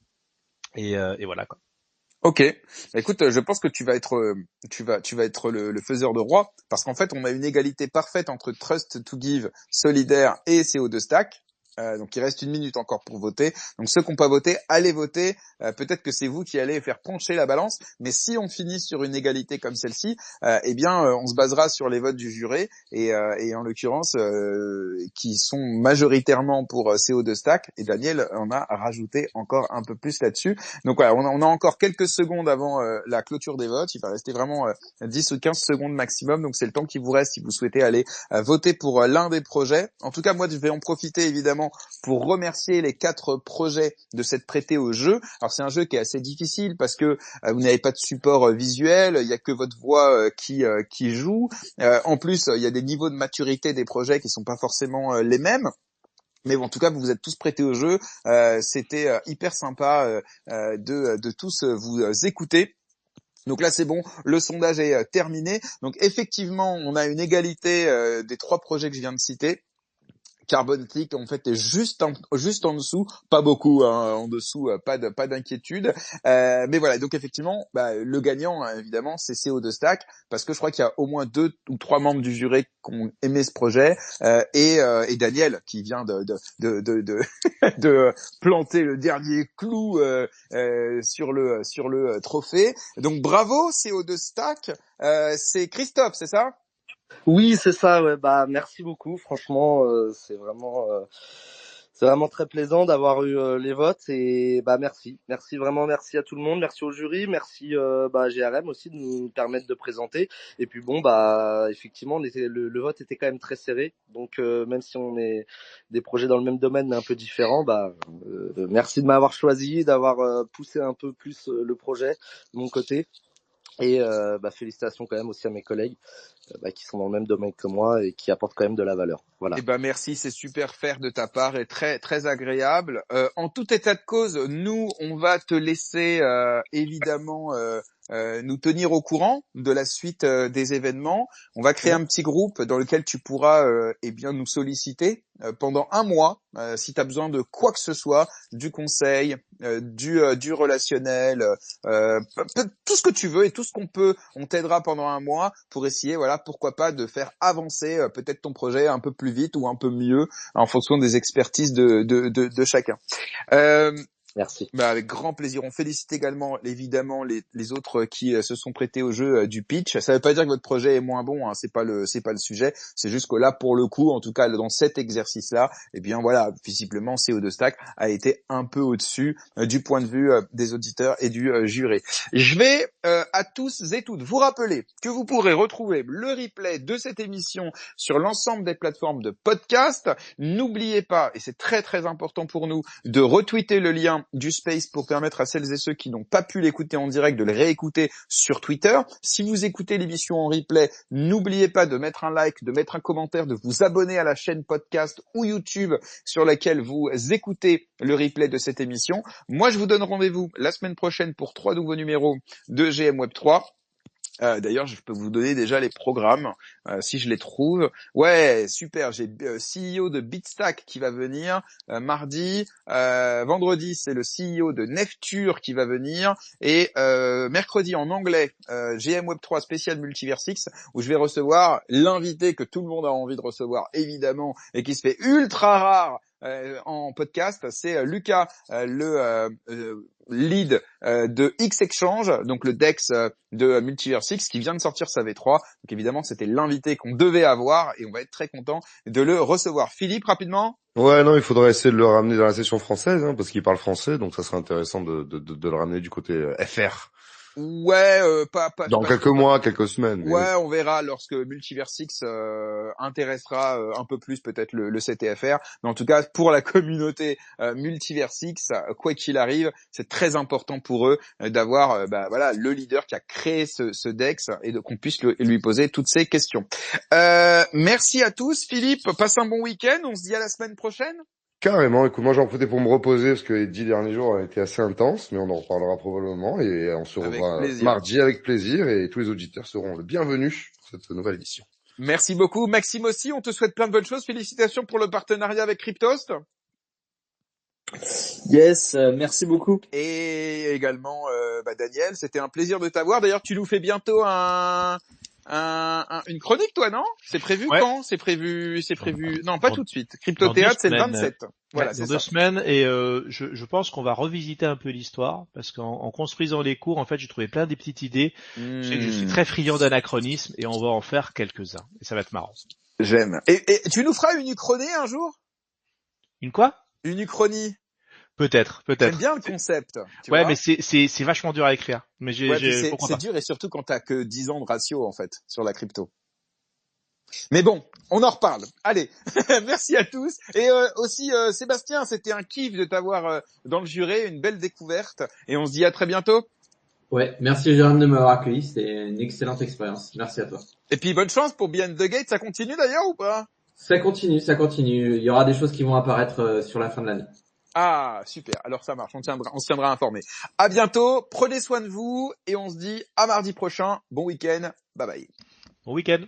Et voilà quoi. Ok. Écoute, je pense que tu vas être le faiseur de roi parce qu'en fait, on a une égalité parfaite entre Trust to Give, Solidaire et CO2 Stack. Donc il reste 1 minute encore pour voter. Donc ceux qui n'ont pas voté, allez voter. Peut-être que c'est vous qui allez faire pencher la balance. Mais si on finit sur une égalité comme celle-ci, on se basera sur les votes du jury et en l'occurrence qui sont majoritairement pour CO2 Stack. Et Daniel en a rajouté encore un peu plus là-dessus. Donc voilà, on a encore quelques secondes avant la clôture des votes. Il va rester vraiment 10 ou 15 secondes maximum. Donc c'est le temps qui vous reste si vous souhaitez aller voter pour l'un des projets. En tout cas, moi je vais en profiter évidemment pour remercier les 4 projets de s'être prêtés au jeu. Alors c'est un jeu qui est assez difficile parce que vous n'avez pas de support visuel, il y a que votre voix qui joue. En plus, il y a des niveaux de maturité des projets qui sont pas forcément les mêmes. Mais bon, en tout cas, vous vous êtes tous prêtés au jeu. C'était hyper sympa de tous vous écouter. Donc là, c'est bon, le sondage est terminé. Donc effectivement, on a une égalité des 3 projets que je viens de citer. Carbontic en fait est juste en dessous, pas beaucoup hein, en dessous, pas d'inquiétude. Mais voilà, donc effectivement, le gagnant hein, évidemment c'est CO2 Stack parce que je crois qu'il y a au moins 2 ou 3 membres du jury qui ont aimé ce projet et Daniel qui vient de de planter le dernier clou sur le trophée. Donc bravo CO2 Stack. C'est Christophe, c'est ça? Oui, c'est ça, ouais, bah, merci beaucoup. Franchement, c'est vraiment très plaisant d'avoir eu les votes et bah merci. Merci vraiment, merci à tout le monde, merci au jury, merci bah GRM aussi de nous permettre de présenter. Et puis bon bah effectivement le vote était quand même très serré. Donc même si on est des projets dans le même domaine mais un peu différents, bah merci de m'avoir choisi, d'avoir poussé un peu plus le projet de mon côté. Et bah félicitations quand même aussi à mes collègues qui sont dans le même domaine que moi et qui apportent quand même de la valeur. Voilà. Eh ben merci, c'est super faire de ta part et très très agréable. En tout état de cause, nous on va te laisser évidemment nous tenir au courant de la suite des événements. On va créer un petit groupe dans lequel tu pourras eh bien nous solliciter pendant un mois si tu as besoin de quoi que ce soit, du conseil, du relationnel, tout ce que tu veux et tout ce qu'on peut, on t'aidera pendant un mois pour essayer, voilà, pourquoi pas de faire avancer peut-être ton projet un peu plus vite ou un peu mieux en fonction des expertises de chacun. Merci. Avec grand plaisir. On félicite également évidemment les autres qui se sont prêtés au jeu du pitch. Ça veut pas dire que votre projet est moins bon, hein, c'est pas le sujet. C'est juste que là pour le coup, en tout cas dans cet exercice-là, eh bien voilà, visiblement CO2 Stack a été un peu au-dessus du point de vue des auditeurs et du jury. Je vais à tous et toutes vous rappeler que vous pourrez retrouver le replay de cette émission sur l'ensemble des plateformes de podcast. N'oubliez pas, et c'est très très important pour nous, de retweeter le lien du Space pour permettre à celles et ceux qui n'ont pas pu l'écouter en direct de le réécouter sur Twitter. Si vous écoutez l'émission en replay, n'oubliez pas de mettre un like, de mettre un commentaire, de vous abonner à la chaîne podcast ou YouTube sur laquelle vous écoutez le replay de cette émission. Moi, je vous donne rendez-vous la semaine prochaine pour 3 nouveaux numéros de GM Web 3. D'ailleurs, je peux vous donner déjà les programmes si je les trouve. Ouais, super. J'ai CEO de Bitstack qui va venir mardi. Vendredi, c'est le CEO de Nefture qui va venir. Et mercredi, en anglais, GM Web 3 spécial Multiversix où je vais recevoir l'invité que tout le monde a envie de recevoir, évidemment, et qui se fait ultra rare en podcast. C'est Lucas, le lead de X-Exchange, donc le DEX de Multiversix qui vient de sortir sa V3. Donc évidemment, c'était l'invité qu'on devait avoir et on va être très content de le recevoir. Philippe, rapidement. Ouais, non, il faudrait essayer de le ramener dans la session française, hein, parce qu'il parle français, donc ça serait intéressant de le ramener du côté FR. Ouais, dans quelques mois, quelques semaines. Ouais, on verra lorsque Multiversix intéressera un peu plus peut-être le CTFR. Mais en tout cas, pour la communauté Multiversix, quoi qu'il arrive, c'est très important pour eux d'avoir voilà le leader qui a créé ce DEX et qu'on puisse lui poser toutes ces questions. Merci à tous. Philippe, passe un bon week-end. On se dit à la semaine prochaine. Carrément, écoute, moi j'en profitais pour me reposer parce que les 10 derniers jours ont été assez intenses, mais on en reparlera probablement et on se revoit mardi avec plaisir et tous les auditeurs seront le bienvenus pour cette nouvelle édition. Merci beaucoup. Maxime aussi, on te souhaite plein de bonnes choses. Félicitations pour le partenariat avec Cryptost. Yes, merci beaucoup. Et également Daniel, c'était un plaisir de t'avoir. D'ailleurs, tu nous fais bientôt une chronique, toi, non? C'est prévu quand? C'est prévu. Non, pas tout de suite. Crypto Théâtre, c'est le 27. Voilà, dans 2 semaines. Et je pense qu'on va revisiter un peu l'histoire parce qu'en construisant les cours, en fait, j'ai trouvé plein des petites idées. Je sais que je suis très friand d'anachronisme et on va en faire quelques-uns. Et ça va être marrant. J'aime. Et tu nous feras une uchronie un jour? Une quoi? Une uchronie. Peut-être. J'aime bien le concept. Ouais, mais c'est vachement dur à écrire. Mais c'est dur et surtout quand t'as que 10 ans de ratio, en fait, sur la crypto. Mais bon, on en reparle. Allez, merci à tous. Et aussi, Sébastien, c'était un kiff de t'avoir dans le jury, une belle découverte. Et on se dit à très bientôt. Ouais, merci Jérôme de m'avoir accueilli, c'était une excellente expérience. Merci à toi. Et puis bonne chance pour Behind the Gate, ça continue d'ailleurs ou pas? Ça continue. Il y aura des choses qui vont apparaître sur la fin de l'année. Ah, super. Alors ça marche. On se tiendra informé. À bientôt. Prenez soin de vous et on se dit à mardi prochain. Bon week-end. Bye bye. Bon week-end.